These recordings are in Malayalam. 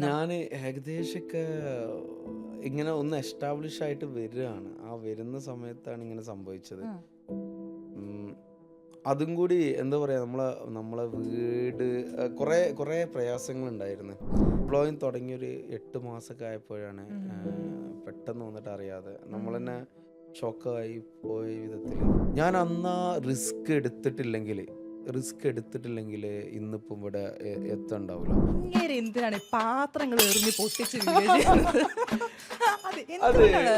ഞാൻ ഏകദേശമൊക്കെ ഇങ്ങനെ ഒന്ന് എസ്റ്റാബ്ലിഷ് ആയിട്ട് വരികയാണ്. ആ വരുന്ന സമയത്താണ് ഇങ്ങനെ സംഭവിച്ചത്. ഉം. ഉം, അതും കൂടി എന്താ പറയുക, നമ്മളെ വീട് കുറേ കുറേ പ്രയാസങ്ങളുണ്ടായിരുന്നു. ഉം. വ്ളോഗിങ് തുടങ്ങിയൊരു 8 മാസമൊക്കെ ആയപ്പോഴാണ് ഉം. പെട്ടെന്ന് വന്നിട്ട് അറിയാതെ നമ്മൾ ഉം. തന്നെ ഷോക്കായി പോയ വിധത്തിൽ. ഞാൻ അന്ന് റിസ്ക് എടുത്തിട്ടില്ലെങ്കിൽ ഇന്നിപ്പം ഇവിടെ എത്തണ്ടാവില്ല. ഇങ്ങേര് എന്തിനാണ് ഈ പാത്രങ്ങൾ എറിഞ്ഞ് പൊട്ടിച്ച് വീഡിയോ ചെയ്യുന്നത്? അത് അത് എന്തുകൊണ്ടാണ്?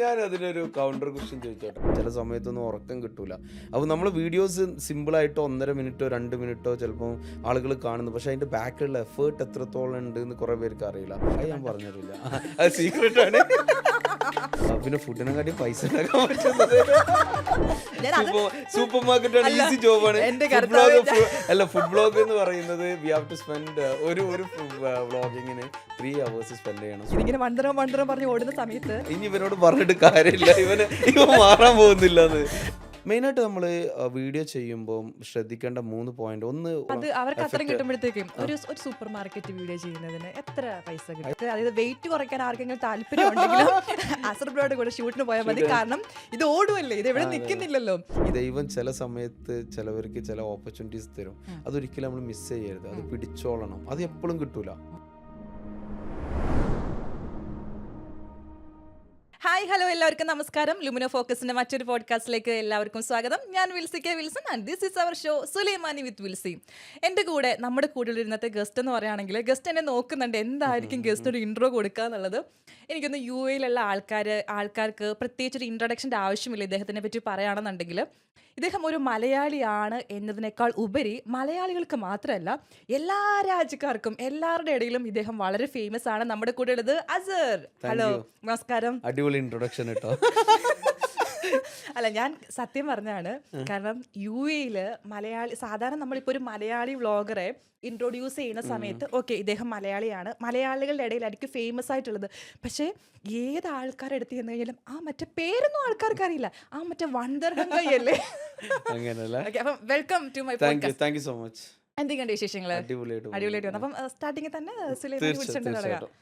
ഞാൻ അതിനൊരു കൗണ്ടർ ക്വസ്റ്റ്യൻ ചോദിച്ചോട്ടെ. ചില സമയത്തൊന്നും ഉറക്കം കിട്ടൂല. അപ്പോൾ നമ്മൾ വീഡിയോസ് സിമ്പിളായിട്ടോ 1.5 മിനിറ്റോ 2 മിനിറ്റോ ചിലപ്പോൾ ആളുകൾ കാണുന്നു. പക്ഷെ അതിന്റെ ബാക്കിലുള്ള എഫേർട്ട് എത്രത്തോളം ഉണ്ട് എന്ന് കുറെ പേർക്ക് അറിയില്ല. അത് ഞാൻ പറഞ്ഞിട്ടില്ല, അത് സീക്രട്ട് ആണ്. പിന്നെ ഫുഡിനെക്കാട്ടി പൈസ ഉണ്ടാക്കാൻ പറ്റുന്നത് ഞാൻ അത് സൂപ്പർ മാർക്കറ്റാണ്, അല്ല, ഈസി ജോബാണ്. എന്റെ ഫുഡ് കർത്താവേ, ബ്ലോഗ് അല്ല, ഫുഡ് ബ്ലോഗ് എന്ന് പറയുന്നത് വി ഹാവ് ടു സ്പെൻഡ് ഒരു വ്ളോഗിങ്ങിന് 3 hours സ്പെൻഡ് ചെയ്യണം. ഇതിങ്ങനെ മണ്ടരം മണ്ടരം പറഞ്ഞ് ഓടുന്ന സമയത്ത് ഇനി ഇവനോട് പറഞ്ഞിട്ട് കാര്യമില്ല, ഇവൻ മാറാൻ പോകുന്നില്ലെന്ന്. മെയിനായിട്ട് നമ്മൾ വീഡിയോ ചെയ്യുമ്പോൾ ശ്രദ്ധിക്കേണ്ട 3 പോയിന്റ്. ഒന്ന്, അത് അവർക്ക് അത്രയും effect. കിട്ടുമ്പോഴത്തേക്കും ഒരു സൂപ്പർ മാർക്കറ്റ് വീഡിയോ ചെയ്യുന്നതിന് എത്ര പൈസ കിട്ടും? അതായത് വെയിറ്റ് കുറയ്ക്കാൻ ആർക്കെങ്കിലും താല്പര്യം ഉണ്ടെങ്കിലും അസർബ്രോയുടെ കൂടെ ഷൂട്ടിന് പോയാൽ മതി. കാരണം ഇത് ഓടുമല്ലേ, ഇത് എവിടെ നിൽക്കുന്നില്ലല്ലോ. ദൈവം ചില സമയത്ത് ചിലവർക്ക് ചില ഓപ്പർച്യൂണിറ്റീസ് തരും. അതൊരിക്കലും നമ്മൾ മിസ് ചെയ്യരുത്, അത് പിടിച്ചോളണം. അത് എപ്പോഴും കിട്ടൂല. ഹായ് ഹലോ, എല്ലാവർക്കും നമസ്കാരം. ലുമിനോ ഫോക്കസിന്റെ മറ്റൊരു പോഡ്കാസ്റ്റിലേക്ക് എല്ലാവർക്കും സ്വാഗതം. ഞാൻ Wilsy K Wilson and this is our show Sulaimani with Wilsy. എൻ്റെ കൂടെ നമ്മുടെ കൂടെ ഇന്നത്തെ ഗസ്റ്റ് എന്ന് പറയുകയാണെങ്കിൽ, ഗസ്റ്റ് എന്നെ നോക്കുന്നുണ്ട് എന്തായിരിക്കും ഗസ്റ്റ് ഒരു ഇൻട്രോ കൊടുക്കുക എന്നുള്ളത്. എനിക്കൊന്ന് യു എയിലുള്ള ആൾക്കാർക്ക് പ്രത്യേകിച്ച് ഒരു ഇൻട്രൊഡക്ഷൻ്റെ ആവശ്യമില്ല ഇദ്ദേഹത്തിനെ പറ്റി പറയുകയാണെന്നുണ്ടെങ്കിൽ. ഇദ്ദേഹം ഒരു മലയാളിയാണ് എന്നതിനേക്കാൾ ഉപരി മലയാളികൾക്ക് മാത്രമല്ല എല്ലാ രാജ്യക്കാർക്കും എല്ലാവരുടെ ഇടയിലും ഇദ്ദേഹം വളരെ ഫേമസ് ആണ്. നമ്മുടെ കൂടെ ഉള്ളത് അസർ. ഹലോ, നമസ്കാരം. അടിപൊളി ഇൻട്രൊഡക്ഷൻ കേട്ടോ. അല്ല, ഞാൻ സത്യം പറഞ്ഞാണ്. കാരണം യു എയില് സാധാരണ നമ്മളിപ്പോൾ ഒരു മലയാളി വ്ളോഗറെ ഇൻട്രൊഡ്യൂസ് ചെയ്യുന്ന സമയത്ത് ഓക്കെ ഇദ്ദേഹം മലയാളിയാണ്, മലയാളികളുടെ ഇടയിലായിരിക്കും ഫേമസ് ആയിട്ടുള്ളത്. പക്ഷേ ഏത് ആൾക്കാരെ എടുത്ത് ചെന്ന് കഴിഞ്ഞാലും ആ മറ്റേ പേരൊന്നും ആൾക്കാർക്ക് അറിയില്ല, ആ മറ്റേ വണ്ടർഹങ്കയല്ലേ. അങ്ങനല്ലേ. അപ്പം welcome to my podcast. Thank you so much. എന്തൊക്കെയുണ്ട് വിശേഷങ്ങള്? അടിപൊളിയായിട്ട് വന്നു. അപ്പം സ്റ്റാർട്ടിങ്ങിൽ തന്നെ സുലൈമാനെ കുറിച്ചിട്ട് തുടങ്ങാം. തീർച്ചയായിട്ടും.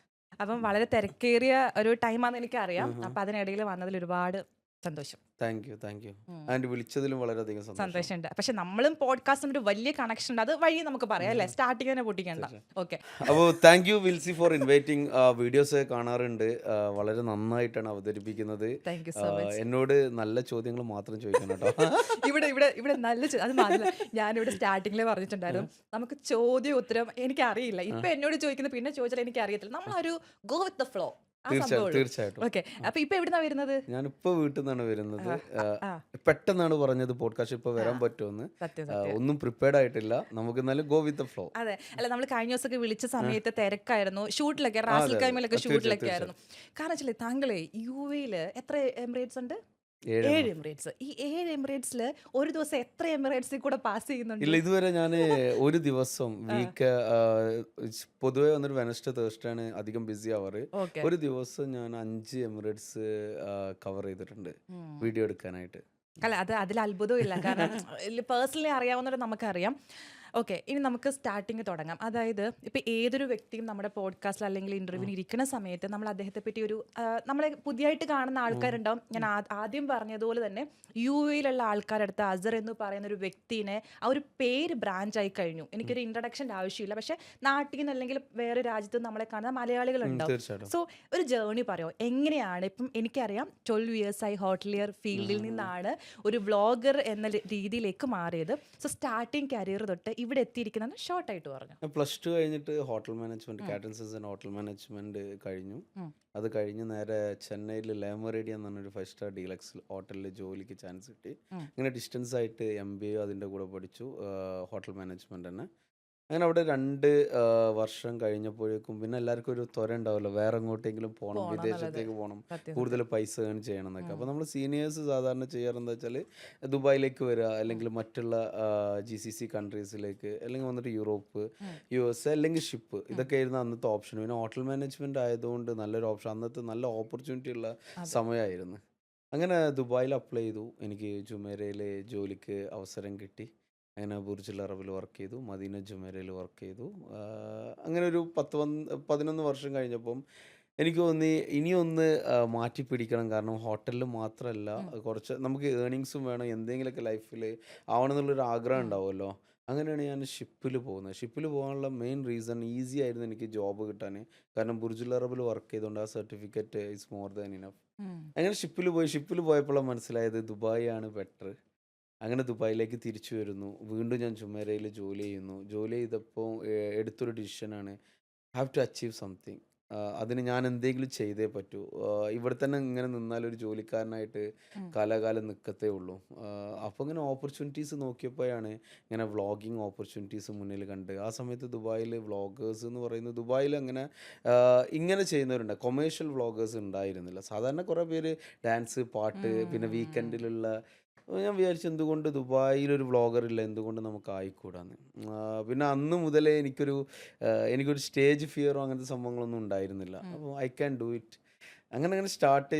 അപ്പം വളരെ തിരക്കേറിയ ഒരു ടൈമാണെന്ന് എനിക്കറിയാം. അപ്പം അതിനിടയിൽ വന്നതിൽ ഒരുപാട് സന്തോഷം. Thank you. ആൻഡ് വിളിച്ചതിലും വളരെയധികം സന്തോഷം. സന്തോഷമുണ്ട്. പക്ഷെ നമ്മളും പോഡ്കാസ്റ്റും ഒരു വലിയ കണക്ഷൻ ഉണ്ട്. അത് വഴി നമുക്ക് പറയാം അല്ലേ, സ്റ്റാർട്ടിങ് തന്നെ പൊട്ടിക്കണ്ട. ഓക്കെ, അപ്പോൾ thank U Wilsy for inviting. Videos കാണാറുണ്ട്, വളരെ നന്നായിട്ടാണ് അവതരിപ്പിക്കുന്നത്. Thank you so much. എന്നോട് നല്ല ചോദ്യങ്ങൾ മാത്രം ചോദിക്കണം കേട്ടോ. ഇവിടെ നല്ല അത് മാത്രമല്ല, ഞാനിവിടെ സ്റ്റാർട്ടിങ്ങിൽ പറഞ്ഞിട്ടുണ്ടായിരുന്നു നമുക്ക് ചോദ്യം ഉത്തരം എനിക്കറിയില്ല. ഇപ്പൊ എന്നോട് ചോദിക്കുന്നത് പിന്നെ ചോദിച്ചാൽ എനിക്ക് അറിയത്തില്ല. നമ്മളൊരു ഗോ വിത്ത് ദ ഫ്ലോ. തീർച്ചയായിട്ടും. ഓക്കെ, അപ്പൊ ഇപ്പൊ എവിടുന്നാ വരുന്നത്? ഞാനിപ്പോ വീട്ടിൽ നിന്നാണ് വരുന്നത്. ആ, പെട്ടെന്നാണ് പറഞ്ഞത് പോഡ്കാസ്റ്റ് ഇപ്പൊ വരാൻ പറ്റുമെന്ന്. സത്യം. ഒന്നും പ്രിപ്പയർഡ് ആയിട്ടില്ല. നമുക്ക് എന്നാലും ഗോ വിത്ത് ദ ഫ്ലോ. അതെ, അല്ല, നമ്മൾ കഴിഞ്ഞ ദിവസമൊക്കെ വിളിച്ച സമയത്ത് തിരക്കായിരുന്നു, ഷൂട്ടിലൊക്കെ റാസൽ കൈമലൊക്കെ ഷൂട്ടിലൊക്കെ ആയിരുന്നു. കാരണം വെച്ചാൽ താങ്കളെ യു എയില് എത്ര എമിറേറ്റ്സ് ഉണ്ട്? 7 എമിറേറ്റ്സ്. ഈ 7 എമിറേറ്റ്സിൽ ഒരു ദിവസം എത്ര എമിറേറ്റ്സിൽ കൂടെ പാസ് ചെയ്യുന്നുണ്ട്? ഇല്ല, ഇതുവരെ ഞാൻ ഒരു ദിവസം വീക്ക് പൊതുവേ വന്നൊരു വെനസ്ഡേ തേഴ്സ്ഡേ ആണ് അധികം ബിസി ആവാറ്. ഓക്കെ. ഒരു ദിവസം ഞാൻ 5 എമിറേറ്റ്സ് കവർ ചെയ്തിട്ടുണ്ട് വീഡിയോ എടുക്കാനായിട്ട്. അല്ല, അതിൽ അത്ഭുതവും ഇല്ല. കാരണം പേഴ്സണലി അറിയാവുന്നത് നമുക്കറിയാം. ഓക്കെ, ഇനി നമുക്ക് സ്റ്റാർട്ടിങ് തുടങ്ങാം. അതായത് ഇപ്പം ഏതൊരു വ്യക്തിയും നമ്മുടെ പോഡ്കാസ്റ്റിൽ അല്ലെങ്കിൽ ഇൻ്റർവ്യൂവിന് ഇരിക്കുന്ന സമയത്ത് നമ്മൾ അദ്ദേഹത്തെ പറ്റി നമ്മളെ പുതിയതായിട്ട് കാണുന്ന ആൾക്കാരുണ്ടാവും. ഞാൻ ആദ്യം പറഞ്ഞതുപോലെ തന്നെ യു എയിലുള്ള ആൾക്കാരടുത്ത് അസർ എന്ന് പറയുന്ന ഒരു വ്യക്തിനെ ആ ഒരു പേര് ബ്രാഞ്ചായി കഴിഞ്ഞു. എനിക്കൊരു ഇൻട്രഡക്ഷൻ്റെ ആവശ്യമില്ല. പക്ഷേ നാട്ടിൽ നിന്ന് അല്ലെങ്കിൽ വേറെ രാജ്യത്ത് നമ്മളെ കാണുന്ന മലയാളികളുണ്ടാവും. തീർച്ചയായിട്ടും. സോ ഒരു ജേർണി പറയുമോ, എങ്ങനെയാണ്? ഇപ്പം എനിക്കറിയാം 12 ഇയേഴ്സായി ഹോട്ടലിയർ ഫീൽഡിൽ നിന്നാണ് ഒരു വ്ളോഗർ എന്ന രീതിയിലേക്ക് മാറിയത്. സോ സ്റ്റാർട്ടിങ് കരിയർ തൊട്ട് ഇവിടെ എത്തിയിരിക്കുന്നത് ഷോർട്ടായിട്ട് പറഞ്ഞു. +2 കഴിഞ്ഞിട്ട് hotel management, catering season hotel management കഴിഞ്ഞു. അത് കഴിഞ്ഞ് നേരെ ചെന്നൈയിൽ ലേമറേഡിയ എന്ന് പറഞ്ഞൊരു 5 സ്റ്റാർ ഡീലക്സ് ഹോട്ടലിൽ ജോലിക്ക് ചാൻസ് കിട്ടി. ഇങ്ങനെ ഡിസ്റ്റൻസ് ആയിട്ട് MBA അതിൻ്റെ കൂടെ പഠിച്ചു, ഹോട്ടൽ മാനേജ്മെന്റ് തന്നെ. അങ്ങനെ അവിടെ 2 വർഷം കഴിഞ്ഞപ്പോഴേക്കും പിന്നെ എല്ലാവർക്കും ഒരു ത്വര ഉണ്ടാവുമല്ലോ, വേറെ എങ്ങോട്ടെങ്കിലും പോകണം, വിദേശത്തേക്ക് പോകണം, കൂടുതൽ പൈസ ഏൺ ചെയ്യണം എന്നൊക്കെ. അപ്പോൾ നമ്മൾ സീനിയേഴ്സ് സാധാരണ ചെയ്യാറെന്താ വെച്ചാൽ ദുബായിലേക്ക് വരിക, അല്ലെങ്കിൽ മറ്റുള്ള GCC കൺട്രീസിലേക്ക്, അല്ലെങ്കിൽ വന്നിട്ട് യൂറോപ്പ്, US, അല്ലെങ്കിൽ ഷിപ്പ്. ഇതൊക്കെ ആയിരുന്നു അന്നത്തെ ഓപ്ഷൻ. പിന്നെ ഹോട്ടൽ മാനേജ്മെന്റ് ആയതുകൊണ്ട് നല്ലൊരു ഓപ്ഷൻ, അന്നത്തെ നല്ല ഓപ്പർച്യൂണിറ്റി ഉള്ള സമയമായിരുന്നു. അങ്ങനെ ദുബായിൽ അപ്ലൈ ചെയ്തു. എനിക്ക് ജുമേരയിൽ ജോലിക്ക് അവസരം കിട്ടി. അങ്ങനെ ബുർജുൽ അറബിൽ വർക്ക് ചെയ്തു, മദീന ജുമേരയിൽ വർക്ക് ചെയ്തു. അങ്ങനെ ഒരു 11 വർഷം കഴിഞ്ഞപ്പം എനിക്ക് തോന്നി ഇനിയൊന്ന് മാറ്റി പിടിക്കണം. കാരണം ഹോട്ടലിൽ മാത്രമല്ല, ഉം. കുറച്ച് നമുക്ക് ഏർണിങ്സും വേണം, എന്തെങ്കിലുമൊക്കെ ലൈഫിൽ ആവണം എന്നുള്ളൊരു ആഗ്രഹം ഉം. ഉണ്ടാവുമല്ലോ. അങ്ങനെയാണ് ഞാൻ ഷിപ്പിൽ പോകുന്നത്. ഷിപ്പിൽ പോകാനുള്ള മെയിൻ റീസൺ ഈസി ആയിരുന്നു എനിക്ക് ജോബ് കിട്ടാൻ. കാരണം ബുർജുൽ അറബിൽ വർക്ക് ചെയ്തുകൊണ്ട് ആ certificate is more than enough. ഉം. അങ്ങനെ ഷിപ്പിൽ പോയി. ഷിപ്പിൽ പോയപ്പോഴാണ് മനസ്സിലായത് ദുബായ് ആണ് ബെറ്റർ. അങ്ങനെ ദുബായിലേക്ക് തിരിച്ചു വരുന്നു. വീണ്ടും ഞാൻ ജുമേറയിൽ ജോലി ചെയ്യുന്നു. ജോലി ചെയ്തപ്പോൾ എടുത്തൊരു ഡിസിഷനാണ്, ഹാവ് ടു അച്ചീവ് സംതിങ്. അതിന് ഞാൻ എന്തെങ്കിലും ചെയ്തേ പറ്റൂ. ഇവിടെ തന്നെ ഇങ്ങനെ നിന്നാൽ ഒരു ജോലിക്കാരനായിട്ട് ഉം. കാലാകാലം നിൽക്കത്തേ ഉള്ളൂ. അപ്പോൾ ഇങ്ങനെ ഓപ്പർച്യൂണിറ്റീസ് നോക്കിയപ്പോഴാണ് ഇങ്ങനെ വ്ളോഗിങ് ഓപ്പർച്യൂണിറ്റീസ് മുന്നിൽ കണ്ട്. ആ സമയത്ത് ദുബായിൽ വ്ളോഗേഴ്സ് എന്ന് പറയുന്നത് ദുബായിൽ അങ്ങനെ ഇങ്ങനെ ചെയ്യുന്നവരുണ്ട്. കൊമേഴ്ഷ്യൽ വ്ളോഗേഴ്സ് ഉണ്ടായിരുന്നില്ല. സാധാരണ കുറേ പേര് ഡാൻസ്, പാട്ട്, പിന്നെ ഉം. വീക്കെൻഡിലുള്ള ഞാൻ വിചാരിച്ചു എന്തുകൊണ്ട് ദുബായിലൊരു വ്ളോഗറില്ല, എന്തുകൊണ്ട് നമുക്ക് ആയിക്കൂടാന്ന്. പിന്നെ അന്ന് മുതലേ എനിക്കൊരു സ്റ്റേജ് ഫിയറോ അങ്ങനത്തെ സംഭവങ്ങളൊന്നും ഉണ്ടായിരുന്നില്ല. ഉം. അപ്പോൾ ഐ ക്യാൻ ഡു ഇറ്റ്. അങ്ങനെ സ്റ്റാർട്ട്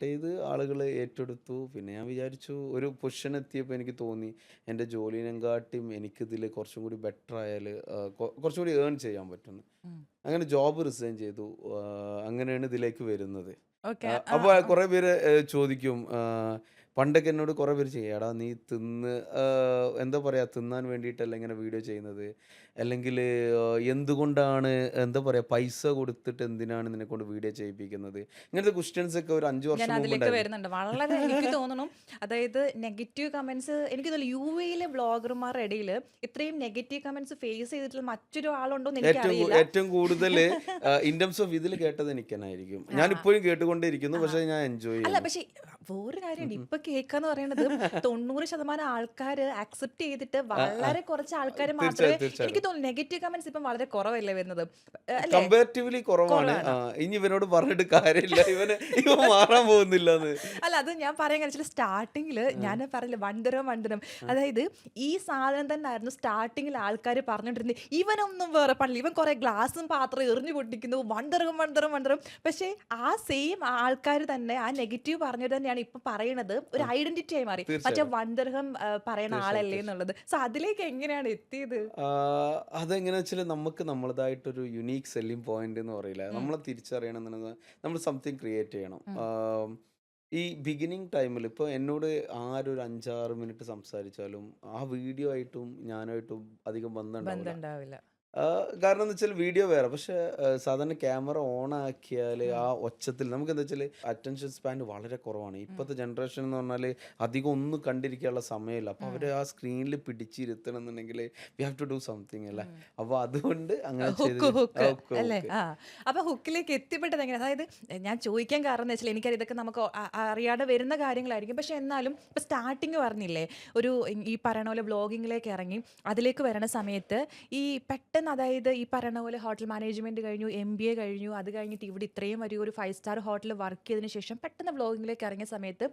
ചെയ്ത് ആളുകൾ ഏറ്റെടുത്തു. പിന്നെ ഞാൻ വിചാരിച്ചു ഒരു പൊസിഷൻ എത്തിയപ്പോൾ എനിക്ക് തോന്നി എൻ്റെ ജോലിനെക്കാട്ടിയും എനിക്കിതിൽ കുറച്ചും കൂടി ബെറ്റർ ആയാൽ കുറച്ചും കൂടി ഏൺ ചെയ്യാൻ പറ്റുമെന്ന്. ഉം. അങ്ങനെ ജോബ് റിസൈൻ ചെയ്തു. അങ്ങനെയാണ് ഇതിലേക്ക് വരുന്നത്. ഓക്കെ. അപ്പോൾ കുറേ പേര് ചോദിക്കും, പണ്ടൊക്കെ എന്നോട് കുറേ പേര് ചെയ്യും, "എടാ നീ എന്താ പറയുക, തിന്നാൻ വേണ്ടിയിട്ടല്ല ഇങ്ങനെ വീഡിയോ ചെയ്യുന്നത്, അല്ലെങ്കിൽ എന്തുകൊണ്ടാണ്, എന്താ പറയുക, പൈസ കൊടുത്തിട്ട് എന്തിനാണ് നിന്നെക്കൊണ്ട് വീഡിയോ ചെയ്യിപ്പിക്കുന്നത്?" ഇങ്ങനത്തെ ക്വസ്റ്റ്യൻസ് ഒക്കെ ഒരു 5 ഞാൻ വർഷം മുമ്പ് അതിലേക്ക് ഉണ്ടായിരുന്നു. വരുന്നുണ്ട്. വളരെ എനിക്ക് തോന്നുന്നു, അതായത് നെഗറ്റീവ് കമന്റ്സ് എനിക്ക് തോന്നുന്നു യുഎയിലെ വ്ളോഗർമാരുടെ ഇടയിൽ ഇത്രയും നെഗറ്റീവ് കമന്റ്സ് ഫേസ് ചെയ്തിട്ടുള്ള മറ്റൊരു ആളുണ്ടോ എന്ന് എനിക്കറിയില്ല. ഏറ്റവും കൂടുതൽ ഇൻ ടേംസ് ഓഫ് ഇതിൽ കേട്ടത് എനിക്ക് തന്നെയായിരിക്കും. ആ. ഞാൻ ഇപ്പോഴും കേട്ടുകൊണ്ടേയിരിക്കുന്നു, ആ. പക്ഷേ ഞാൻ എൻജോയ് അല്ല, ചെയ്യുന്നു. പക്ഷെ വേറൊരു കാര്യമുണ്ട്. ഇപ്പൊ കേൾക്കാന്ന് പറയുന്നത് 90% ആൾക്കാര് അക്സെപ്റ്റ് ചെയ്തിട്ട് ആ, ആ. വളരെ കുറച്ച് ആൾക്കാർ മാത്രമേ, തീർച്ചയായും എനിക്ക് തീർച്ചയായും തോന്നുന്നു നെഗറ്റീവ് കമന്റ്സ് ഇപ്പം വളരെ കുറവല്ലേ വരുന്നത്, അല്ലേ? കമ്പാരിറ്റീവ്ലി കുറവാണ്. കുറവാണ്. ഇനി ഇവനോട് പറഞ്ഞിട്ട് കാര്യമില്ല, ഇവൻ മാറാൻ പോകുന്നില്ല എന്ന്. അല്ല, അത് ഞാൻ പറയാൻ കാണിച്ചാൽ സ്റ്റാർട്ടിങ്ങിൽ ഞാൻ പറഞ്ഞില്ല വണ്ടരം വണ്ടരം, അതായത് ഈ സാധനം തന്നെ ആയിരുന്നു സ്റ്റാർട്ടിങ്ങിൽ ആൾക്കാർ പറഞ്ഞുകൊണ്ടിരുന്നത്. ഇവനൊന്നും വേറെ പണില്ല, ഇവൻ കുറെ ഗ്ലാസും പാത്രം എറിഞ്ഞു പൊട്ടിക്കുന്നു, വണ്ടറും വണ്ടറും വണ്ടറും. പക്ഷേ ആ സെയിം ആൾക്കാർ തന്നെ ആ നെഗറ്റീവ് പറഞ്ഞത് തന്നെയാണ് ഇപ്പൊ പറയണത് ഒരു ഐഡന്റിറ്റി ആയി മാറി. മറ്റേ തീർച്ചയായും വണ്ടർഹം പറയണ തീർച്ചയായും ആളല്ലേ തീർച്ചയായും എന്നുള്ളത്. സോ അതിലേക്ക് എങ്ങനെയാണ് എത്തിയത്? അതെങ്ങനെയാ വെച്ചാൽ നമുക്ക് നമ്മളതായിട്ടൊരു യുണീക്ക് സെല്ലിംഗ് പോയിന്റ് എന്ന് പറയില്ല, ഉം. നമ്മളെ തിരിച്ചറിയണം എന്നുള്ളത്. നമ്മൾ സംതിങ് ക്രിയേറ്റ് ചെയ്യണം. ഉം. ഈ ബിഗിനിങ് ടൈമിൽ ഇപ്പോൾ എന്നോട് ആരൊരു 5-6 മിനിറ്റ് സംസാരിച്ചാലും ആ വീഡിയോ ആയിട്ടും ഞാനായിട്ടും അധികം ബന്ധം ഉണ്ടാവില്ല. ബന്ധം ഉണ്ടാവില്ല. കാരണം എന്ന് വെച്ചാൽ വീഡിയോ വേറെ. പക്ഷേ സാധാരണ ക്യാമറ ഓൺ ആക്കിയാൽ ആ ഉം. ഒച്ചത്തിൽ നമുക്ക് എന്താ വെച്ചാൽ അറ്റൻഷൻ സ്പാൻ വളരെ കുറവാണ്. ഉം. ഇപ്പോഴത്തെ ജനറേഷൻ എന്ന് പറഞ്ഞാൽ അധികം ഒന്നും കണ്ടിരിക്കാനുള്ള സമയമില്ല. അപ്പോൾ ഉം. അവരെ ആ സ്ക്രീനിൽ പിടിച്ചിരുത്തണം എന്നുണ്ടെങ്കിൽ we have to do something അല്ലേ. ഉം. അപ്പോൾ അതുകൊണ്ട് അങ്ങനെ ഹുക്ക് ചെയ്ത് ഹുക്ക് ഓക്കെ അല്ലേ? ഓക്കെ ആ. അപ്പൊ ഹുക്കിലേക്ക് എത്തിപ്പെട്ടത് എങ്ങനെ? അതായത് ഞാൻ ചോദിക്കാൻ കാരണം എന്ന് വെച്ചാൽ എനിക്കറിയാം ഇതൊക്കെ നമുക്ക് അറിയാതെ വരുന്ന കാര്യങ്ങളായിരിക്കും. പക്ഷെ എന്നാലും ഇപ്പൊ സ്റ്റാർട്ടിങ് പറഞ്ഞില്ലേ, ഒരു ഈ പറയണ പോലെ വ്ളോഗിങ്ങിലേക്ക് ഇറങ്ങി അതിലേക്ക് വരണ സമയത്ത് ഈ പെട്ടെന്ന്, അതായത് ഈ പറയണ പോലെ ഹോട്ടൽ മാനേജ്മെന്റ് കഴിഞ്ഞു, MBA കഴിഞ്ഞു, അത് കഴിഞ്ഞിട്ട് ഇവിടെ ഇത്രയും വലിയ ഒരു 5 സ്റ്റാർ ഹോട്ടലിൽ വർക്ക് ചെയ്തതിന് ശേഷം പെട്ടെന്ന് വ്ളോഗിങ്ങിലേക്ക് ഇറങ്ങിയ സമയത്ത്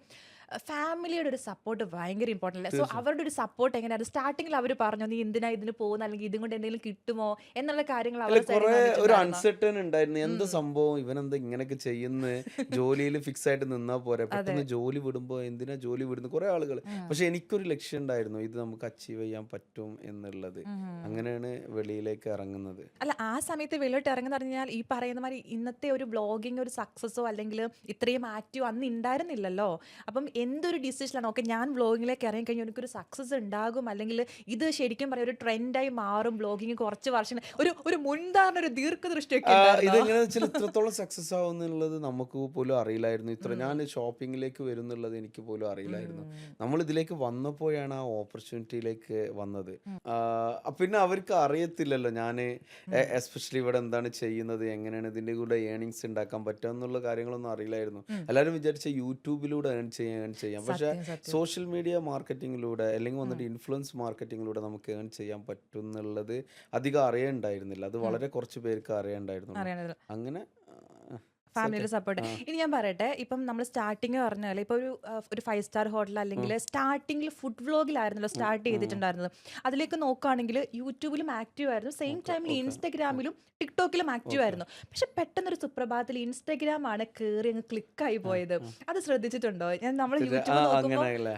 ഫാമിലിയുടെ ഒരു സപ്പോർട്ട് ഭയങ്കര ഇമ്പോർട്ടൻ്റ് അല്ലേ? സോ തീർച്ചയായും. അവരുടെ ഒരു സപ്പോർട്ട് എങ്ങനെയായിരുന്നു? സ്റ്റാർട്ടിങ്ങിൽ അവർ പറഞ്ഞു നീ എന്തിനാ ഇതിന് പോകുന്നത്, അല്ലെങ്കിൽ ഇതും കൊണ്ട് എന്തെങ്കിലും കിട്ടുമോ എന്നുള്ള കാര്യങ്ങൾ അല്ല, അവരുടെ സൈഡിൽ കുറേ നിന്ന് ഒരു വന്നിട്ടുണ്ടായിരുന്നോ? അൺസർട്ടൺ ഉണ്ടായിരുന്നു. എന്ത് ഉം. സംഭവം, ഇവനെന്താ ഇങ്ങനെയൊക്കെ ചെയ്യുന്നത്, ജോലിയിൽ ഫിക്സ് ആയിട്ട് നിന്നാൽ പോരെ, അതെ. പെട്ടെന്ന് ജോലി വിടുമ്പോൾ എന്തിനാ ജോലി വിടുന്നത്, കുറേ ആളുകൾ. ഉം. പക്ഷെ എനിക്കൊരു ലക്ഷ്യം ഉണ്ടായിരുന്നു, ഇത് നമുക്ക് അച്ചീവ് ചെയ്യാൻ പറ്റും എന്നുള്ളത്. ഉം. അങ്ങനെയാണ് വെളിയിലേക്ക് ഇറങ്ങുന്നത്. അല്ല, ആ സമയത്ത് വെളിയോട്ട് ഇറങ്ങുന്ന പറഞ്ഞാൽ ഈ പറയുന്ന മാതിരി ഇന്നത്തെ ഒരു ബ്ലോഗിങ് ഒരു സക്സസോ അല്ലെങ്കിൽ ഇത്രയും ആക്റ്റീവ് അന്ന് ഉണ്ടായിരുന്നില്ലല്ലോ. അപ്പം എന്തൊരു ഡിസിഷനാണ്, ഓക്കെ ഞാൻ വ്ളോഗിങ്ങിലേക്ക് ഇറങ്ങി കഴിഞ്ഞാൽ എനിക്കൊരു സക്സസ് ഉണ്ടാകും, അല്ലെങ്കിൽ ഇത് ശരിക്കും പറയാം ഒരു ട്രെൻഡായി മാറും വ്ളോഗിങ് കുറച്ച് വർഷം, ഒരു ഒരു മുൻധാരണ, ഒരു ദീർഘദൃഷ്ടിയൊക്കെ ഉണ്ടായിരുന്നോ? ഇതെങ്ങനെയാണെന്ന് വെച്ചാൽ ഇത്രത്തോളം സക്സസ് ആവും എന്നുള്ളത് നമുക്ക് പോലും അറിയില്ലായിരുന്നു. ഉം. ഞാൻ ഷോപ്പിങ്ങിലേക്ക് വരുന്നുള്ളത് എനിക്ക് പോലും അറിയില്ലായിരുന്നു. ഉം. നമ്മൾ ഇതിലേക്ക് വന്നപ്പോഴാണ് ആ ഓപ്പർച്യൂണിറ്റിയിലേക്ക് വന്നത്. ഉം. പിന്നെ അവർക്ക് അറിയത്തില്ലല്ലോ ഞാൻ ഉം. എസ്പെഷ്യലി ഇവിടെ എന്താണ് ചെയ്യുന്നത്, എങ്ങനെയാണ് ഇതിൻ്റെ കൂടെ ഏണിങ്സ് ഉണ്ടാക്കാൻ പറ്റുക എന്നുള്ള കാര്യങ്ങളൊന്നും അറിയില്ലായിരുന്നു. ഉം. എല്ലാവരും വിചാരിച്ച യൂട്യൂബിലൂടെ ഏൺ ചെയ്യാം. പക്ഷേ സത്യം സത്യം. സോഷ്യൽ മീഡിയ മാർക്കറ്റിങ്ങിലൂടെ അല്ലെങ്കിൽ ഉം. വന്നിട്ട് ഇൻഫ്ലുവൻസ് മാർക്കറ്റിങ്ങിലൂടെ നമുക്ക് ഏൺ ചെയ്യാൻ പറ്റും എന്നുള്ളത് അധികം അറിയണ്ടായിരുന്നില്ല. അത് ഉം. വളരെ കുറച്ച് പേർക്ക് അറിയണ്ടായിരുന്നുള്ളൂ. അറിയണത് അങ്ങനെ ഫാമിലിയുടെ സപ്പോർട്ട്. ഇനി ഞാൻ പറയട്ടെ, ഇപ്പം നമ്മൾ സ്റ്റാർട്ടിങ് പറഞ്ഞാൽ ഇപ്പോൾ ഒരു 5 സ്റ്റാർ ഹോട്ടൽ അല്ലെങ്കിൽ സ്റ്റാർട്ടിങ്ങിൽ ഫുഡ് വ്ളോഗിലായിരുന്നല്ലോ സ്റ്റാർട്ട് ചെയ്തിട്ടുണ്ടായിരുന്നത്. അതിലേക്ക് നോക്കുകയാണെങ്കിൽ യൂട്യൂബിലും ആക്റ്റീവ് ആയിരുന്നു, സെയിം ടൈമിൽ ഇൻസ്റ്റഗ്രാമിലും ടിക്ടോക്കിലും ആക്റ്റീവ് ആയിരുന്നു. പക്ഷെ പെട്ടെന്നൊരു സുപ്രഭാതത്തിൽ ഇൻസ്റ്റഗ്രാം ആണ് കയറി അങ്ങ് ക്ലിക്കായി പോയത്. അത് ശ്രദ്ധിച്ചിട്ടുണ്ടോ? നമ്മൾ യൂട്യൂബ് നോക്കുമ്പോൾ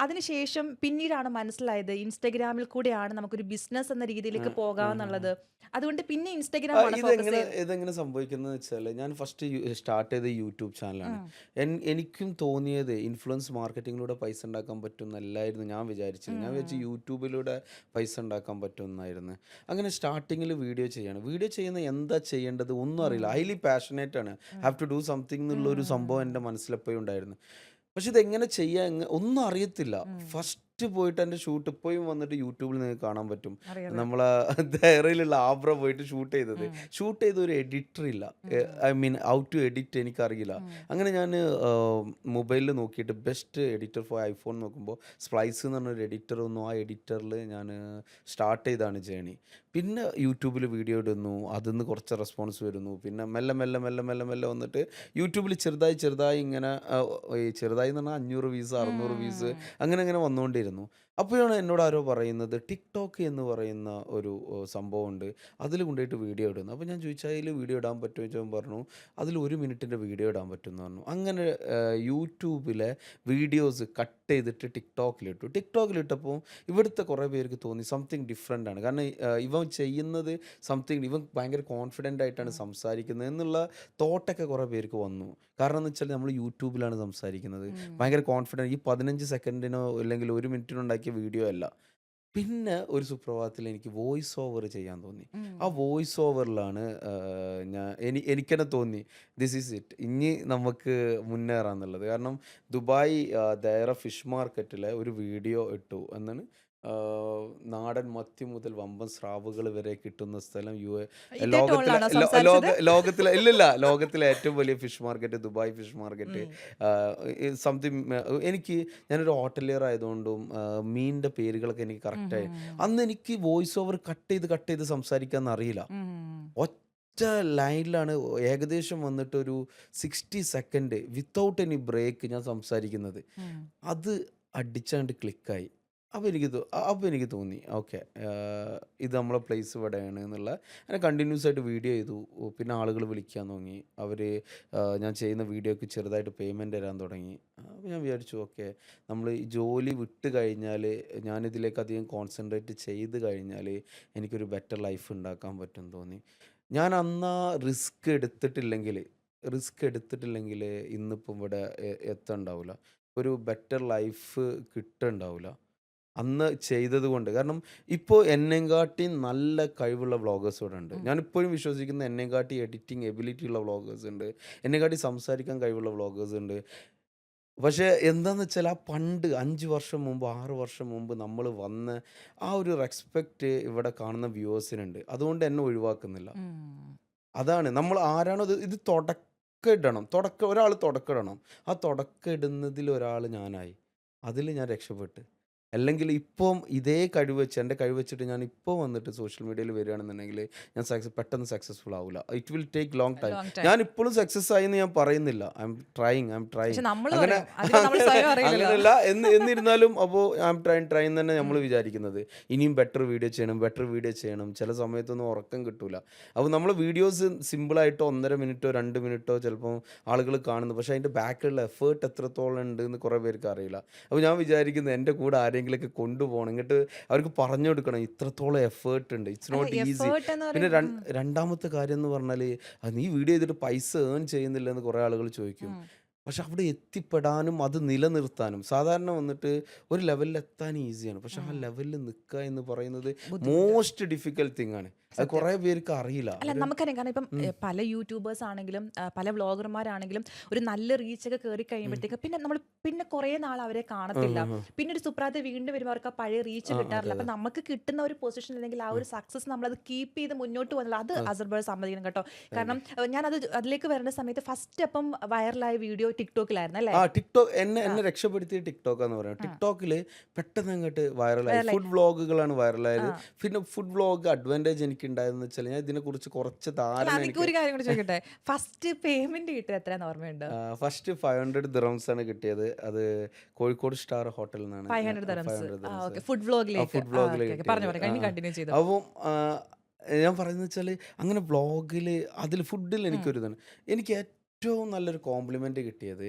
അതിനുശേഷം പിന്നീടാണ് മനസ്സിലായത് ഇൻസ്റ്റഗ്രാമിൽ കൂടെയാണ് നമുക്കൊരു ബിസിനസ് എന്ന രീതിയിലേക്ക് പോകാമെന്നുള്ളത്. അതുകൊണ്ട് പിന്നെ ഇൻസ്റ്റഗ്രാം ആണ് ഫോക്കസ് ചെയ്തത്. ഇതെങ്ങനെ സംഭവിക്കുന്നത് വെച്ചാൽ, ഞാൻ ഫസ്റ്റ് സ്റ്റാർട്ട് ചെയ്ത യൂട്യൂബ് ചാനലാണ്. എനിക്കും തോന്നിയത് ഇൻഫ്ലുവൻസ് മാർക്കറ്റിങ്ങിലൂടെ പൈസ ഉണ്ടാക്കാൻ പറ്റുമെന്നല്ലായിരുന്നു ഞാൻ വിചാരിച്ചത്. ഞാൻ വിചാരിച്ചു യൂട്യൂബിലൂടെ പൈസ ഉണ്ടാക്കാൻ പറ്റുമെന്നായിരുന്നു. അങ്ങനെ സ്റ്റാർട്ടിങ്ങിൽ വീഡിയോ ചെയ്യുന്ന എന്താ ചെയ്യേണ്ടത് ഒന്നും അറിയില്ല. ഹൈലി പാഷനേറ്റ് ആണ്, ഹാവ് ടു ഡു സംതിങ് എന്നുള്ളൊരു സംഭവം എൻ്റെ മനസ്സിലെപ്പോഴും ഉണ്ടായിരുന്നു. പക്ഷെ ഇതെങ്ങനെ ചെയ്യാൻ ഒന്നും അറിയത്തില്ല. ഫസ്റ്റ് പോയിട്ട് എൻ്റെ ഷൂട്ട് ഇപ്പോഴും വന്നിട്ട് യൂട്യൂബിൽ നിങ്ങൾക്ക് കാണാൻ പറ്റും. അറിയാതെ നമ്മളെ ദഹ്റയിലുള്ള ആബ്ര പോയിട്ട് ഷൂട്ട് ചെയ്ത ഒരു എഡിറ്റർ ഇല്ല. I mean how to edit എനിക്കറിയില്ല. അങ്ങനെ ഞാൻ മൊബൈലിൽ നോക്കിയിട്ട് ബെസ്റ്റ് എഡിറ്റർ ഫോർ ഐഫോൺ നോക്കുമ്പോൾ സ്പ്ലൈസ് എന്ന് പറഞ്ഞൊരു എഡിറ്റർ വന്നു. ആ എഡിറ്ററിൽ ഞാൻ സ്റ്റാർട്ട് ചെയ്താണ് ജേണി. പിന്നെ യൂട്യൂബിൽ വീഡിയോ ഇടുന്നു, അതിൽ നിന്ന് കുറച്ച് റെസ്പോൺസ് വരുന്നു. പിന്നെ മെല്ലെ മെല്ലെ മെല്ലെ മെല്ലെ മെല്ലെ വന്നിട്ട് യൂട്യൂബിൽ ചെറുതായി ഇങ്ങനെ ചെറുതായി എന്ന് പറഞ്ഞാൽ 500 വ്യൂസ് 600 വ്യൂസ് അങ്ങനെ വന്നുകൊണ്ടിരുന്നു. അപ്പോഴാണ് എന്നോട് ആരോ പറയുന്നത് ടിക്ടോക്ക് എന്ന് പറയുന്ന ഒരു സംഭവമുണ്ട്, അതിൽ കൊണ്ടുപോയിട്ട് വീഡിയോ ഇടുന്നു. അപ്പോൾ ഞാൻ ചോദിച്ചാൽ അതിൽ വീഡിയോ ഇടാൻ പറ്റുമോ ചോദിച്ചാൽ പറഞ്ഞു അതിൽ 1 മിനിറ്റിൻ്റെ വീഡിയോ ഇടാൻ പറ്റുമെന്ന് പറഞ്ഞു. അങ്ങനെ യൂട്യൂബിലെ വീഡിയോസ് കട്ട് ചെയ്തിട്ട് ടിക്ടോക്കിലിട്ടപ്പോൾ ഇവിടുത്തെ കുറേ പേർക്ക് തോന്നി സംതിങ് ഡിഫറെൻ്റ് ആണ്. കാരണം ഇവൻ ചെയ്യുന്നത് ഇവൻ ഭയങ്കര കോൺഫിഡൻ്റ് ആയിട്ടാണ് സംസാരിക്കുന്നത് എന്നുള്ള തോട്ടൊക്കെ കുറേ പേർക്ക് വന്നു. കാരണം എന്ന് വെച്ചാൽ നമ്മൾ യൂട്യൂബിലാണ് സംസാരിക്കുന്നത്, ഭയങ്കര കോൺഫിഡൻറ്റ്. ഈ 15 സെക്കൻഡിനോ അല്ലെങ്കിൽ 1 മിനിറ്റിനോ ഉണ്ടാക്കിയ വീഡിയോ അല്ല. പിന്നെ ഒരു സുപ്രഭാതത്തിൽ എനിക്ക് വോയിസ് ഓവർ ചെയ്യാൻ തോന്നി. ആ വോയിസ് ഓവറിലാണ് എനിക്കെന്നെ തോന്നി ദിസ് ഈസ് ഇറ്റ്, ഇനി നമുക്ക് മുന്നേറാന്നുള്ളത്. കാരണം ദുബായ് ദയറ ഫിഷ് മാർക്കറ്റിലെ ഒരു വീഡിയോ ഇട്ടു എന്നാണ്. നാടൻ മത്തി മുതൽ വമ്പൻ സ്രാവുകൾ വരെ കിട്ടുന്ന സ്ഥലം ഇതേ ടോണിലാണോ സംസാരിച്ചത്? ലോകത്തിലെ ഏറ്റവും വലിയ fish market Dubai fish market. ഞാനൊരു ഹോട്ടലിയർ ആയതുകൊണ്ടും മീനിൻ്റെ പേരുകളൊക്കെ എനിക്ക് കറക്റ്റായി. അന്ന് എനിക്ക് വോയിസ് ഓവർ കട്ട് ചെയ്ത് സംസാരിക്കാൻ അറിയില്ല. ഒറ്റ ലൈനിലാണ് ഏകദേശം വന്നിട്ട് ഒരു 60 സെക്കൻഡ് വിത്തൗട്ട് എനി ബ്രേക്ക് ഞാൻ സംസാരിക്കുന്നത്. അത് അടിച്ചാണ്ട് ക്ലിക്കായി. അപ്പോൾ എനിക്ക് തോന്നി ഓക്കെ, ഇത് നമ്മളെ പ്ലേസ് ഇവിടെയാണ് എന്നുള്ള. അങ്ങനെ കണ്ടിന്യൂസ് ആയിട്ട് വീഡിയോ ചെയ്തു. പിന്നെ ആളുകൾ വിളിക്കാൻ തുടങ്ങി. ഞാൻ ചെയ്യുന്ന വീഡിയോക്ക് ചെറുതായിട്ട് പേയ്മെൻറ്റ് തരാൻ തുടങ്ങി. അപ്പോൾ ഞാൻ വിചാരിച്ചു ഓക്കെ, നമ്മൾ ഈ ജോലി വിട്ട് കഴിഞ്ഞാൽ, ഞാനിതിലേക്ക് അധികം കോൺസെൻട്രേറ്റ് ചെയ്ത് കഴിഞ്ഞാൽ എനിക്കൊരു ബെറ്റർ ലൈഫ് ഉണ്ടാക്കാൻ പറ്റും തോന്നി. ഞാൻ അന്ന് റിസ്ക് എടുത്തിട്ടില്ലെങ്കിൽ ഇന്നിപ്പം ഇവിടെ എത്തണ്ടാവില്ല, ഒരു ബെറ്റർ ലൈഫ് കിട്ടുന്നുണ്ടാവില്ല അന്ന് ചെയ്തത് കൊണ്ട്. കാരണം ഇപ്പോൾ എന്നെക്കാട്ടി നല്ല കഴിവുള്ള വ്ളോഗേഴ്സ് ഇവിടെ ഉണ്ട്. ഞാനിപ്പോഴും വിശ്വസിക്കുന്ന എന്നെക്കാട്ടി എഡിറ്റിംഗ് എബിലിറ്റി ഉള്ള വ്ളോഗേഴ്സ് ഉണ്ട്, എന്നെക്കാട്ടി സംസാരിക്കാൻ കഴിവുള്ള വ്ളോഗേഴ്സ് ഉണ്ട്. പക്ഷേ എന്താണെന്ന് വെച്ചാൽ ആ പണ്ട് 5 വർഷം മുമ്പ് 6 വർഷം മുമ്പ് നമ്മൾ വന്ന ആ ഒരു റെസ്പെക്റ്റ് ഇവിടെ കാണുന്ന വ്യൂവേഴ്സിനുണ്ട്. അതുകൊണ്ട് എന്നെ ഒഴിവാക്കുന്നില്ല. അതാണ് നമ്മൾ ആരാണോ ഇത് ഒരാൾ തുടക്കം ഇടണം. ആ തുടക്കം ഇടുന്നതിൽ ഒരാൾ ഞാനായി, അതിൽ ഞാൻ രക്ഷപ്പെട്ട്. അല്ലെങ്കിൽ ഇപ്പം ഇതേ എൻ്റെ കഴിവ് വെച്ചിട്ട് ഞാൻ ഇപ്പോൾ വന്നിട്ട് സോഷ്യൽ മീഡിയയിൽ വരികയാണെന്നുണ്ടെങ്കിൽ ഞാൻ പെട്ടെന്ന് സക്സസ്ഫുൾ ആവില്ല. It will take long time. ഞാൻ ഇപ്പോഴും സക്സസ് ആയി എന്ന് ഞാൻ പറയുന്നില്ല. ഐ എം ട്രൈങ് അങ്ങനെ അങ്ങനെയല്ല എന്നിരുന്നാലും അപ്പോൾ ഐ എം ട്രൈങ് തന്നെ നമ്മൾ വിചാരിക്കുന്നത്. ഇനിയും ബെറ്റർ വീഡിയോ ചെയ്യണം. ചില സമയത്തൊന്നും ഉറക്കം കിട്ടൂല. അപ്പോൾ നമ്മൾ വീഡിയോസ് സിമ്പിളായിട്ടോ 1.5 മിനിറ്റോ 2 മിനിറ്റോ ചിലപ്പോൾ ആളുകൾ കാണുന്നു, പക്ഷേ അതിൻ്റെ ബാക്കിലുള്ള എഫേർട്ട് എത്രത്തോളം ഉണ്ട് എന്ന് കുറേ പേർക്ക് അറിയില്ല. അപ്പോൾ ഞാൻ വിചാരിക്കുന്നത് എൻ്റെ കൂടെ ആരെങ്കിലൊക്കെ കൊണ്ടുപോകണം, എന്നിട്ട് അവർക്ക് പറഞ്ഞു കൊടുക്കണം ഇത്രത്തോളം എഫേർട്ട് ഉണ്ട്, ഇറ്റ്സ് നോട്ട് ഈസി. പിന്നെ രണ്ടാമത്തെ കാര്യം എന്ന് പറഞ്ഞാൽ നീ വീഡിയോ ചെയ്തിട്ട് പൈസ ഏൺ ചെയ്യുന്നില്ല എന്ന് കുറേ ആളുകൾ ചോദിക്കും. പക്ഷെ അവിടെ എത്തിപ്പെടാനും അത് നിലനിർത്താനും സാധാരണ വന്നിട്ട് ഒരു ലെവലിൽ എത്താൻ ഈസിയാണ്, പക്ഷെ ആ ലെവലിൽ നിൽക്കുക എന്ന് പറയുന്നത് മോസ്റ്റ് ഡിഫിക്കൽട്ട് തിങ് ആണ്. അത് കുറേ പേർക്ക് അറിയില്ല. അല്ല, നമുക്കറിയാം. കാരണം ഇപ്പം പല യൂട്യൂബേഴ്സ് ആണെങ്കിലും പല വ്ളോഗർമാരാണെങ്കിലും ഒരു നല്ല റീച്ചൊക്കെ കയറി കഴിയുമ്പോഴത്തേക്ക് പിന്നെ കുറേ നാൾ അവരെ കാണത്തില്ല. പിന്നെ ഒരു സുപ്രാത വീണ്ടും വരുമ്പോൾ അവർക്ക് ആ പഴയ റീച്ച് കിട്ടാറില്ല. അപ്പം നമുക്ക് കിട്ടുന്ന ഒരു പൊസിഷൻ അല്ലെങ്കിൽ ആ ഒരു സക്സസ് നമ്മളത് കീപ്പ് ചെയ്ത് മുന്നോട്ട് പോകുന്നില്ല. അത് അസർബൈജാൻ സമ്മതിക്കണം കേട്ടോ. കാരണം ഞാനത് അതിലേക്ക് വരുന്ന സമയത്ത് ഫസ്റ്റ് അപ്പം വൈറലായ വീഡിയോ ടിക്ടോക്കിലായിരുന്നു അല്ലേ? ടിക്ടോക്ക് എന്നെ രക്ഷപ്പെടുത്തിയ ടിക്ടോക്ക് എന്ന് പറയുന്നത്. ടിക്ടോക്കിൽ പെട്ടെന്ന് അങ്ങോട്ട് വൈറലായി. ഫുഡ് വ്ളോഗുകളാണ് വൈറലായത്. പിന്നെ ഫുഡ് വ്ളോഗ് അഡ്വാൻറ്റേജ് എനിക്ക് എനിക്കുണ്ടായതെന്ന് വെച്ചാൽ ഞാൻ ഇതിനെക്കുറിച്ച് കുറച്ച് അല്ല ധാരണ അതിക്ക് എനിക്ക് ഒരു കാര്യം കൂടി ചോദിക്കട്ടെ, ഫസ്റ്റ് പേയ്മെന്റ് കിട്ടിയത് എത്രയാന്ന് ഓർമ്മയുണ്ടോ? ഫസ്റ്റ് 500 ദിറംസ് ആണ് കിട്ടിയത്. അത് കോഴിക്കോട് സ്റ്റാർ ഹോട്ടലിൽ നിന്നാണ് 500 ദറംസ്. 500 ആ ദിറംസ് ഓക്കെ. ഫുഡ് ആ വ്ലോഗിലേക്ക്. ഫുഡ് ആ വ്ളോഗിൽ ഓക്കെ ഓക്കെ. കിട്ടിയത്. പറഞ്ഞു പറഞ്ഞു. ഇനി കണ്ടിന്യൂ ചെയ്തു. അപ്പം ഞാൻ പറയുന്നത് വെച്ചാൽ അങ്ങനെ വ്ളോഗിൽ അതിൽ ഫുഡിൽ എനിക്കൊരു ഇതാണ്. എനിക്ക് ഏറ്റവും നല്ലൊരു കോംപ്ലിമെൻ്റ് കിട്ടിയത്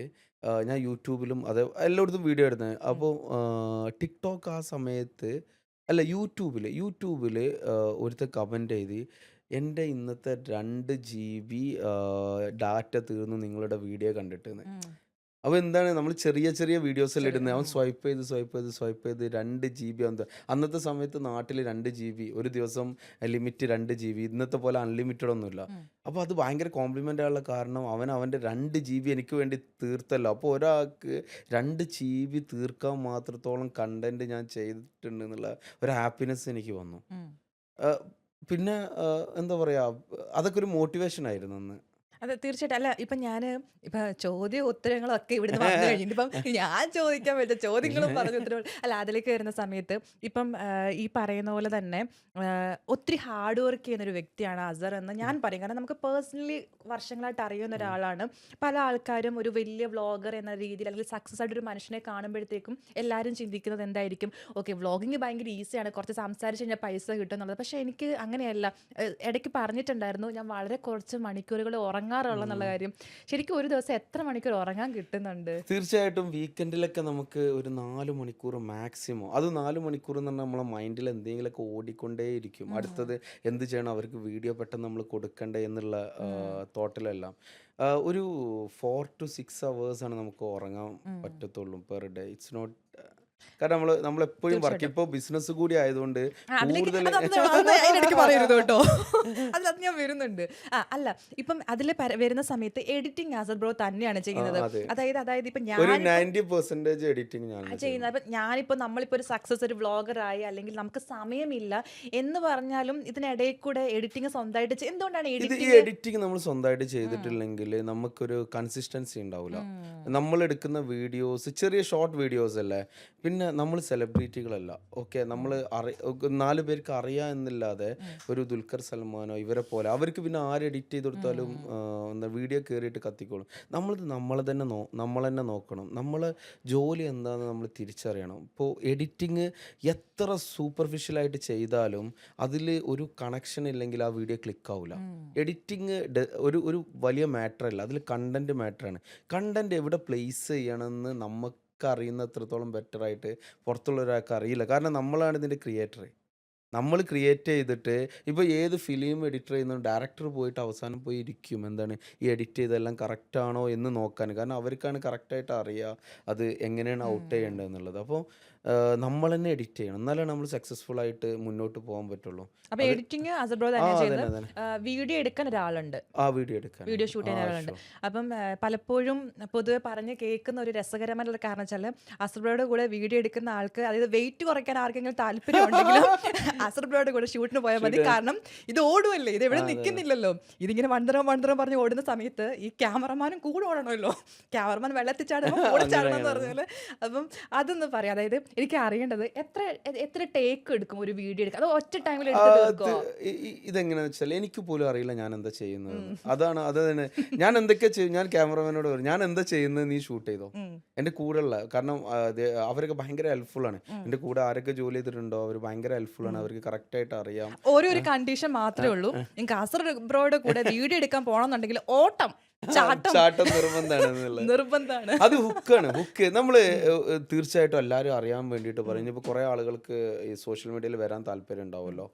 ഞാൻ യൂട്യൂബിലും അത് എല്ലായിടത്തും വീഡിയോ ഇടുന്നത്. അപ്പോൾ ടിക്ടോക്ക് ആ സമയത്ത് അല്ല യൂട്യൂബിൽ ഒരുത്തൻ കമൻ്റ് എഴുതി, എൻ്റെ ഇന്നത്തെ 2 GB ഡാറ്റ തീർന്നു നിങ്ങളുടെ വീഡിയോ കണ്ടിട്ടെന്ന്. ഉം. അപ്പോൾ എന്താണ് നമ്മൾ ചെറിയ ചെറിയ വീഡിയോസല്ലേ ശരി. ഇടുന്നത്. അവൻ സ്വൈപ്പ് ചെയ്ത് 2 GB അന്നത്തെ സമയത്ത് നാട്ടിൽ 2 GB ഒരു ദിവസം ലിമിറ്റ് 2 GB. ഇന്നത്തെ പോലെ അൺലിമിറ്റഡ് ഒന്നുമില്ല. ഉം. അപ്പോൾ അത് ഭയങ്കര കോംപ്ലിമെൻ്റ് ആയുള്ള കാരണം അവൻ അവൻ്റെ 2 GB എനിക്ക് വേണ്ടി തീർത്തല്ലോ. അപ്പോൾ ഒരാൾക്ക് 2 GB തീർക്കാൻ മാത്രത്തോളം കണ്ടന്റ് ഞാൻ ചെയ്തിട്ടുണ്ട് എന്നുള്ള ഒരു ഹാപ്പിനെസ് എനിക്ക് വന്നു. ഉം. ആ, പിന്നെ എന്താ പറയുക, അതൊക്കെ ഒരു മോട്ടിവേഷൻ ആയിരുന്നു അന്ന്. അതെ തീർച്ചയായിട്ടും. അല്ല ഇപ്പം ഞാൻ ഇപ്പം ചോദ്യം ഉത്തരങ്ങളും ഒക്കെ ഇവിടുന്ന് വന്നു കഴിഞ്ഞിട്ട് ഇപ്പം ഞാൻ ചോദിക്കാൻ പറ്റും ചോദ്യങ്ങളും പറഞ്ഞു ഉത്തരവും അല്ല അതിലേക്ക് വരുന്ന സമയത്ത് ഇപ്പം ഈ പറയുന്ന പോലെ തന്നെ ഒത്തിരി ഹാർഡ് വർക്ക് ചെയ്യുന്ന ഒരു വ്യക്തിയാണ് അസർ എന്ന് ഞാൻ പറയും. കാരണം നമുക്ക് പേഴ്സണലി വർഷങ്ങളായിട്ട് അറിയുന്ന ഒരാളാണ്. പല ആൾക്കാരും ഒരു വലിയ വ്ളോഗർ എന്ന രീതിയിൽ അല്ലെങ്കിൽ സക്സസ് ആയിട്ട് ഒരു മനുഷ്യനെ കാണുമ്പോഴത്തേക്കും എല്ലാവരും ചിന്തിക്കുന്നത് എന്തായിരിക്കും, ഓക്കെ വ്ളോഗിങ് ഭയങ്കര ഈസിയാണ്, കുറച്ച് സംസാരിച്ച് കഴിഞ്ഞാൽ പൈസ കിട്ടും എന്നുള്ളത്. പക്ഷേ എനിക്ക് അങ്ങനെയല്ല. ഇടയ്ക്ക് പറഞ്ഞിട്ടുണ്ടായിരുന്നു ഞാൻ വളരെ കുറച്ച് മണിക്കൂറുകൾ ഉറങ്ങാറുള്ള എന്നുള്ള കാര്യം. ശരിക്കും ഒരു ദിവസം എത്ര മണിക്കൂർ ഉറങ്ങാൻ കിട്ടുന്നുണ്ട്? തീർച്ചയായിട്ടും വീക്കെൻഡിലൊക്കെ നമുക്ക് ഒരു 4 മണിക്കൂർ മാക്സിമം. അത് 4 മണിക്കൂർ എന്ന് പറഞ്ഞാൽ നമ്മളെ മൈൻഡിൽ എന്തെങ്കിലുമൊക്കെ ഓടിക്കൊണ്ടേയിരിക്കും. അടുത്തത് എന്ത് ചെയ്യണം, അവർക്ക് വീഡിയോ പെട്ടെന്ന് നമ്മൾ കൊടുക്കണ്ടേ എന്നുള്ള തോട്ടിലെല്ലാം. ഒരു 4 to 6 hours ആണ് നമുക്ക് ഉറങ്ങാൻ പറ്റത്തുള്ളൂ പെർ ഡേ. ഇറ്റ്സ് നോട്ട്, കാരണം നമ്മളെപ്പോഴും വർക്ക് തീർച്ചയായിട്ടും. ഇപ്പോൾ ബിസിനസ് കൂടി ആയതുകൊണ്ട് അതിലേക്ക് കൂടുതൽ അതിനിടയ്ക്ക് പറയരുത് കേട്ടോ. അത് ഞാൻ വരുന്നുണ്ട്. അല്ല ഇപ്പം അതിൽ വരുന്ന സമയത്ത് എഡിറ്റിംഗ് ആസർ ബ്രോ തന്നെയാണ് ചെയ്യുന്നത്. അതെ, അതായത് ഇപ്പം ഒരു ഞാൻ 90% എഡിറ്റിംഗ് ഞാൻ ചെയ്യുന്നത്. അപ്പം ഞാനിപ്പോൾ നമ്മളിപ്പോൾ ഒരു സക്സസ് ഒരു വ്ളോഗറായി അല്ലെങ്കിൽ നമുക്ക് സമയമില്ല എന്ന് പറഞ്ഞാലും ഇതിനിടയിൽ കൂടെ എഡിറ്റിംഗ് സ്വന്തമായിട്ട് എന്തുകൊണ്ടാണ് ഈ എഡിറ്റിംഗ്? എഡിറ്റിംഗ് നമ്മൾ സ്വന്തമായിട്ട് ചെയ്തിട്ടില്ലെങ്കിൽ നമുക്കൊരു കൺസിസ്റ്റൻസി ഉണ്ടാവില്ല. നമ്മൾ എടുക്കുന്ന വീഡിയോസ് ചെറിയ ഷോർട്ട് വീഡിയോസ് അല്ലേ. പിന്നെ നമ്മൾ സെലിബ്രിറ്റികളല്ല. ഓക്കെ, നമ്മൾ 4 പേർക്ക് അറിയാം എന്നില്ലാതെ ഒരു ദുൽഖർ സൽമാനോ ഇവരെ പോലെ അവർക്ക് പിന്നെ ആര് എഡിറ്റ് ചെയ്ത് കൊടുത്താലും എന്താ വീഡിയോ കയറിയിട്ട് കത്തിക്കോളും. നമ്മൾ തന്നെ നോക്കണം. നമ്മൾ ജോലി എന്താണെന്ന് നമ്മൾ തിരിച്ചറിയണം. ഇപ്പോൾ എഡിറ്റിങ് എത്ര സൂപ്പർഫിഷ്യലായിട്ട് ചെയ്താലും അതിൽ ഒരു കണക്ഷൻ ഇല്ലെങ്കിൽ ആ വീഡിയോ ക്ലിക്ക് ആവില്ല. എഡിറ്റിങ് ഒരു വലിയ മാറ്റർ അല്ല, അതിൽ കണ്ടന്റ് മാറ്ററാണ്. കണ്ടന്റ് എവിടെ പ്ലേസ് ചെയ്യണമെന്ന് നമുക്ക് അറിയുന്നത്രത്തോളം ബെറ്റർ ആയിട്ട് പുറത്തുള്ള ഒരാൾക്ക് അറിയില്ല. കാരണം നമ്മളാണ് ഇതിൻ്റെ ക്രിയേറ്റർ. നമ്മൾ ക്രിയേറ്റ് ചെയ്തിട്ട് ഇപ്പോൾ ഏത് ഫിലിം എഡിറ്റർ ചെയ്യുന്ന ഡയറക്ടർ പോയിട്ട് അവസാനം പോയി ഇരിക്കും, എന്താണ് ഈ എഡിറ്റ് ചെയ്തെല്ലാം കറക്റ്റാണോ എന്ന് നോക്കാൻ. കാരണം അവർക്കാണ് കറക്റ്റായിട്ട് അറിയുക അത് എങ്ങനെയാണ് ഔട്ട് ചെയ്യേണ്ടത് എന്നുള്ളത്. അപ്പോൾ നമ്മൾ തന്നെ എഡിറ്റ് ചെയ്യണം, എന്നാലാണ് നമ്മൾ സക്സസ്ഫുൾ ആയിട്ട് മുന്നോട്ട് പോകാൻ പറ്റുള്ളൂ. അപ്പൊ അത് എഡിറ്റിംഗ് അസർ ബ്രോ ആ തന്നെയാണ് അതന്നെ ചെയ്യുന്നത്. അതന്നെ വീഡിയോ എടുക്കാൻ ഒരാളുണ്ട്, ആ വീഡിയോ എടുക്കാൻ വീഡിയോ ഷൂട്ട് ചെയ്യുന്ന ഒരാളുണ്ട്. അപ്പം പലപ്പോഴും പൊതുവെ പറഞ്ഞ് കേൾക്കുന്ന ഒരു രസകരമായിട്ടുള്ള കാരണം വെച്ചാൽ അസർബ്രോയുടെ കൂടെ വീഡിയോ എടുക്കുന്ന ആൾക്ക്, അതായത് വെയിറ്റ് കുറയ്ക്കാൻ ആർക്കെങ്കിലും താല്പര്യം ഉണ്ടെങ്കിലും അസർബ്രോയുടെ കൂടെ ഷൂട്ടിന് പോയാൽ മതി. ഷൂട്ട് കാരണം ഇത് ഓടുമല്ലേ, ഇത് എവിടെ അതെ നിൽക്കുന്നില്ലല്ലോ. ഇതിങ്ങനെ വണ്ടറം പറഞ്ഞ് ഓടുന്ന സമയത്ത് ഈ ക്യാമറമാനും കൂടെ ഓടണമല്ലോ. ക്യാമറമാൻ വെള്ളത്തിൽ ചാടുമ്പോൾ കൂടെ ചാടണം എന്ന് പറഞ്ഞാൽ. അപ്പം അതൊന്ന് പറയാം. അതായത് എനിക്ക് അറിയേണ്ടത് എത്ര ടേക്ക് എടുക്കും ഒരു വീഡിയോ എടുക്കുക, അത് ഒറ്റ ടൈമിൽ എടുത്ത് അത് തീർക്കുമോ? ഇതെങ്ങനെയാണെന്ന് വെച്ചാൽ എനിക്ക് പോലും അറിയില്ല ഞാൻ എന്താ ചെയ്യുന്നതെന്ന്. അത് തന്നെ ഞാൻ എന്തൊക്കെ ചെയ്യും. ഞാൻ ക്യാമറമാനോട് പറയും ഞാൻ എന്താ ചെയ്യുന്നത്, നീ ഷൂട്ട് ചെയ്തോ. എൻ്റെ കൂടെയുള്ള, കാരണം അവരൊക്കെ ഭയങ്കര ഹെൽപ്ഫുൾ ആണ്. എൻ്റെ കൂടെ ആരൊക്കെ ജോലി ചെയ്തിട്ടുണ്ടോ അവർ ഭയങ്കര ഹെൽപ്ഫുൾ ആണ്. അവർക്ക് കറക്റ്റായിട്ട് അറിയാം. ഒരു കണ്ടീഷൻ മാത്രമേ ഉള്ളൂ, നിങ്ങൾക്ക് അസർ ബ്രോയുടെ കൂടെ വീഡിയോ എടുക്കാൻ പോകണമെന്നുണ്ടെങ്കിൽ ഓട്ടം ചാട്ടം നിർബന്ധമാണ്. നിർബന്ധമാണ്. അത് ഹുക്ക് നമ്മൾ തീർച്ചയായിട്ടും എല്ലാവരും അറിയാൻ വേണ്ടിയിട്ട് പറയും. ഇപ്പോൾ കുറേ ആളുകൾക്ക് ഈ സോഷ്യൽ മീഡിയയിൽ വരാൻ താല്പര്യം ഉണ്ടാവുമല്ലോ.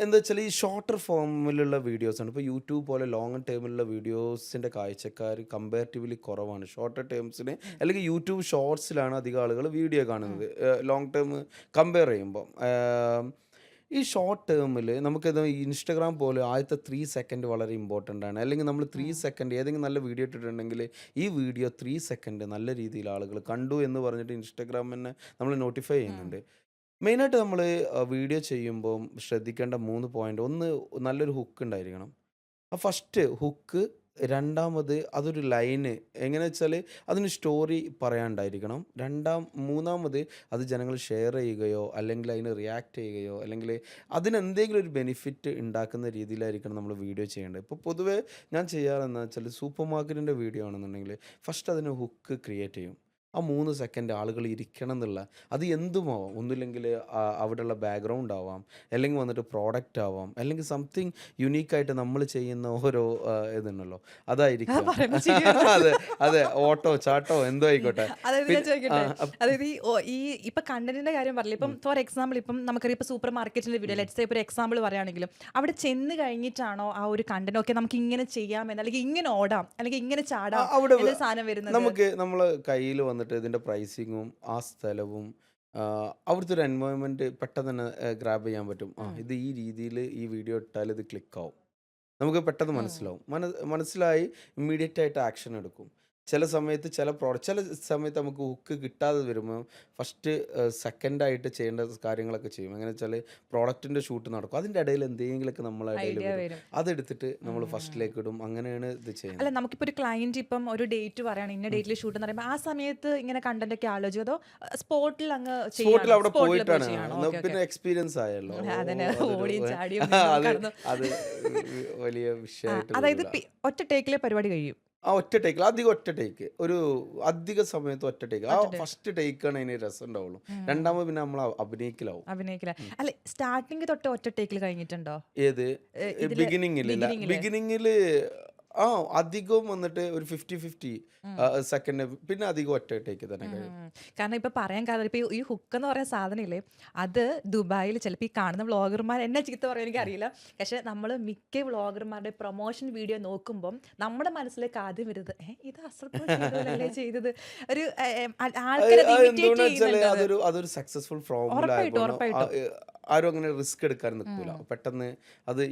എന്താ വെച്ചാൽ ഈ ഷോർട്ടർ ഫോമിലുള്ള വീഡിയോസാണ്. ഇപ്പോൾ യൂട്യൂബ് പോലെ ലോങ് ടേമിലുള്ള വീഡിയോസിൻ്റെ കാഴ്ചക്കാർ കമ്പാരിറ്റീവ്ലി കുറവാണ്. ഷോർട്ടർ ടേംസിന് അല്ലെങ്കിൽ യൂട്യൂബ് ഷോർട്സിലാണ് അധികം ആളുകൾ വീഡിയോ കാണുന്നത് ലോങ് ടേം കമ്പയർ ചെയ്യുമ്പോൾ. ഈ ഷോർട്ട് ടേമിൽ നമുക്കിത് ഇൻസ്റ്റഗ്രാം പോലെ ആദ്യത്തെ 3 സെക്കൻഡ് വളരെ ഇമ്പോർട്ടൻ്റ് ആണ്. അല്ലെങ്കിൽ നമ്മൾ 3 സെക്കൻഡ് ഏതെങ്കിലും നല്ല വീഡിയോ ഇട്ടിട്ടുണ്ടെങ്കിൽ ഈ വീഡിയോ 3 സെക്കൻഡ് നല്ല രീതിയിൽ ആളുകൾ കണ്ടു എന്ന് പറഞ്ഞിട്ട് ഇൻസ്റ്റഗ്രാം തന്നെ നമ്മൾ നോട്ടിഫൈ ചെയ്യുന്നുണ്ട്. മെയിനായിട്ട് നമ്മൾ വീഡിയോ ചെയ്യുമ്പോൾ ശ്രദ്ധിക്കേണ്ട 3 പോയിന്റ്. ഒന്ന്, നല്ലൊരു ഹുക്ക് ഉണ്ടായിരിക്കണം. ആ ഫസ്റ്റ് ഹുക്ക് രണ്ടാമത് അതൊരു ലൈന് എങ്ങനെ വെച്ചാൽ അതിന് സ്റ്റോറി പറയാനുണ്ടായിരിക്കണം. മൂന്നാമത് അത് ജനങ്ങൾ ഷെയർ ചെയ്യുകയോ അല്ലെങ്കിൽ അതിന് റിയാക്ട് ചെയ്യുകയോ അല്ലെങ്കിൽ അതിനെന്തെങ്കിലും ഒരു ബെനിഫിറ്റ് ഉണ്ടാക്കുന്ന രീതിയിലായിരിക്കണം നമ്മൾ വീഡിയോ ചെയ്യേണ്ടത്. ഇപ്പോൾ പൊതുവേ ഞാൻ ചെയ്യാറെന്ന് വെച്ചാൽ സൂപ്പർ മാർക്കറ്റിൻ്റെ വീഡിയോ ആണെന്നുണ്ടെങ്കിൽ ഫസ്റ്റ് അതിന് ഹുക്ക് ക്രിയേറ്റ് ചെയ്യും. ആ 3 സെക്കൻഡ് ആളുകൾ ഇരിക്കണം എന്നുള്ള അത് എന്തുമാവാം. ഒന്നുമില്ലെങ്കിൽ അവിടെയുള്ള ബാക്ക്ഗ്രൗണ്ട് ആവാം, അല്ലെങ്കിൽ വന്നിട്ട് പ്രോഡക്റ്റ് ആവാം, അല്ലെങ്കിൽ സംതിങ് യുണീക്കായിട്ട് നമ്മൾ ചെയ്യുന്ന ഓരോ ഇതുണ്ടല്ലോ അതായിരിക്കാം. പറയുമ്പോ ചിരി വരുന്നു. അതെ അതെ, ഓട്ടോ ചാട്ടോ എന്തോ ആയിക്കോട്ടെ. അതായത് ഞാൻ പിന്നെ ചോദിക്കട്ടെ, അപ്പ് അതായത് ഈ ഇപ്പൊ കണ്ടന്റിന്റെ കാര്യം പറഞ്ഞില്ല, ഇപ്പം ഫോർ എക്സാമ്പിൾ ഇപ്പം നമുക്കറിയാം ഇപ്പൊ സൂപ്പർ മാർക്കറ്റിന്റെ വീഡിയോ ലെറ്റ്സ് സേ ഇപ്പൊ ഒരു എക്സാമ്പിൾ പറയുകയാണെങ്കിലും അവിടെ ചെന്ന് കഴിഞ്ഞിട്ടാണോ ആ ഒരു കണ്ടന്റ് ഒക്കെ നമുക്ക് ഇങ്ങനെ ചെയ്യാമെന്ന് അല്ലെങ്കിൽ ഇങ്ങനെ ഓടാം അല്ലെങ്കിൽ ഇങ്ങനെ ചാടാം അവിടെ എന്നൊരു സാധനം വരുന്നത്? നമുക്ക് നമ്മളെ കയ്യിൽ വന്നിട്ട് ഇതിൻ്റെ പ്രൈസിങ്ങും ആ സ്ഥലവും അവിടുത്തെ ഒരു എൻവയോൺമെൻറ്റ് പെട്ടെന്ന് തന്നെ ഗ്രാബ് ചെയ്യാൻ പറ്റും. ഉം, ഇത് ഈ രീതിയിൽ ഈ വീഡിയോ ഇട്ടാൽ ഇത് ക്ലിക്കാവും. നമുക്ക് പെട്ടെന്ന് ഉം, മനസ്സിലാവും. മനസ്സിലായി ഇമ്മീഡിയറ്റ് ആയിട്ട് ആക്ഷൻ എടുക്കും. ചില സമയത്ത് ചില സമയത്ത് നമുക്ക് ഹുക്ക് കിട്ടാതെ വരുമ്പോൾ ഫസ്റ്റ് സെക്കൻഡായിട്ട് ചെയ്യേണ്ട കാര്യങ്ങളൊക്കെ ചെയ്യും. എങ്ങനെ വെച്ചാൽ പ്രോഡക്റ്റിൻ്റെ ഷൂട്ട് നടക്കും. അതിൻ്റെ ഇടയിൽ എന്തെങ്കിലുമൊക്കെ നമ്മളെ ഇടയിൽ ഐഡിയ വരും. വരും. അതെടുത്തിട്ട് നമ്മൾ ഉം. ഫസ്റ്റിലേക്ക് ഇടും. അങ്ങനെയാണ് ഇത് അല്ല, ചെയ്യുന്നത്. നമുക്കിപ്പോൾ ഒരു ക്ലയന്റ് ഇപ്പം ഒരു ഡേറ്റ് പറയണം, ഇന്ന ഉം. ഡേറ്റിൽ ഷൂട്ട് എന്ന് പറയുമ്പോൾ ആ സമയത്ത് ഇങ്ങനെ കണ്ടന്റ് ഒക്കെ ആലോചിക്കും, അതോ സ്പോട്ടിൽ അങ്ങ് സ്പോട്ടിൽ ചെയ്യാണോ? അവിടെ സ്പോട്ടിൽ പോയി പോയിട്ടാണ്. ചെയ്യാണോ? എന്നാ ഓക്കെ ഓക്കെ. പിന്നെ എക്സ്പീരിയൻസ് ആയല്ലോ. അതന്നെ, അതൊരു ഓടിയും ചാടിയും നിന്നും അത് കടന്നു. അത് വലിയ വിഷയമായിട്ട് അതായത് വരൂല. ഒറ്റ ടേക്കിലെ പരിപാടി കഴിയും. ആ ഒറ്റ ടേക്കിൽ അധികം ഒറ്റ ടേക്ക് ഒരു അധിക സമയത്ത് ഒറ്റ ടേക്ക്. ആ ഒറ്റ ടേക്ക്. ഫസ്റ്റ് ടേക്കാണ് അതിന് രസം ഉണ്ടാവുള്ളൂ. രണ്ടാമത് പിന്നെ നമ്മൾ അഭിനയിക്കലാവും. അഭിനയിക്കില്ല. ഉം. അല്ലെ, സ്റ്റാർട്ടിങ് തൊട്ട് ഒറ്റ ടേക്കിൽ കഴിഞ്ഞിട്ടുണ്ടോ ഏത് ഇതില് ബിഗിനിങ്ങിലില്ല. ബിഗിനിങ്ങില്? ബിഗിനിങ്ങിൽ അധികവും വന്നിട്ട് ഒരു 50-50 സെക്കൻഡ്, പിന്നെ അധികം ഒറ്റ ടേക്ക് തന്നെ കഴിയും. കാരണം ഇപ്പൊ പറയാൻ കാരണം ഇപ്പൊ ഈ ഹുക്ക് എന്ന് പറയുന്ന സാധനമില്ലേ, അത് ദുബായിൽ ചിലപ്പോൾ ഈ കാണുന്ന വ്ളോഗർമാർ എന്നെ ചീത്ത പറയും എനിക്കറിയില്ല, പക്ഷെ നമ്മൾ മിക്ക വ്ളോഗർമാരുടെ പ്രൊമോഷൻ വീഡിയോ നോക്കുമ്പം നമ്മുടെ മനസ്സിലേക്ക് ആദ്യം വരുന്നത് ഇത് അസർപ്പല്ലേ ചെയ്തത്, ഒരു ആൾക്കാരെ ഇമിറ്റേറ്റ് എന്തുകൊണ്ടാ വെച്ചാല് ചെയ്യുന്നുണ്ട് അത്. അതൊരു സക്സസ്ഫുൾ ഫോർമുല ഉറപ്പായിട്ടും ആയപ്പോൾ ഉറപ്പായിട്ടും. ആരും അങ്ങനെ റിസ്ക് എടുക്കാൻ നിൽക്കൂല. പെട്ടെന്ന് അത്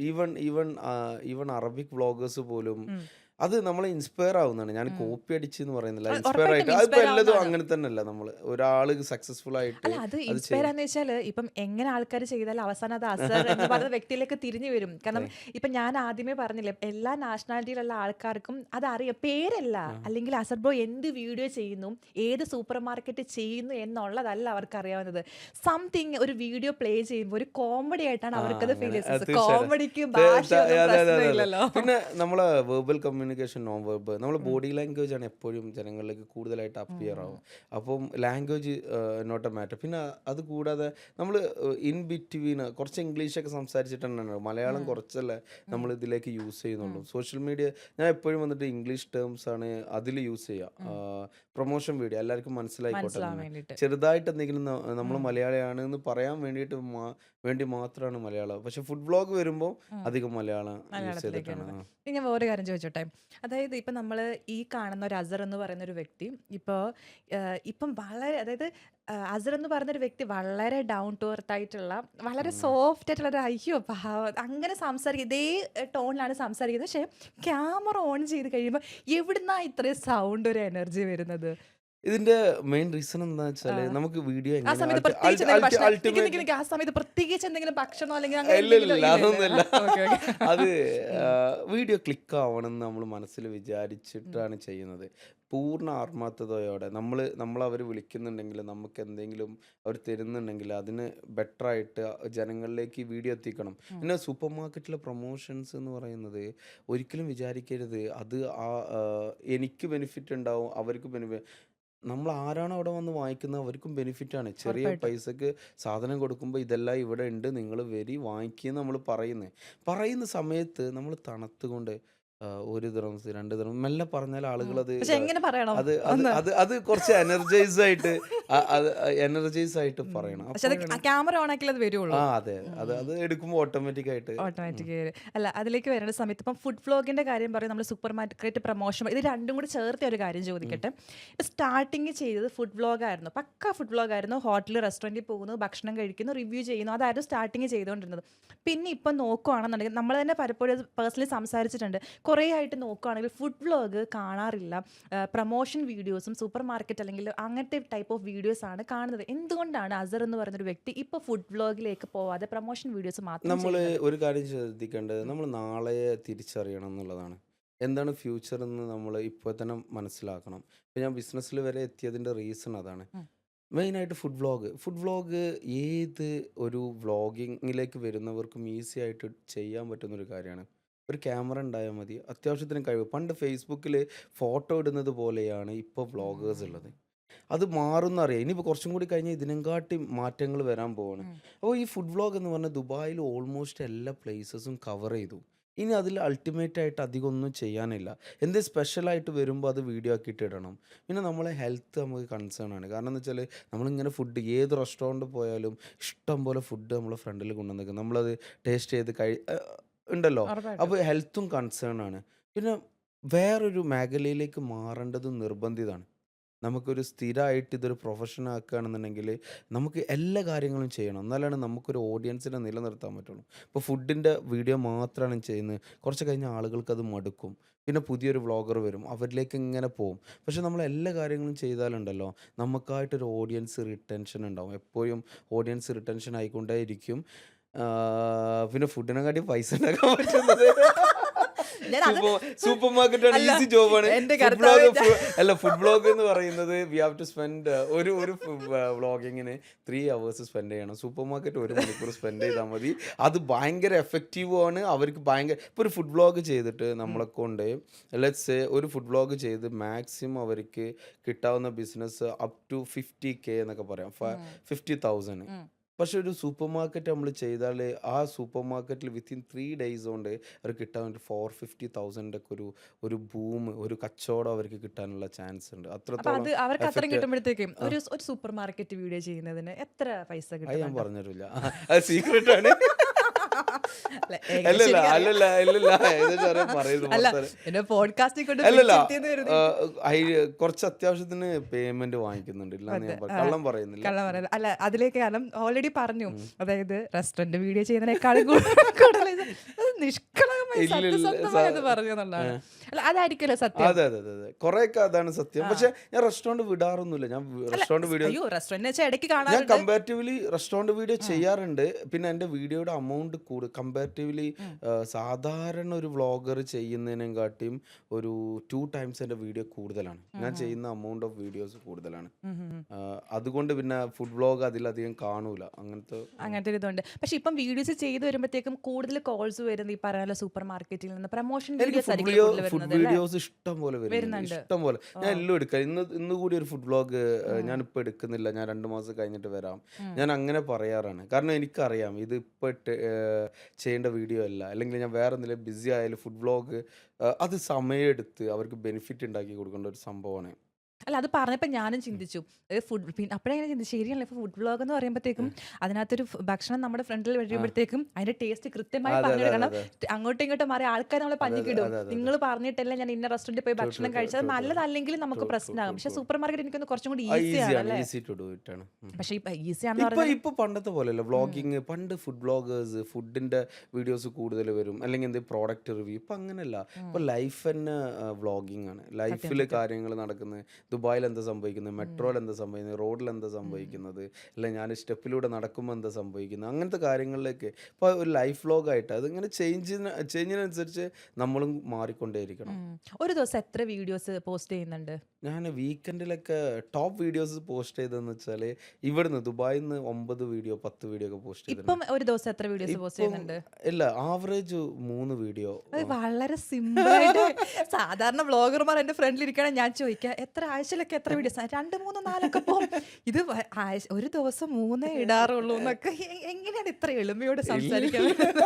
ഈവൻ അറബിക് വ്ളോഗേഴ്സ് പോലും ഉം. അത് നമ്മളെ ഇൻസ്പയർ ആവുന്നതാണ്. ഞാൻ കോപ്പി അടിച്ച് എന്ന് പറയുന്നില്ല, ഇൻസ്പയർ ഉറപ്പായിട്ടും ആയിട്ട്. അതിപ്പോ ഇൻസ്പയർ എല്ലാതും ആവുന്നതാണ്. അങ്ങനെ തന്നെ അല്ല. നമ്മൾ ഒരാള് സക്സസ്ഫുൾ ആയിട്ട് അല്ല, അത് അത് ഇൻസ്പയർ ചെയ്യും. ആന്ന് വെച്ചാൽ ഇപ്പം എങ്ങനെ ആൾക്കാർ ചെയ്താൽ അവസാനം അത് അസർ എന്ന് പറയുന്ന വ്യക്തിയിലേക്ക് തിരിഞ്ഞു വരും. കാരണം ഇപ്പം ഞാൻ ആദ്യമേ പറഞ്ഞില്ലേ, എല്ലാ നാഷണാലിറ്റിയിലുള്ള ആൾക്കാർക്കും അതറിയാം, പേരല്ല അല്ലെങ്കിൽ അസർ ബ്രോ എന്ത് വീഡിയോ ചെയ്യുന്നു, ഏത് സൂപ്പർ മാർക്കറ്റ് ചെയ്യുന്നു എന്നുള്ളതല്ല അവർക്ക് അറിയാവുന്നത്. സംതിങ് ഒരു വീഡിയോ പ്ലേ ചെയ്യുമ്പോൾ ഒരു കോമഡി ആയിട്ടാണ് അവർക്കത് ഫീൽ അങ്ങനെ ചെയ്യുന്നത്. തീർച്ചയായിട്ടും. കോമഡിക്ക് ഭാഷയൊന്നും അതെ അതെ അതെ അതെ. പ്രശ്നമില്ലല്ലോ. പിന്നെ നമ്മളെ വെർബൽ കമ്മ്യൂണിക്കേഷൻ, നോൺ വെർബൽ, നമ്മളെ ബോഡി ലാംഗ്വേജ് ആണ് എപ്പോഴും ജനങ്ങളിലേക്ക് കൂടുതലായിട്ട് അപ്പിയർ ആവും. അപ്പം ലാംഗ്വേജ് നോട്ട് എ മാറ്റർ. പിന്നെ അത് കൂടാതെ നമ്മൾ ഇൻ ബിറ്റ്വീൻ കുറച്ച് ഇംഗ്ലീഷൊക്കെ സംസാരിച്ചിട്ടുണ്ടാണ്. മലയാളം കുറച്ചല്ലേ നമ്മൾ ഇതിലേക്ക് യൂസ് ചെയ്യുന്നുള്ളൂ. സോഷ്യൽ മീഡിയ ഞാൻ എപ്പോഴും വന്നിട്ട് ഇംഗ്ലീഷ് ടേംസ് ആണ് അതിൽ യൂസ് ചെയ്യുക. പ്രൊമോഷൻ വീഡിയോ എല്ലാവർക്കും മനസ്സിലായിക്കോട്ടെ മനസ്സിലാവാൻ എന്ന്. വേണ്ടിയിട്ട്. ചെറുതായിട്ട് എന്തെങ്കിലും നമ്മൾ മലയാളിയാണ് എന്ന് പറയാൻ വേണ്ടി മാത്രമാണ് മലയാളം. പക്ഷെ ഫുഡ് വ്ളോഗ് വരുമ്പോൾ അധികം മലയാളം യൂസ് മലയാളത്തിലേക്ക് ചെയ്തിട്ടാണ്. വരുന്നത്. ഇനി ഞാൻ വേറെ കാര്യം ചോദിച്ചോട്ടെ, അതായത് ഇപ്പം നമ്മൾ ഈ കാണുന്ന ഒരു അസർ എന്ന് പറയുന്ന ഒരു വ്യക്തി ഇപ്പോൾ ഇപ്പം വളരെ, അതായത് അസർ എന്ന് പറയുന്ന ഒരു വ്യക്തി വളരെ ഡൗൺ ടു എർത്ത് ആയിട്ടുള്ള, വളരെ സോഫ്റ്റ് ആയിട്ടുള്ള ഒരു അയ്യോ പാവം അങ്ങനെ സംസാരിക്കും, ഇതേ ടോണിലാണ് സംസാരിക്കുന്നത്. പക്ഷേ ക്യാമറ ഓൺ ചെയ്ത് കഴിയുമ്പോൾ എവിടുന്നാ ഇത്രയും സൗണ്ട് ഒരു എനർജി വരുന്നത്? ഇതിന്റെ മെയിൻ റീസൺ എന്താ വെച്ചാൽ ആ. നമുക്ക് വീഡിയോ ആ എങ്ങനെ സമയത്ത് പ്രത്യേകിച്ച് എന്തെങ്കിലും ഭക്ഷണം അൾട്ടിമേറ്റ് ആ സമയത്ത് പ്രത്യേകിച്ച് എന്തെങ്കിലും ഭക്ഷണമോ അല്ലെങ്കിൽ അങ്ങനെ ഇല്ല എന്തെങ്കിലും ഇല്ല അതൊന്നുമില്ല. Okay okay. അത് വീഡിയോ ക്ലിക്ക് ആവണം എന്ന് നമ്മൾ മനസ്സിൽ വിചാരിച്ചിട്ടാണ് ചെയ്യുന്നത്. പൂർണ്ണ ആത്മാർത്ഥതയോടെ നമ്മൾ അവർ വിളിക്കുന്നുണ്ടെങ്കിൽ, നമുക്ക് എന്തെങ്കിലും അവർ തരുന്നുണ്ടെങ്കിൽ അതിന് ബെറ്ററായിട്ട് ജനങ്ങളിലേക്ക് ഈ വീഡിയോ എത്തിക്കണം. പിന്നെ സൂപ്പർ മാർക്കറ്റിലെ പ്രൊമോഷൻസ് എന്ന് പറയുന്നത് ഒരിക്കലും വിചാരിക്കരുത് അത് എനിക്ക് ബെനിഫിറ്റ് ഉണ്ടാവും അവർക്ക് നമ്മൾ ആരാണോ അവിടെ വന്ന് വാങ്ങിക്കുന്നത് അവർക്കും ബെനിഫിറ്റാണ്. ചെറിയ ഉറപ്പായിട്ടും. പൈസക്ക് സാധനം കൊടുക്കുമ്പോൾ ഇതെല്ലാം ഇവിടെ ഉണ്ട്, നിങ്ങൾ വരി വാങ്ങിക്കുക നമ്മൾ പറയുന്ന സമയത്ത് നമ്മൾ തണുത്തുകൊണ്ട് 1 ദിറംസ് 2 ദിറം മെല്ലെ പറഞ്ഞാൽ ആളുകൾ അത് പക്ഷെ എങ്ങനെ പറയണം അത് അത് ഒന്ന്? അത് അത് കുറച്ച് എനർജൈസ് ആയിട്ട് പറയണം. പക്ഷെ അത് അപ്പോഴാണ് ക്യാമറ ഓൺ ആക്കിയാൽ അത് വരുള്ളൂ. അതെ അത് എടുക്കുമ്പോൾ ഓട്ടോമാറ്റിക് ആയിട്ട് ഓട്ടോമാറ്റിക് അല്ല, അതിലേക്ക് വരേണ്ട സമയത്ത് ഇപ്പം ഫുഡ് വ്ളോഗിന്റെ കാര്യം പറയും, നമ്മൾ സൂപ്പർ മാർക്കറ്റ് പ്രൊമോഷൻ, ഇത് രണ്ടും കൂടി ചേർത്ത ഒരു കാര്യം ചോദിക്കട്ടെ. ഇപ്പം സ്റ്റാർട്ടിങ് ചെയ്തത് ഫുഡ് വ്ളോഗായിരുന്നു, പക്ക ഫുഡ് വ്ളോഗായിരുന്നു. ഹോട്ടൽ റെസ്റ്റോറൻറ്റിൽ പോകുന്നു, ഭക്ഷണം കഴിക്കുന്നു, റിവ്യൂ ചെയ്യുന്നു, അതായിരുന്നു സ്റ്റാർട്ടിങ് ചെയ്തുകൊണ്ടിരുന്നത്. പിന്നെ ഇപ്പം നോക്കുകയാണെന്നുണ്ടെങ്കിൽ നമ്മൾ തന്നെ പലപ്പോഴും പേഴ്സണലി സംസാരിച്ചിട്ടുണ്ട്, കുറേ ആയിട്ട് നോക്കുകയാണെങ്കിൽ ഫുഡ് വ്ളോഗ് കാണാറില്ല, പ്രൊമോഷൻ വീഡിയോസും സൂപ്പർ മാർക്കറ്റ് അല്ലെങ്കിൽ അങ്ങനത്തെ ടൈപ്പ് ഓഫ് വീഡിയോസ് ആണ് കാണുന്നത്. എന്തുകൊണ്ടാണ് അസർ എന്ന് പറയുന്നൊരു വ്യക്തി ഇപ്പോൾ ഫുഡ് വ്ളോഗിലേക്ക് പോവാതെ പ്രൊമോഷൻ വീഡിയോസ് മാത്രം നമ്മൾ ചെയ്യുന്നത്? ഒരു കാര്യം ശ്രദ്ധിക്കേണ്ടത് നമ്മൾ നാളെ തിരിച്ചറിയണം എന്നുള്ളതാണ്. എന്താണ് ഫ്യൂച്ചർ എന്ന് നമ്മൾ ഇപ്പോൾ തന്നെ മനസ്സിലാക്കണം. ഇപ്പം ഞാൻ ബിസിനസ്സിൽ വരെ എത്തിയതിൻ്റെ റീസൺ അതാണ്. ഉം. മെയിനായിട്ട് ഫുഡ് വ്ളോഗ് ഏത് ഒരു വ്ളോഗിങ്ങിലേക്ക് വരുന്നവർക്കും ഈസി ആയിട്ട് ചെയ്യാൻ പറ്റുന്നൊരു കാര്യമാണ്. ഒരു ക്യാമറ ഉണ്ടായാൽ മതി, അത്യാവശ്യത്തിന് കഴിവ്. പണ്ട് ഫേസ്ബുക്കിൽ ഫോട്ടോ ഇടുന്നത് പോലെയാണ് ഇപ്പോൾ വ്ളോഗേഴ്സ് ഉള്ളത്. അത് മാറുന്നറിയാം. ഇനിയിപ്പോൾ കുറച്ചും കൂടി കഴിഞ്ഞാൽ ഇതിനെക്കാട്ടി മാറ്റങ്ങൾ വരാൻ പോവാണ്. ഉം. അപ്പോൾ ഈ ഫുഡ് വ്ളോഗ് എന്ന് പറഞ്ഞാൽ ദുബായിൽ ഓൾമോസ്റ്റ് എല്ലാ പ്ലേസസും കവർ ചെയ്തു. ഇനി അതിൽ അൾട്ടിമേറ്റ് ആയിട്ട് അധികം ഒന്നും ചെയ്യാനില്ല. എന്തെങ്കിലും സ്പെഷ്യലായിട്ട് വരുമ്പോൾ അത് വീഡിയോ ആക്കിയിട്ട് ഇടണം. പിന്നെ നമ്മളെ ഹെൽത്ത് നമുക്ക് കൺസേൺ ആണ്. കാരണം എന്ന് വെച്ചാൽ നമ്മളിങ്ങനെ ഫുഡ് ഏത് റെസ്റ്റോറൻറ്റ് പോയാലും ഇഷ്ടം പോലെ ഫുഡ് നമ്മളെ ഫ്രണ്ടിൽ കൊണ്ടുവന്നേക്കും. നമ്മളത് ടേസ്റ്റ് ചെയ്ത് ഉണ്ടല്ലോ. ഉറപ്പായിട്ടും. അപ്പോൾ ഹെൽത്തും കൺസേൺ ആണ്. പിന്നെ വേറൊരു മേഖലയിലേക്ക് മാറേണ്ടത് നിർബന്ധിതമാണ്. നമുക്കൊരു സ്ഥിരമായിട്ട് ഇതൊരു പ്രൊഫഷൻ ആക്കുകയാണെന്നുണ്ടെങ്കിൽ നമുക്ക് എല്ലാ കാര്യങ്ങളും ചെയ്യണം. എന്നാലാണ് നമുക്കൊരു ഓഡിയൻസിനെ നിലനിർത്താൻ പറ്റുള്ളൂ. ഇപ്പോൾ ഫുഡിൻ്റെ വീഡിയോ മാത്രമാണ് ചെയ്യുന്നത്. കുറച്ച് കഴിഞ്ഞാൽ ആളുകൾക്ക് അത് മടുക്കും. പിന്നെ പുതിയൊരു വ്ളോഗർ വരും, അവരിലേക്ക് ഇങ്ങനെ പോകും. പക്ഷെ നമ്മൾ എല്ലാ കാര്യങ്ങളും ചെയ്താലുണ്ടല്ലോ നമുക്കായിട്ടൊരു ഓഡിയൻസ് റിട്ടൻഷൻ ഉണ്ടാവും. എപ്പോഴും ഓഡിയൻസ് റിട്ടൻഷൻ ആയിക്കൊണ്ടേയിരിക്കും. പിന്നെ ഫുഡിനെക്കാട്ടി പൈസ ഉണ്ടാക്കാൻ പറ്റുന്നത് ഞാൻ അത് സൂപ്പർ മാർക്കറ്റാണ്. അല്ല, ഈസി ജോബാണ്. എന്റെ ഫുഡ് കർത്താവേ, വ്ളോഗ് അല്ല, ഫുഡ് വ്ളോഗ് എന്ന് പറയുന്നത് വി ഹാവ് ടു സ്പെൻഡ് ഒരു വ്ളോഗിങ്ങിന് 3 hours സ്പെൻഡ് ചെയ്യണം. സൂപ്പർ മാർക്കറ്റ് 1 മണിക്കൂർ സ്പെൻഡ് ചെയ്താൽ മതി. അത് ഭയങ്കര എഫക്റ്റീവ് ആണ്. അവർക്ക് ഭയങ്കര ഇപ്പോൾ ഒരു ഫുഡ് വ്ളോഗ് ചെയ്തിട്ട് നമ്മളെ കൊണ്ട് ലെറ്റ്സ് ഒരു ഫുഡ് വ്ളോഗ് ചെയ്ത് മാക്സിമം അവർക്ക് കിട്ടാവുന്ന ബിസിനസ് അപ് ടു 50K എന്നൊക്കെ പറയാം, 50,000. ഉം. പക്ഷെ ഒരു സൂപ്പർ മാർക്കറ്റ് നമ്മൾ ചെയ്താൽ ആ സൂപ്പർ മാർക്കറ്റിൽ വിത്തിൻ 3 days കൊണ്ട് അവർക്ക് കിട്ടാൻ വേണ്ടി 450,000 ഒക്കെ ഒരു ബൂം, ഒരു കച്ചവടം അവർക്ക് കിട്ടാനുള്ള ചാൻസ് ഉണ്ട്. അപ്പൊ അത്രത്തോളം അത് അവർക്ക് അത്രയും എഫക്റ്റ്. കിട്ടുമ്പോഴത്തേക്കും ഒരു ഒരു സൂപ്പർ മാർക്കറ്റ് വീഡിയോ ചെയ്യുന്നതിന് എത്ര പൈസ അത് ഞാൻ കിട്ടുന്നുണ്ട്? പറഞ്ഞിട്ടില്ല, അത് സീക്രട്ട് ആണ്. അല്ല, അല്ലല്ല ഏകദേശം അല്ലല്ല അല്ലല്ല ഏകദേശം അറിയാൻ പറയുന്നത് അല്ല, പുറത്ത്. എന്നെ പോഡ്കാസ്റ്റിൽ കൊണ്ട് അല്ലല്ല പിടിച്ചിരുത്തിയെന്ന് കരുതി കുറച്ച് അത്യാവശ്യത്തിന് പേയ്മെന്റ് വാങ്ങിക്കുന്നുണ്ട്. ഇല്ലാന്ന് ഞാൻ കള്ളം പറയുന്നില്ല. കള്ളം പറയുന്നത് അല്ല, അതിലേക്ക് കാരണം ഓൾറെഡി പറഞ്ഞു. അതായത് റെസ്റ്റോറന്റ് വീഡിയോ ചെയ്യുന്നതിനേക്കാളും കൂടുതൽ ഇത് നിഷ്കളങ്കമായി ഇല്ലില്ല, സത്യസന്ധമായി അത് പറഞ്ഞു എന്നുള്ളതാണ്. അല്ല, അതായിരിക്കുമല്ലോ സത്യം. അതെ അതെ അതെ അതെ, കുറെയൊക്കെ അതാണ് സത്യം. പക്ഷെ ഞാൻ റെസ്റ്റോറന്റ് വിടാറൊന്നുമില്ല. ഞാൻ റെസ്റ്റോറന്റ് വീഡിയോ അയ്യോ, റെസ്റ്റോറന്റ് വെച്ചാൽ ഇടയ്ക്ക് ഞാൻ കാണാറുണ്ട്. കമ്പാരിറ്റീവ്ലി റെസ്റ്റോറന്റ് വീഡിയോ ചെയ്യാറുണ്ട്. പിന്നെ എൻ്റെ വീഡിയോയുടെ അമൗണ്ട് കമ്പാരിറ്റീവ്ലി സാധാരണ ഒരു വ്ളോഗർ ചെയ്യുന്നതിനെക്കാട്ടിയും ഒരു 2 times എൻ്റെ വീഡിയോ കൂടുതലാണ്. ഞാൻ ചെയ്യുന്ന അമൗണ്ട് ഓഫ് വീഡിയോസ് കൂടുതലാണ്. അതുകൊണ്ട് പിന്നെ ഫുഡ് വ്ളോഗ് അതിലധികം കാണൂല. അങ്ങനത്തെ ഒരു ഇതുണ്ട്. പക്ഷെ ഇപ്പം വീഡിയോസ് ചെയ്ത് വരുമ്പോഴത്തേക്കും കൂടുതൽ കോൾസ് വരുന്നത് ഈ പറയുന്ന സൂപ്പർ മാർക്കറ്റിൽ നിന്ന് പ്രൊമോഷൻ എനിക്ക് വീഡിയോസ് ഫുഡ് ആയിരിക്കും കൂടുതൽ ഫുഡ് വരുന്നത് അല്ലേ? വീഡിയോസ് ഇഷ്ടം പോലെ വരുന്നുണ്ട്. വരുന്നുണ്ട്. ഇഷ്ടം പോലെ ഞാൻ എല്ലാം എടുക്കാം. ഇന്ന് കൂടി ഒരു ഫുഡ് വ്ളോഗ് ഞാനിപ്പോൾ എടുക്കുന്നില്ല, ഞാൻ 2 മാസം കഴിഞ്ഞിട്ട് വരാം, ഞാൻ അങ്ങനെ പറയാറാണ്. കാരണം എനിക്കറിയാം ഇത് ഇപ്പോൾ ചെയ്യേണ്ട വീഡിയോ അല്ല. അല്ലെങ്കിൽ ഞാൻ വേറെ എന്തെങ്കിലും ബിസി ആയാലും ഫുഡ് വ്ളോഗ് അത് സമയമെടുത്ത് അവർക്ക് ബെനിഫിറ്റ് ഉണ്ടാക്കി കൊടുക്കേണ്ട ഒരു സംഭവമാണ്. അല്ല, അത് പറഞ്ഞപ്പോൾ ഞാനും ചിന്തിച്ചു ഫുഡ്. പിന്നെ അപ്പോഴെങ്ങനെ ചിന്തിച്ചു, ശരിയല്ല, ഇപ്പോൾ ഫുഡ് വ്ളോഗ് എന്ന് പറയുമ്പോഴത്തേക്കും അതിനകത്തൊരു ഭക്ഷണം നമ്മുടെ ഫ്രണ്ടിൽ വരുമ്പോഴത്തേക്കും അതിന്റെ ടേസ്റ്റ് കൃത്യമായി അതെ അതെ പറഞ്ഞു അതെ കാരണം അതെ അങ്ങോട്ടും ഇങ്ങോട്ടും മാറി ആൾക്കാർ നമ്മളെ അതെ അതെ പഞ്ഞിക്കിടും. അതെ അതെ നിങ്ങൾ പറഞ്ഞിട്ടല്ല ഞാൻ ഇന്ന റെസ്റ്റോറൻറ്റിൽ പോയി ട്രൂ ട്രൂ ഭക്ഷണം ട്രൂ കഴിച്ചത്, ട്രൂ ട്രൂ നല്ലതല്ലെങ്കിലും നമുക്ക് ട്രൂ ട്രൂ പ്രശ്നമാകും. ട്രൂ പക്ഷെ ട്രൂ സൂപ്പർ മാർക്കറ്റ് എനിക്കൊന്ന് കുറച്ചും കൂടി ഈസിയാണ് ഈസിയാണ്, അല്ലേ? ഈസി ടു ഡു ഇറ്റ് ആണ്. പക്ഷെ ഇപ്പൊ ഈസിയാണെന്ന് പറഞ്ഞാൽ ഇപ്പൊ പണ്ടത്തെ പോലെയല്ല വ്ളോഗിങ്. പണ്ട് ഫുഡ് വ്ളോഗേഴ്സ് ഫുഡിന്റെ വീഡിയോസ് കൂടുതൽ വരും, അല്ലെങ്കിൽ എന്ത് പ്രോഡക്റ്റ് റിവ്യൂ. ഇപ്പൊ അങ്ങനെയല്ല. ഇപ്പൊ ലൈഫ് തന്നെ വ്ളോഗിങ് ആണ്. സത്യം ലൈഫിൽ സത്യം. കാര്യങ്ങൾ നടക്കുന്നത്, ദുബായിൽ എന്താ സംഭവിക്കുന്നത്, മെട്രോയിൽ എന്താ സംഭവിക്കുന്നത്, റോഡിൽ എന്താ സംഭവിക്കുന്നത്, അല്ലെ ഞാൻ സ്റ്റെപ്പിലൂടെ നടക്കുമ്പോൾ എന്താ സംഭവിക്കുന്നത്, അങ്ങനത്തെ കാര്യങ്ങളിലേക്ക് ഇപ്പോൾ ഒരു ലൈഫ് വ്ളോഗായിട്ട് അതിങ്ങനെ ചേഞ്ചിനനുസരിച്ച് നമ്മളും മാറിക്കൊണ്ടേയിരിക്കണം. ഒരു ദിവസം എത്ര വീഡിയോസ് പോസ്റ്റ് ചെയ്യുന്നുണ്ട്? ഞാൻ വീക്കെൻഡിലൊക്കെ ടോപ്പ് വീഡിയോസ് പോസ്റ്റ് ചെയ്തതെന്ന് വെച്ചാൽ ഇവിടുന്ന് ദുബായിൽ നിന്ന് 9 വീഡിയോ 10 വീഡിയോ ഒക്കെ പോസ്റ്റ് ചെയ്തിട്ടുണ്ട്. ഇപ്പം ഒരു ദിവസം എത്ര വീഡിയോസ് പോസ്റ്റ് ഇപ്പം ചെയ്യുന്നുണ്ട്? ഇല്ല, ആവറേജ് 3 വീഡിയോ. അത് വളരെ സിമ്പിൾ ആയിട്ട് സാധാരണ വ്ളോഗർമാർ എന്റെ ഫ്രണ്ടിൽ ഇരിക്കണം, ഞാൻ ചോദിക്കാം എത്ര ആഴ്ചയിലൊക്കെ എത്ര വീഡിയോസ്, 2, 3, 4 ഒക്കെ പോകും. ഇത് ഒരു ദിവസം 3 ഇടാറുള്ളൂ എന്നൊക്കെ എങ്ങനെയാണ് ഇത്ര എളിമയോട് സംസാരിക്കാൻ പറ്റുന്നത്?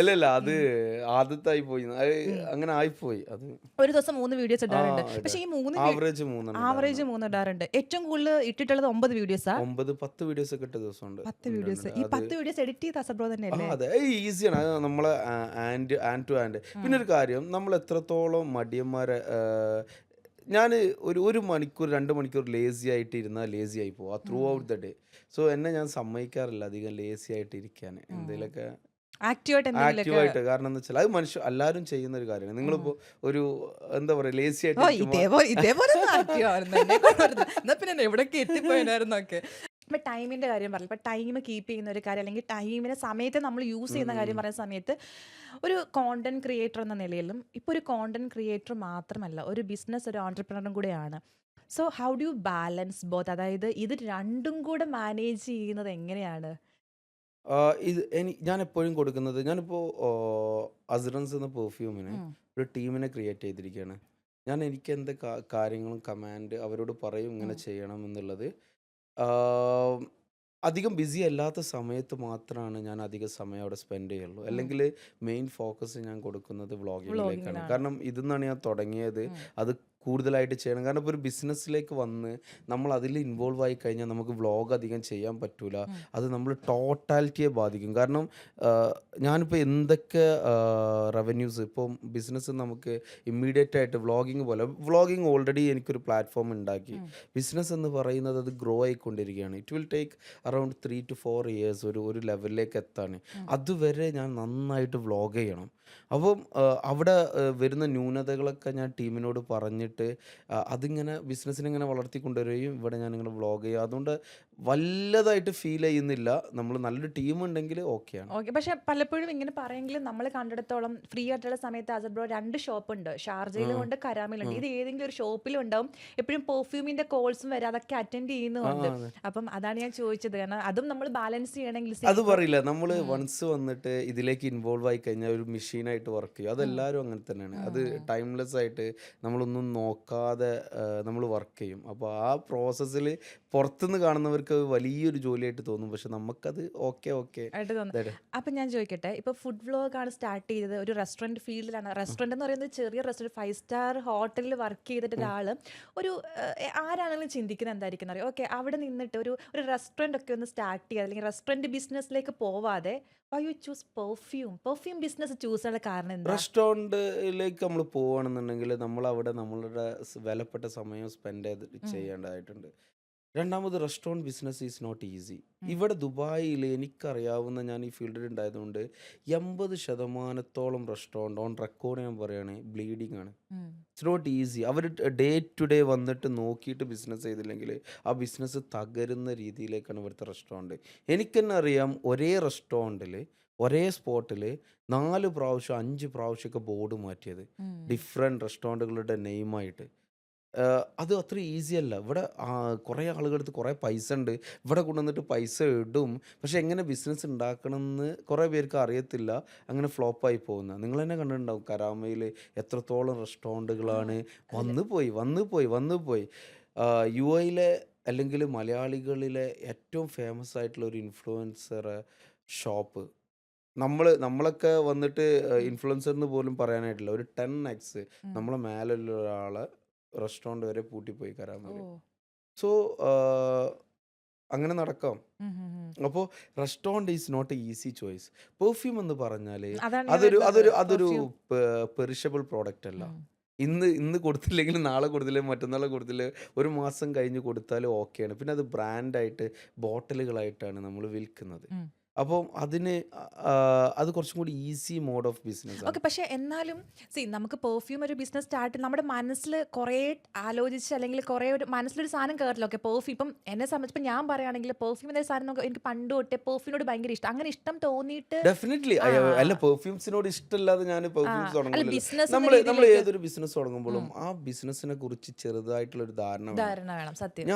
അല്ലല്ല, അത് ആദ്യത്തായി പോയി, അത് അങ്ങനെ ആയിപ്പോയി. അത് ഒരു ദിവസം 3 വീഡിയോസ് ഇടാറുണ്ട്. പക്ഷെ ഈ 3 ആവറേജ് 3 ആവറേജ് 3 ഇടാറുണ്ട്. ഏറ്റവും കൂടുതൽ ഇട്ടിട്ടുള്ളത് 9 വീഡിയോസാ. 9-10 വീഡിയോസ് ഒക്കെ ഇട്ട ദിവസമുണ്ട്. 10 വീഡിയോസ്. ഈ 10 വീഡിയോസ് എഡിറ്റ് ചെയ്ത അസബ്രോ തന്നെ അല്ലേ? അതെ, ഈസിയാണ്. അത് നമ്മളെ ഹാൻഡ് ടു ഹാൻഡ്. പിന്നെ ഒരു കാര്യം, നമ്മൾ എത്രത്തോളം മടിയന്മാരെ ഞാൻ ഒരു മണിക്കൂർ 2 മണിക്കൂർ ലേസി ആയിട്ട് ഇരുന്നാൽ ലേസി ആയി പോവാ through out the day. So എന്നെ ഞാൻ സമ്മതിക്കാറില്ല അധികം ലേസി ആയിട്ട് ഇരിക്കാൻ. എന്തെങ്കിലുമൊക്കെ ആക്റ്റീവായിട്ട് എന്തെങ്കിലുമൊക്കെ. ആക്റ്റീവായിട്ട്. കാരണം എന്ന് വെച്ചാൽ അത് എല്ലാവരും ചെയ്യുന്ന ഒരു കാര്യമാണ്. നിങ്ങളിപ്പോൾ ഒരു എന്താ പറയുക ലേസി ആയിട്ട് ഓ, ഇരിക്കുമ്പോൾ ഇതേപോലെ ആക്റ്റീവ് ആയിരുന്നു എന്നെ കൊണ്ട് വരുന്നത്. എന്നാ പിന്നെ എവിടേക്ക് എത്തിപ്പോയതായിരുന്നൊക്കെ. ഇപ്പം ടൈമിൻ്റെ കാര്യം പറഞ്ഞു. ഇപ്പം ടൈം കീപ്പ് ചെയ്യുന്ന ഒരു കാര്യം, അല്ലെങ്കിൽ ടൈമിനെ സമയത്ത് നമ്മൾ യൂസ് ചെയ്യുന്ന കാര്യം പറയുന്ന സമയത്ത് ഒരു കോണ്ടന്റ് ക്രിയേറ്റർ എന്ന നിലയിലും ഇപ്പോൾ ഒരു കോണ്ടന്റ് ക്രിയേറ്റർ മാത്രമല്ല, ഒരു ബിസിനസ്, ഒരു ഓൺടർപ്രണറും കൂടെയാണ്. So how do you balance both? അതായത് ഇത് രണ്ടും കൂടെ മാനേജ് ചെയ്യുന്നത് എങ്ങനെയാണ്? ഇത് ഞാൻ എപ്പോഴും കൊടുക്കുന്നത്, ഞാനിപ്പോൾ അസുറൻസ് എന്ന പെർഫ്യൂമിന് ഉം. ഒരു ടീമിനെ ക്രിയേറ്റ് ചെയ്തിരിക്കുകയാണ്. ഞാൻ എനിക്ക് എന്ത് കാര്യങ്ങളും കമാൻഡ് അവരോട് പറയും ഇങ്ങനെ ഉം. ചെയ്യണം എന്നുള്ളത്. ആഹ്, അധികം ബിസി അല്ലാത്ത സമയത്ത് മാത്രമാണ് ഞാൻ അധിക സമയം അവിടെ സ്പെൻഡ് ചെയ്യുള്ളൂ. ഉം. അല്ലെങ്കിൽ മെയിൻ ഫോക്കസ് ഞാൻ കൊടുക്കുന്നത് വ്ളോഗിങ്ങിലേക്കാണ്. വ്ളോഗിങ്ങിലാണ്. കാരണം ഇതെന്നാണ് ഞാൻ തുടങ്ങിയത്. ഉം. അത് കൂടുതലായിട്ട് ചെയ്യണം. കാരണം ഇപ്പോൾ ഒരു ബിസിനസ്സിലേക്ക് വന്ന് നമ്മൾ അതിൽ ഇൻവോൾവ് ആയി കഴിഞ്ഞാൽ നമുക്ക് വ്ളോഗ് അധികം ചെയ്യാൻ പറ്റൂല. ഉം. അത് നമ്മൾ ടോട്ടാലിറ്റിയെ ബാധിക്കും. കാരണം ആഹ്, ഞാനിപ്പോൾ എന്തൊക്കെ റവന്യൂസ് ഇപ്പം ബിസിനസ് നമുക്ക് ഇമ്മീഡിയറ്റ് ആയിട്ട് വ്ളോഗിങ് പോലെ, വ്ളോഗിങ് ഓൾറെഡി എനിക്കൊരു പ്ലാറ്റ്ഫോം ഉണ്ടാക്കി. ഉം. ബിസിനസ് എന്ന് പറയുന്നത് അത് ഗ്രോ ആയിക്കൊണ്ടിരിക്കുകയാണ്. It will take around 3 to 4 years ഒരു ഒരു ലെവലിലേക്ക് എത്താൻ. ഉം. അതുവരെ ഞാൻ നന്നായിട്ട് വ്ളോഗ് ചെയ്യണം. അപ്പം അവിടെ വരുന്ന ന്യൂനതകളൊക്കെ ഞാൻ ടീമിനോട് പറഞ്ഞിട്ട് അതിങ്ങനെ ബിസിനസ്സിനെ ഇങ്ങനെ വളർത്തിക്കൊണ്ടുവരികയും ഇവിടെ ഞാനിങ്ങനെ വ്ളോഗ് ചെയ്യും. അതുകൊണ്ട് വല്ലതായിട്ട് ഫീൽ ചെയ്യുന്നില്ല. നമ്മൾ നല്ലൊരു ടീമുണ്ടെങ്കിൽ ഓക്കെയാണ്. ഓക്കെ. പക്ഷെ പലപ്പോഴും ഇങ്ങനെ പറയുമെങ്കിലും നമ്മൾ കണ്ടിടത്തോളം ഫ്രീ ആയിട്ടുള്ള സമയത്ത് അസഡ് ബ്രോ 2 ഷോപ്പുണ്ട്. ഷാർജയിലും ഉണ്ട്, കരാമയിലുണ്ട്. ഇത് ഏതെങ്കിലും ഒരു ഷോപ്പിലും ഉണ്ടാവും. എപ്പോഴും പെർഫ്യൂമിന്റെ കോൾസും വരും. അതൊക്കെ അറ്റൻഡ് ചെയ്യുന്നുമുണ്ട്. അതെ. അപ്പം അതാണ് ഞാൻ ചോദിച്ചത്. കാരണം അതും നമ്മൾ ബാലൻസ് ചെയ്യണമെങ്കിൽ അത് ഇപ്പോൾ പറയില്ല. നമ്മൾ വൺസ് വന്നിട്ട് ഇതിലേക്ക് ഇൻവോൾവ് ആയി കഴിഞ്ഞാൽ ഒരു മെഷീനായിട്ട് വർക്ക് ചെയ്യും. അതെല്ലാവരും അങ്ങനെ തന്നെയാണ്. അത് ടൈംലെസ് ആയിട്ട് നമ്മളൊന്നും നോക്കാതെ നമ്മൾ വർക്ക് ചെയ്യും. അപ്പോൾ ആ പ്രോസസ്സിൽ പുറത്തുനിന്ന് കാണുന്നവർക്ക് അത് വലിയൊരു ജോലിയായിട്ട് തോന്നും. പക്ഷെ നമുക്കത് ഓക്കെ ഓക്കെ ആയിട്ട് തോന്നുന്നു. അപ്പം ഞാൻ ചോദിക്കട്ടെ, ഇപ്പോൾ ഫുഡ് വ്ലോഗാണ് സ്റ്റാർട്ട് ചെയ്തത്, ഒരു റെസ്റ്റോറൻറ്റ് ഫീൽഡിലാണ്. റെസ്റ്റോറൻറ്റ് എന്ന് പറയുന്നത് ചെറിയ റെസ്റ്റോറൻറ്റ്, 5 സ്റ്റാർ ഹോട്ടലിൽ വർക്ക് ചെയ്തിട്ട് ഒരാൾ ഒരു ആരാണെങ്കിലും ചിന്തിക്കുന്നത് എന്തായിരിക്കും അറിയാം. ഓക്കെ, അവിടെ നിന്നിട്ട് ഒരു ഒരു റെസ്റ്റോറൻറ്റ് ഒക്കെ ഒന്ന് സ്റ്റാർട്ട് ചെയ്യുക, അല്ലെങ്കിൽ റെസ്റ്റോറൻറ്റ് ബിസിനസ്സിലേക്ക് പോവാതെ why you choose perfume business choose ചെയ്യാനുള്ള കാരണം എന്താ? റെസ്റ്റോറൻറ്റിലേക്ക് നമ്മൾ പോവുകയാണെന്നുണ്ടെങ്കിൽ നമ്മളവിടെ നമ്മളുടെ വിലപ്പെട്ട സമയം സ്പെൻഡ് ചെയ്ത് ചെയ്യേണ്ടതായിട്ടുണ്ട്. രണ്ടാമത്, restaurant business is not easy. ഇവിടെ ദുബായിൽ എനിക്കറിയാവുന്ന, ഞാൻ ഈ ഫീൽഡിൽ ഉണ്ടായതുകൊണ്ട് 80% റെസ്റ്റോറൻറ്റ് ഓൺ റെക്കോർഡ് ഞാൻ പറയുകയാണെങ്കിൽ ബ്ലീഡിങ് ആണ്. It's not easy. അവർ ഡേ ടു ഡേ വന്നിട്ട് നോക്കിയിട്ട് ബിസിനസ് ചെയ്തില്ലെങ്കിൽ ആ ബിസിനസ് തകരുന്ന രീതിയിലേക്കാണ് ഇവിടുത്തെ റെസ്റ്റോറൻറ്റ്. എനിക്ക് തന്നെ അറിയാം, ഒരേ റെസ്റ്റോറൻറ്റിൽ ഒരേ സ്പോട്ടിൽ 4 പ്രാവശ്യം 5 പ്രാവശ്യമൊക്കെ ബോർഡ് മാറ്റിയത് ഡിഫറെൻറ്റ് റെസ്റ്റോറൻറ്റുകളുടെ നെയിമായിട്ട്. അത് അത്ര ഈസി അല്ല. ഇവിടെ കുറേ ആളുകളടുത്ത് കുറേ പൈസ ഉണ്ട്. ഇവിടെ കൊണ്ടുവന്നിട്ട് പൈസ ഇടും. പക്ഷെ എങ്ങനെ ബിസിനസ് ഉണ്ടാക്കണമെന്ന് കുറേ പേർക്ക് അറിയത്തില്ല. അങ്ങനെ ഫ്ലോപ്പായി പോകുന്നത് നിങ്ങൾ തന്നെ കണ്ടിട്ടുണ്ടാവും. കരാമയിൽ എത്രത്തോളം റെസ്റ്റോറൻറ്റുകളാണ് വന്നു പോയി വന്നു പോയി വന്നു പോയി. യു എയിലെ അല്ലെങ്കിൽ മലയാളികളിലെ ഏറ്റവും ഫേമസ് ആയിട്ടുള്ള ഒരു ഇൻഫ്ലുവൻസർ ഷോപ്പ്, നമ്മളൊക്കെ വന്നിട്ട് ഇൻഫ്ലുവൻസർ എന്ന് പോലും പറയാനായിട്ടില്ല. ഒരു 10x നമ്മളെ മേലുള്ള ഒരാളെ റെസ്റ്റോറൻറ്റ് വരെ പൂട്ടിപ്പോയി ഓ. കരാമയിൽ. സോ അങ്ങനെ നടക്കാം. അപ്പോൾ restaurant is not a easy choice. Perfume എന്ന് പറഞ്ഞാൽ അതാണ് ഞാൻ അതൊരു വരുന്നത്. അതൊരു അതൊരു പെർഫ്യൂം. പെറിഷബിൾ പ്രോഡക്റ്റ് അല്ല. ഇന്ന് ഇന്ന് കൊടുത്തില്ലെങ്കിലും നാളെ കൊടുത്തില്ലെങ്കിൽ മറ്റന്നാൾ കൊടുത്തില്ലെങ്കിൽ ഒരു മാസം കഴിഞ്ഞ് കൊടുത്താലും ഓക്കെയാണ്. പിന്നെ അത് ബ്രാൻഡായിട്ട് ബോട്ടിലുകളായിട്ടാണ് നമ്മൾ വിൽക്കുന്നത്. അപ്പം അതിന് അത് കുറച്ചും കൂടി ഈസി മോഡ് ഓഫ് ബിസിനസ്സാണ്. ഓക്കെ. പക്ഷെ എന്നാലും നമുക്ക് പെർഫ്യൂം ഒരു ബിസിനസ് സ്റ്റാർട്ട് നമ്മുടെ മനസ്സിൽ കുറേ ആലോചിച്ച്, അല്ലെങ്കിൽ കുറേ ഒരു മനസ്സിലൊരു സാധനം കയറില്ല. ഓക്കെ, പെർഫ്യൂം ഇപ്പം എന്നെ സംബന്ധിച്ച് ഇപ്പം ഞാൻ പറയുകയാണെങ്കിൽ പെർഫ്യൂം എന്നൊരു സാധനം എനിക്ക് പണ്ട് തൊട്ടേ പെർഫ്യൂമിനോട് ഭയങ്കര ഇഷ്ടം. അങ്ങനെ ഇഷ്ടം തോന്നിയിട്ട് ഡെഫിനറ്റ്ലി. ആ അല്ല, പെർഫ്യൂംസിനോട് ഇഷ്ടമില്ലാതെ ഞാൻ ആ പെർഫ്യൂംസ് അല്ല, തുടങ്ങില്ലല്ലോ. ബിസിനസ് എന്ന നമ്മൾ രീതിയിലേക്ക് ഏതൊരു ബിസിനസ് തുടങ്ങുമ്പോഴും ആ ബിസിനസ്സിനെ കുറിച്ച് ചെറുതായിട്ടുള്ളൊരു ധാരണ വേണം. ധാരണ വേണം. സത്യം.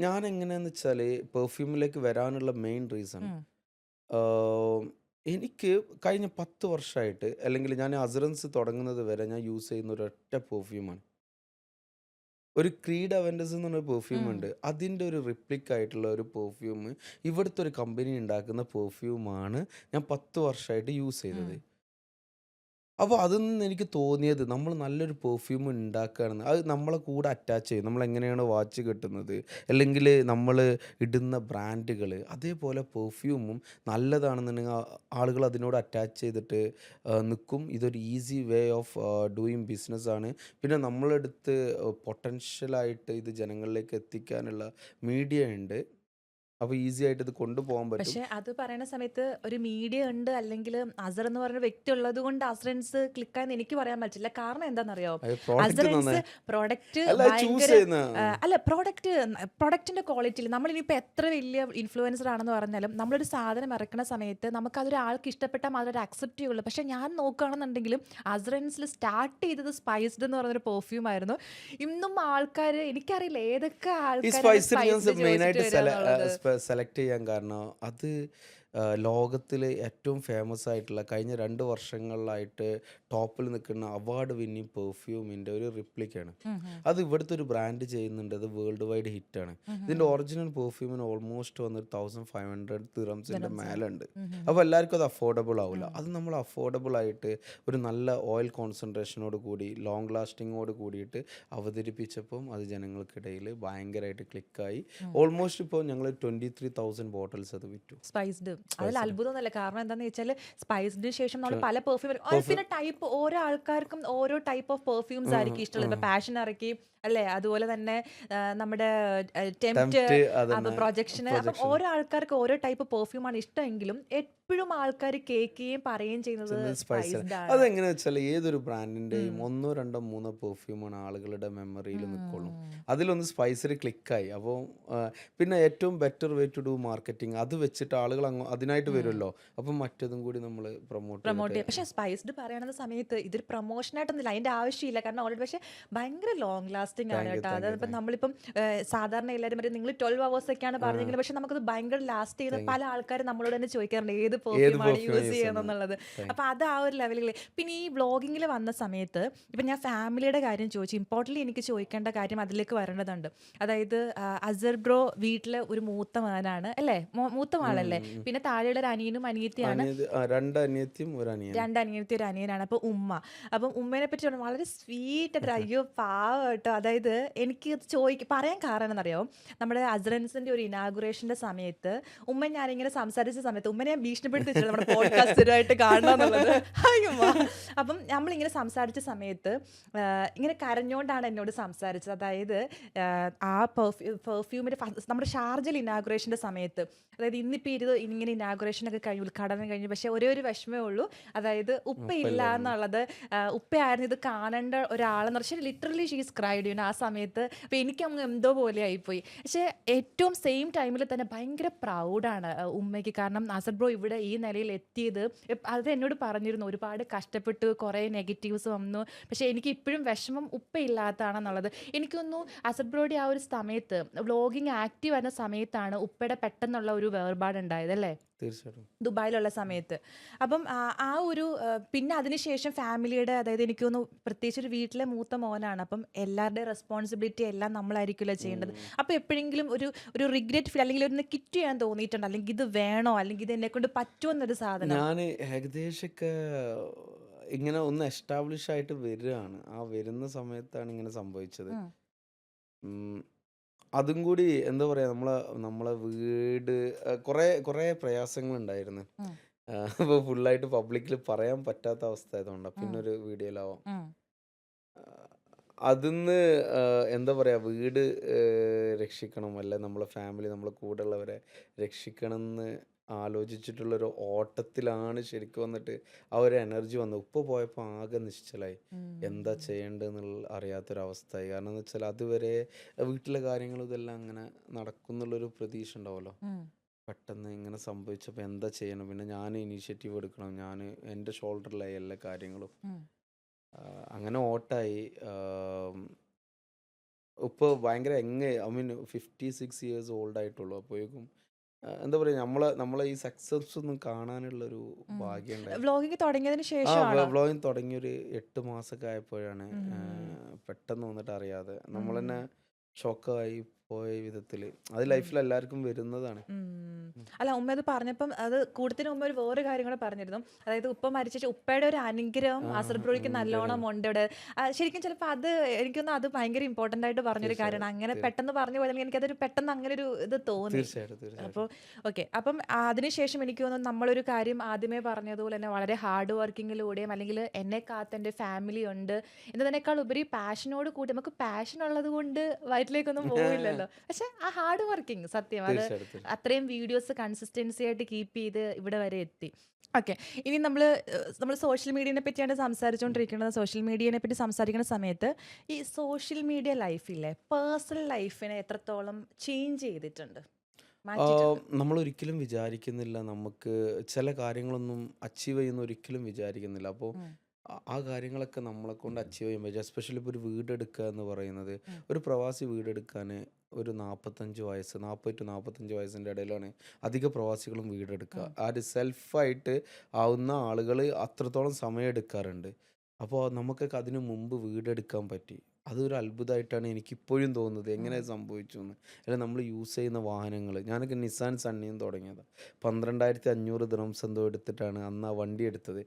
ഞാൻ എങ്ങനെയാന്ന് വെച്ചാൽ പെർഫ്യൂമിലേക്ക് വരാനുള്ള മെയിൻ റീസൺ, ഉം. എനിക്ക് കഴിഞ്ഞ 10 വർഷമായിട്ട്, അല്ലെങ്കിൽ ഞാൻ അസുറൻസ് തുടങ്ങുന്നത് വരെ ഞാൻ യൂസ് ചെയ്യുന്ന ഒരൊറ്റ പെർഫ്യൂമാണ്. ഒരു ക്രീഡ് അവൻഡസ് എന്ന് പറഞ്ഞ പെർഫ്യൂം ഉം. ഉണ്ട്. അതിൻ്റെ ഒരു റിപ്ലിക് ആയിട്ടുള്ള ഒരു പെർഫ്യൂം ഇവിടുത്തെ ഒരു കമ്പനി ഉണ്ടാക്കുന്ന പെർഫ്യൂമാണ് ഞാൻ 10 വർഷമായിട്ട് യൂസ് ചെയ്തത്. ഉം. അപ്പോൾ അതിൽ നിന്ന് എനിക്ക് തോന്നിയത്, നമ്മൾ നല്ലൊരു പെർഫ്യൂം ഉണ്ടാക്കുകയാണെന്ന്, അത് നമ്മളെ കൂടെ അറ്റാച്ച് ചെയ്യും. നമ്മളെങ്ങനെയാണ് വാച്ച് കെട്ടുന്നത്, അല്ലെങ്കിൽ നമ്മൾ ഇടുന്ന ബ്രാൻഡുകൾ, അതേപോലെ പെർഫ്യൂമും നല്ലതാണെന്നുണ്ടെങ്കിൽ ആളുകൾ അതിനോട് അറ്റാച്ച് ചെയ്തിട്ട് നിൽക്കും. ഇതൊരു ഈസി വേ ഓഫ് ഡൂയിങ് ബിസിനസ്സാണ്. പിന്നെ നമ്മളെടുത്ത് പൊട്ടൻഷ്യലായിട്ട് ഇത് ജനങ്ങളിലേക്ക് എത്തിക്കാനുള്ള മീഡിയ ഉണ്ട്. അപ്പോൾ ഈസി ആയിട്ട് ഇത് കൊണ്ടുപോകാൻ പറ്റും. പക്ഷെ അത് പറയുന്ന സമയത്ത് ഒരു മീഡിയ ഉണ്ട്, അല്ലെങ്കിൽ അസർ എന്ന് പറയുന്ന വ്യക്തി ഉള്ളത് കൊണ്ട് അസറൻസ് ക്ലിക്കായെന്ന് എനിക്ക് പറയാൻ പറ്റില്ല. കാരണം എന്താണെന്നറിയോ, അത് പ്രോഡക്റ്റ് അസറൻസ് നന്നായി പ്രൊഡക്റ്റ് അല്ല ചൂസ് ഭയങ്കര ചെയ്യുന്ന അല്ല, പ്രൊഡക്റ്റിന്റെ ക്വാളിറ്റിയിൽ നമ്മളിനിപ്പോൾ എത്ര വലിയ ഇൻഫ്ലുവൻസർ ആണെന്ന് പറഞ്ഞാലും നമ്മളൊരു സാധനം ഇറക്കുന്ന സമയത്ത് നമുക്കതൊരാൾക്ക് ഇഷ്ടപ്പെട്ടാൽ മാത്രമേ അത് അക്സെപ്റ്റ് ചെയ്യുള്ളൂ. പക്ഷെ ഞാൻ നോക്കുകയാണെന്നുണ്ടെങ്കിലും അസറൻസിൽ സ്റ്റാർട്ട് ചെയ്തത് സ്പൈസ്ഡ് എന്ന് പറഞ്ഞൊരു പെർഫ്യൂം ആയിരുന്നു. ഇന്നും ആൾക്കാർ, എനിക്കറിയില്ല ഏതൊക്കെ ഈ ആൾക്കാരാണ് സ്പൈസിൽ ഞാൻ സ്പൈസ്ഡ് മെയിനായിട്ട് ചോദിച്ചിട്ട് വരിക എന്നുള്ളത്. സെലക്ട് ചെയ്യാൻ കാരണം അത് ലോകത്തിൽ ഏറ്റവും ഫേമസ് ആയിട്ടുള്ള കഴിഞ്ഞ 2 വർഷങ്ങളിലായിട്ട് ടോപ്പിൽ നിൽക്കുന്ന അവാർഡ് വിന്നിങ് പെർഫ്യൂമിൻ്റെ ഒരു റിപ്ലിക്കാണ്. അത് ഇവിടുത്തെ ഒരു ബ്രാൻഡ് ചെയ്യുന്നുണ്ട്, അത് വേൾഡ് വൈഡ് ഹിറ്റാണ്. ഇതിൻ്റെ ഒറിജിനൽ പെർഫ്യൂമിന് ഓൾമോസ്റ്റ് വന്നിട്ട് 1500 ദിറംസിൻ്റെ മേലെ ഉണ്ട്. അപ്പോൾ എല്ലാവർക്കും അത് അഫോർഡബിൾ ആവില്ല. അത് നമ്മൾ അഫോർഡബിൾ ആയിട്ട് ഒരു നല്ല ഓയിൽ കോൺസെൻട്രേഷനോട് കൂടി ലോങ് ലാസ്റ്റിങ്ങോട് കൂടിയിട്ട് അവതരിപ്പിച്ചപ്പം അത് ജനങ്ങൾക്കിടയിൽ ഭയങ്കരമായിട്ട് ക്ലിക്കായി. ഓൾമോസ്റ്റ് ഇപ്പോൾ ഞങ്ങൾ 23,000 ബോട്ടിൽസ് അത് വിറ്റു. സ്പൈസ്ഡ് അതിൽ അത്ഭുതമൊന്നുമല്ല. കാരണം എന്താണെന്ന് വെച്ചാൽ സ്പൈസ്ഡിന് ശേഷം നമ്മൾ പല പെർഫ്യൂം, പിന്നെ ടൈപ്പ് ഓരോ ആൾക്കാർക്കും ഓരോ ടൈപ്പ് ഓഫ് പെർഫ്യൂംസ് ആയിരിക്കും ഇഷ്ടമുള്ളത്. ഇപ്പൊ പാഷൻ ഇറക്കി അല്ലേ, അതുപോലെ തന്നെ നമ്മുടെ ടെംപ്റ്റ്, അതന്നെ പ്രൊജക്ഷന്. അപ്പം ഓരോ ആൾക്കാർക്ക് ഓരോ ടൈപ്പ് പെർഫ്യൂമാണ് ഇഷ്ടമെങ്കിലും എപ്പോഴും ആൾക്കാർ കേൾക്കുകയും പറയുകയും ചെയ്യുന്നത് സ്പൈസർ സ്പൈസ്ഡ് ആണ്. അതെങ്ങനെയാ വെച്ചാൽ ഏതൊരു ബ്രാൻഡിന്റെയും 1, 2, 3 പെർഫ്യൂമാണ് ആളുകളുടെ മെമ്മറിയിൽ നിൽക്കുള്ളൂ. അതിലൊന്ന് സ്പൈസർ ക്ലിക്കായി. അപ്പോൾ പിന്നെ ഏറ്റവും better way to do marketing അത് വെച്ചിട്ട് ആളുകൾ അതിനായിട്ട് വരുമല്ലോ. അപ്പം മറ്റതും കൂടി നമ്മൾ പ്രൊമോട്ട് പ്രൊമോട്ട് ചെയ്യാം. പക്ഷേ സ്പൈസ്ഡ് പറയുന്ന സമയത്ത് ഇതൊരു പ്രൊമോഷനായിട്ടൊന്നുമില്ല, അതിന്റെ ആവശ്യമില്ല. കാരണം ഓൾറെഡി പക്ഷേ ഭയങ്കര ലോങ് ലാസ്റ്റിംഗ് ആണ് കേട്ടോ. അതായത് നമ്മളിപ്പം സാധാരണ എല്ലാവരും പറയും നിങ്ങൾ 12 hours ഒക്കെയാണ് പറഞ്ഞെങ്കിലും, പക്ഷെ നമുക്കത് ഭയങ്കര ലാസ്റ്റ് ചെയ്യുന്ന പല ആൾക്കാരും നമ്മളോട് തന്നെ ചോദിക്കാറുണ്ട് ഏത് പെർഫ്യൂമാണ് യൂസ് ചെയ്യുന്നത്. അപ്പൊ അത് ആ ഒരു ലെവലിൽ. പിന്നെ ഈ വ്ളോഗിങ്ങിൽ വന്ന സമയത്ത് ഇപ്പം ഞാൻ ഫാമിലിയുടെ കാര്യം ചോദിച്ചു. ഇമ്പോർട്ടൻ്റ് എനിക്ക് ചോദിക്കേണ്ട കാര്യം അതിലേക്ക് വരേണ്ടതുണ്ട്. അതായത് അസർ ബ്രോ വീട്ടിലെ ഒരു മൂത്ത മകനാണ് അല്ലേ, മൂത്ത മകളല്ലേ. പിന്നെ താഴെയുള്ള ഒരു അനിയനും അനിയത്തിയാണ്, 2 അനിയത്തിയും 1 അനിയനും. 2 അനിയത്തി ഒരു അനിയനാണ്. അപ്പോൾ അപ്പം ഉമ്മേനെ പറ്റി പറഞ്ഞാൽ വളരെ സ്വീറ്റ് ആയിട്ട്, അയ്യോ പാവം കേട്ടോ. അതായത് എനിക്ക് പറയാൻ കാരണം എന്നറിയോ, നമ്മുടെ അസറൻസിന്റെ ഒരു ഇനാഗുറേഷന്റെ സമയത്ത് ഞാനിങ്ങനെ സംസാരിച്ച സമയത്ത് ഉമ്മനെ ഞാൻ ഭീഷണിപ്പെടുത്തിച്ചു നമ്മുടെ പോഡ്കാസ്റ്റ് സ്ഥിരമായിട്ട് കാണണമെന്നുള്ളത്. അയ്യോ. അപ്പം നമ്മളിങ്ങനെ സംസാരിച്ച സമയത്ത് ഇങ്ങനെ കരഞ്ഞോണ്ടാണ് എന്നോട് സംസാരിച്ചത്. അതായത് ആ പെർഫ്യൂമിന്റെ നമ്മുടെ ഷാർജൽ ഇനാഗുറേഷന്റെ സമയത്ത്, അതായത് ഇന്നിപ്പോൾ ഇങ്ങനെ ഇനാഗുറേഷനൊക്കെ കഴിഞ്ഞു, ഉദ്ഘാടനം കഴിഞ്ഞു, പക്ഷെ ഒരേ ഒരു വിഷമേ ഉള്ളൂ. അതായത് ഉപ്പയില്ല എന്നുള്ളത്. ഉപ്പയായിരുന്നു ഇത് കാണേണ്ട ഒരാളെന്ന് പറഞ്ഞാൽ ലിറ്ററലി ഷീസ് ക്രൈഡ് ആ സമയത്ത്. അപ്പോൾ എനിക്കങ്ങ് എന്തോ പോലെ ആയിപ്പോയി. പക്ഷേ ഏറ്റവും സെയിം ടൈമിൽ തന്നെ ഭയങ്കര പ്രൗഡാണ് ഉമ്മയ്ക്ക്. കാരണം അസർ ബ്രോ ഇവിടെ ഈ നിലയിൽ എത്തിയത് അത് എന്നോട് പറഞ്ഞിരുന്നു. ഒരുപാട് കഷ്ടപ്പെട്ട് കുറേ നെഗറ്റീവ്സ് വന്നു, പക്ഷേ എനിക്ക് ഇപ്പോഴും വിഷമം ഉപ്പയില്ലാത്തതാണെന്നുള്ളത്. എനിക്കൊന്നു അസർ ബ്രോയുടെ ആ ഒരു സമയത്ത് വ്ളോഗിങ് ആക്റ്റീവ് ആയിരുന്ന സമയത്താണ് ഉപ്പയുടെ പെട്ടെന്നുള്ള ഒരു വേർപാടുണ്ടായത് അല്ലേ, തീർച്ചയായിട്ടും ദുബായിലുള്ള സമയത്ത്. അപ്പം ആ ഒരു പിന്നെ അതിനുശേഷം ഫാമിലിയുടെ, അതായത് എനിക്ക് തോന്നുന്നു പ്രത്യേകിച്ച് ഒരു വീട്ടിലെ മൂത്ത മോനാണ്. അപ്പം എല്ലാവരുടെയും റെസ്പോൺസിബിലിറ്റി എല്ലാം നമ്മളായിരിക്കുമല്ലോ ചെയ്യേണ്ടത്. അപ്പോൾ എപ്പോഴെങ്കിലും ഒരു റിഗ്രറ്റ് ഫീൽ അല്ലെങ്കിൽ ഒരു കിറ്റ് ചെയ്യാൻ തോന്നിയിട്ടുണ്ട്, അല്ലെങ്കിൽ ഇത് വേണോ, അല്ലെങ്കിൽ ഇത് എന്നെ കൊണ്ട് പറ്റുമോ എന്നൊരു സാധനം? ഞാൻ ഏകദേശമൊക്കെ ഇങ്ങനെ ഒന്ന് എസ്റ്റാബ്ലിഷ് ആയിട്ട് വരികയാണ്. ആ വരുന്ന സമയത്താണ് ഇങ്ങനെ സംഭവിച്ചത്. ഉം, അതും കൂടി എന്താ പറയാ, നമ്മളെ വീട് കുറേ പ്രയാസങ്ങളുണ്ടായിരുന്നു. അപ്പോൾ ഫുള്ളായിട്ട് പബ്ലിക്കിൽ പറയാൻ പറ്റാത്ത അവസ്ഥ ആയതുകൊണ്ടാണ്. പിന്നെ ഒരു വീഡിയോയിലാവാം. അതിന്ന് എന്താ പറയാ, വീട് രക്ഷിക്കണം, അല്ലെ നമ്മളെ ഫാമിലി, നമ്മളെ കൂടെ ഉള്ളവരെ രക്ഷിക്കണം എന്ന് ആലോചിച്ചിട്ടുള്ളൊരു ഓട്ടത്തിലാണ് ശരിക്കും വന്നിട്ട് ആ ഒരു എനർജി വന്നത്. ഉപ്പ് പോയപ്പോൾ ആകെ നിശ്ചലായി, എന്താ ചെയ്യേണ്ടതെന്നുള്ള അറിയാത്തൊരവസ്ഥയായി. കാരണം എന്ന് വെച്ചാൽ അതുവരെ വീട്ടിലെ കാര്യങ്ങളും ഇതെല്ലാം അങ്ങനെ നടക്കുന്നുള്ളൊരു പ്രതീക്ഷ ഉണ്ടാവുമല്ലോ. പെട്ടെന്ന് ഇങ്ങനെ സംഭവിച്ചപ്പോൾ എന്താ ചെയ്യണം, പിന്നെ ഞാൻ ഇനീഷ്യേറ്റീവ് എടുക്കണം, ഞാൻ എൻ്റെ ഷോൾഡറിലായി എല്ലാ കാര്യങ്ങളും. അങ്ങനെ ഓട്ടായി. ഉപ്പ് ഭയങ്കര ഐ മീൻ 56 ഇയേഴ്സ് ഓൾഡ് ആയിട്ടുള്ളൂ. അപ്പോഴേക്കും എന്താ പറയുക, നമ്മളെ ഈ സക്സസ് ഒന്നും കാണാനുള്ളൊരു ഭാഗ്യം ഉണ്ടായി. വ്ളോഗിങ് തുടങ്ങിയതിന് ശേഷമാണ് വ്ളോഗിങ് തുടങ്ങിയൊരു 8 മാസമൊക്കെ ആയപ്പോഴാണ് പെട്ടെന്ന് വന്നിട്ട് അറിയാതെ നമ്മൾ തന്നെ ഷോക്കായി പോയ വിധത്തിൽ. അത് ലൈഫിൽ എല്ലാവർക്കും വരുന്നതാണ്. അല്ല, ഉമ്മ അത് പറഞ്ഞപ്പം അത് കൂടുതലും ഉമ്മ ഒരു വേറെ കാര്യം കൂടെ പറഞ്ഞിരുന്നു. അതായത് ഉപ്പ മരിച്ച ഉപ്പയുടെ ഒരു അനുഗ്രഹം അസർ ബ്രോയ്ക്ക് നല്ലോണം ഉണ്ട് ഇവിടെ. ശരിക്കും ചിലപ്പോൾ അത് എനിക്കൊന്ന് അത് ഭയങ്കര ഇമ്പോർട്ടൻ്റ് ആയിട്ട് പറഞ്ഞൊരു കാര്യമാണ്. അങ്ങനെ പെട്ടെന്ന് പറഞ്ഞു പോയാൽ എനിക്കതൊരു പെട്ടെന്ന് അങ്ങനെ ഒരു ഇത് തോന്നി. തീർച്ചയായിട്ടും അപ്പോൾ ഓക്കെ. അപ്പം അതിനുശേഷം എനിക്ക് തോന്നുന്നു നമ്മളൊരു കാര്യം ആദ്യമേ പറഞ്ഞതുപോലെ തന്നെ വളരെ ഹാർഡ് വർക്കിങ്ങിലൂടെയും, അല്ലെങ്കിൽ എന്നെ കാത്ത് എൻ്റെ ഫാമിലി ഉണ്ട് എന്നതിനേക്കാൾ ഉപരി പാഷനോട് കൂടി, നമുക്ക് പാഷൻ ഉള്ളത് കൊണ്ട് വയറ്റിലേക്കൊന്നും പോവില്ലല്ലോ. ആണല്ലോ. പക്ഷെ ആ ഹാർഡ് വർക്കിംഗ് സത്യം അത് തീർച്ചയായിട്ടും. അത്രയും വീഡിയോസ് കൺസിസ്റ്റൻസി ആയിട്ട് കീപ്പ് ചെയ്ത് ഇവിടെ വരെ എത്തി. ഓക്കെ. ഇനി നമ്മൾ സോഷ്യൽ മീഡിയനെ പറ്റിയാണ് സംസാരിച്ചുകൊണ്ടിരിക്കുന്നത്. സോഷ്യൽ മീഡിയനെ പറ്റി സംസാരിക്കുന്ന സമയത്ത് ഈ സോഷ്യൽ മീഡിയ ലൈഫിലെ പേഴ്സണൽ ലൈഫിനെ എത്രത്തോളം ചേഞ്ച് ചെയ്തിട്ടുണ്ട്, മാറ്റിയിട്ടുണ്ട്? നമ്മളൊരിക്കലും വിചാരിക്കുന്നില്ല നമുക്ക് ചില കാര്യങ്ങളൊന്നും അച്ചീവ് ചെയ്യുന്ന ഒരിക്കലും വിചാരിക്കുന്നില്ല. അപ്പോൾ ഉം, ആ കാര്യങ്ങളൊക്കെ നമ്മളെ കൊണ്ട് അച്ചീവ് ചെയ്യാൻ പറ്റും. എസ്പെഷ്യലി ഇപ്പോൾ ഒരു വീടെടുക്കുക എന്ന് പറയുന്നത്, ഉം, ഒരു പ്രവാസി വീടെടുക്കാൻ ഒരു 45 വയസ്സ് 40 ടു 45 വയസ്സിൻ്റെ ഇടയിലാണ് അധിക പ്രവാസികളും വീടെടുക്കുക. ഉം. ആ ഒരു സെൽഫായിട്ട് ആവുന്ന ആളുകൾ അത്രത്തോളം സമയം എടുക്കാറുണ്ട്. അപ്പോൾ നമുക്കൊക്കെ അതിനു മുമ്പ് വീടെടുക്കാൻ പറ്റി. അതൊരു അത്ഭുതമായിട്ടാണ് എനിക്കിപ്പോഴും തോന്നുന്നത്. എങ്ങനെ ഉം. അത് സംഭവിച്ചു എന്ന്. അല്ല, നമ്മൾ യൂസ് ചെയ്യുന്ന വാഹനങ്ങൾ, ഞാനൊക്കെ നിസാൻ സണ്ണിന്ന് തുടങ്ങിയതാണ്. 12,500 ദിറംസ് എന്തോ എടുത്തിട്ടാണ് അന്ന് ആ വണ്ടി എടുത്തത്.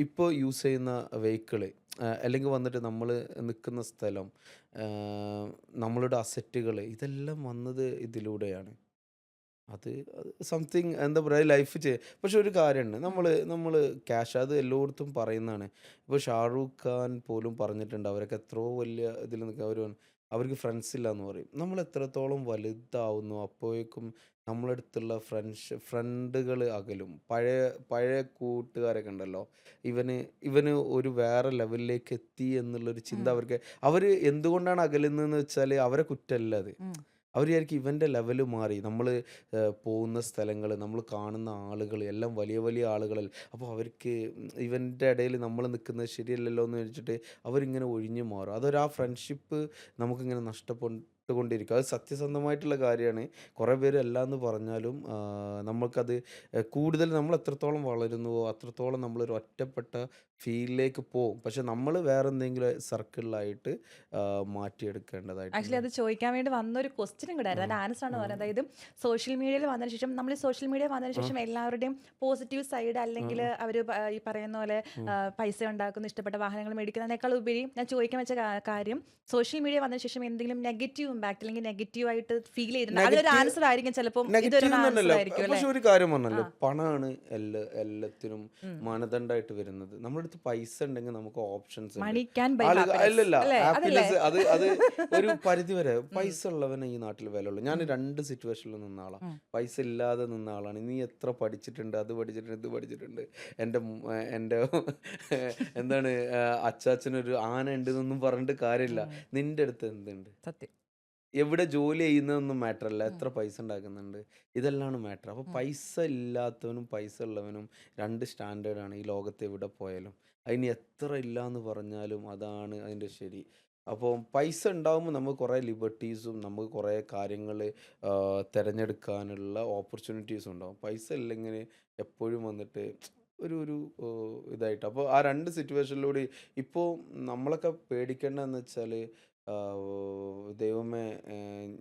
ഇപ്പോൾ യൂസ് ചെയ്യുന്ന വെഹിക്കിള്, അല്ലെങ്കിൽ വന്നിട്ട് നമ്മൾ നിൽക്കുന്ന സ്ഥലം, നമ്മളുടെ അസറ്റുകൾ, ഇതെല്ലാം വന്നത് ഇതിലൂടെയാണ്. അത് സംതിങ് എന്താ പറയുക, ലൈഫ് പക്ഷെ ഒരു കാര്യമുണ്ട്, ഉം. നമ്മൾ ക്യാഷ് അത് എല്ലായിടത്തും പറയുന്നതാണ്. ഇപ്പോൾ ഷാറൂഖ് ഖാൻ പോലും പറഞ്ഞിട്ടുണ്ട്, അവരൊക്കെ എത്രയോ വലിയ ഇതിൽ നിൽക്കുക, അവർക്ക് ഫ്രണ്ട്സ് ഇല്ല എന്ന് പറയും. നമ്മൾ എത്രത്തോളം വലുതാവുന്നു അപ്പോഴേക്കും നമ്മളടുത്തുള്ള ഫ്രണ്ടുകൾ അകലും. പഴയ പഴയ കൂട്ടുകാരൊക്കെ ഉണ്ടല്ലോ, ഇവന് ഇവന് ഒരു വേറെ ലെവലിലേക്ക് എത്തി എന്നുള്ളൊരു ചിന്ത ഉം. അവർ എന്തുകൊണ്ടാണ് അകലുന്നതെന്ന് വെച്ചാൽ അവരെ കുറ്റമല്ല അത്. ഉം. അവർ വിചാരിക്കും ഇവൻ്റെ ലെവല് മാറി. നമ്മൾ പോകുന്ന സ്ഥലങ്ങൾ, നമ്മൾ കാണുന്ന ആളുകൾ എല്ലാം വലിയ വലിയ ആളുകളല്ല. അപ്പോൾ അവർക്ക് ഇവൻ്റെ ഇടയിൽ നമ്മൾ നിൽക്കുന്നത് ശരിയല്ലല്ലോ എന്ന് വെച്ചിട്ട് അവരിങ്ങനെ ഒഴിഞ്ഞു മാറും. ആ ഫ്രണ്ട്ഷിപ്പ് നമുക്കിങ്ങനെ നഷ്ടപ്പെട്ടുകൊണ്ടിരിക്കും. അത് സത്യസന്ധമായിട്ടുള്ള കാര്യമാണ്. കുറേ പേര് അല്ല എന്ന് പറഞ്ഞാലും നമ്മൾക്കത് കൂടുതൽ നമ്മൾ എത്രത്തോളം വളരുന്നുവോ അത്രത്തോളം നമ്മളൊരു ഒറ്റപ്പെട്ട ഫീലിലേക്ക് പോവും. പക്ഷെ നമ്മൾ വേറെ എന്തെങ്കിലും സർക്കിളിലായിട്ട് ആക്ച്വലി മാറ്റിയെടുക്കേണ്ടതായിട്ടുണ്ട്. അത് ചോദിക്കാൻ വേണ്ടി വന്നൊരു ക്വസ്റ്റ്യനും കൂടെ ആ. ആയിരുന്നു. അതിന്റെ ആൻസർ ആണ് ആ. പറയുന്നത്. അതായത് സോഷ്യൽ മീഡിയയിൽ വന്നതിന് ശേഷം നമ്മൾ സോഷ്യൽ മീഡിയ വന്നതിന് ആ. ശേഷം എല്ലാവരുടെയും പോസിറ്റീവ് സൈഡ്, ആ. അല്ലെങ്കിൽ അവർ ഈ പറയുന്ന പോലെ ഉം. പൈസ ഉണ്ടാക്കുന്ന ഇഷ്ടപ്പെട്ട വാഹനങ്ങൾ മേടിക്കുന്നതിനേക്കാൾ ഉപരി ഞാൻ ചോദിക്കാൻ വെച്ച കാര്യം, സോഷ്യൽ മീഡിയ വന്നതിന് ശേഷം എന്തെങ്കിലും നെഗറ്റീവ് ഇമ്പാക്ട് അല്ലെങ്കിൽ നെഗറ്റീവ് ആയിട്ട് ഫീൽ ചെയ്തിട്ടുണ്ട്? അതൊരു നെഗറ്റീവ് ആൻസർ ആയിരിക്കും ചിലപ്പം, ഇതൊരു നെഗറ്റീവ് ആൻസർ എന്നല്ല. ആയിരിക്കും അല്ലേ? പക്ഷെ ഒരു കാര്യം ആ. പറഞ്ഞല്ലോ, പണമാണ് എല്ലാത്തിനും ഉം. മാനദണ്ഡമായിട്ട് വരുന്നത്. നമ്മുടെ അടുത്ത് പൈസ ഉണ്ടെങ്കിൽ നമുക്ക് ഓപ്ഷൻസ് ഉണ്ട്. മണി ക്യാൻ ബൈ ആളുകൾ ഹാപ്പിനെസ് അല്ലല്ല, അല്ലേ? അതല്ലേ? ഹാപ്പിനെസ് അത് അത് ഒരു പരിധി വരെ ഉം. പൈസ ഉള്ളവനെ ഈ നാട്ടിൽ വില ഉള്ളൂ. ഞാൻ ഉം. 2 സിറ്റുവേഷനിൽ നിന്ന ആളാണ്. ഉം. പൈസ ഇല്ലാതെ നിന്ന ആളാണ്. നീ എത്ര പഠിച്ചിട്ടുണ്ട്, അത് പഠിച്ചിട്ടുണ്ട്, ഇത് പഠിച്ചിട്ടുണ്ട്, എൻ്റെ എന്താണ്, അച്ചാച്ചനൊരു ആന ഉണ്ട് എന്നൊന്നും പറഞ്ഞിട്ട് കാര്യമില്ല. ഉം. നിന്റെ അടുത്ത് എന്തുണ്ട്? സത്യം. എവിടെ ജോലി ചെയ്യുന്നതൊന്നും മാറ്റർ അല്ല, ഉം. എത്ര പൈസ ഉണ്ടാക്കുന്നുണ്ട്, ഇതെല്ലാം മാറ്റർ. അപ്പോൾ ഉം. പൈസ ഇല്ലാത്തവനും പൈസ ഉള്ളവനും രണ്ട് സ്റ്റാൻഡേർഡാണ് ഈ ലോകത്ത് എവിടെ പോയാലും. അതിന് എത്ര ഇല്ല എന്ന് പറഞ്ഞാലും അതാണ് അതിൻ്റെ ശരി. അപ്പോൾ പൈസ ഉണ്ടാകുമ്പോൾ നമുക്ക് കുറേ ലിബർട്ടീസും നമുക്ക് കുറേ കാര്യങ്ങൾ തിരഞ്ഞെടുക്കാനുള്ള ഓപ്പർച്യൂണിറ്റീസും ഉണ്ടാകും. പൈസ ഇല്ലെങ്കിൽ എപ്പോഴും വന്നിട്ട് ഒരു ഒരു ഇതായിട്ട്. അപ്പോൾ ആ 2 സിറ്റുവേഷനിലൂടെ ഇപ്പോൾ നമ്മളൊക്കെ പേടിക്കേണ്ടതെന്ന് വെച്ചാൽ, ദൈവമേ,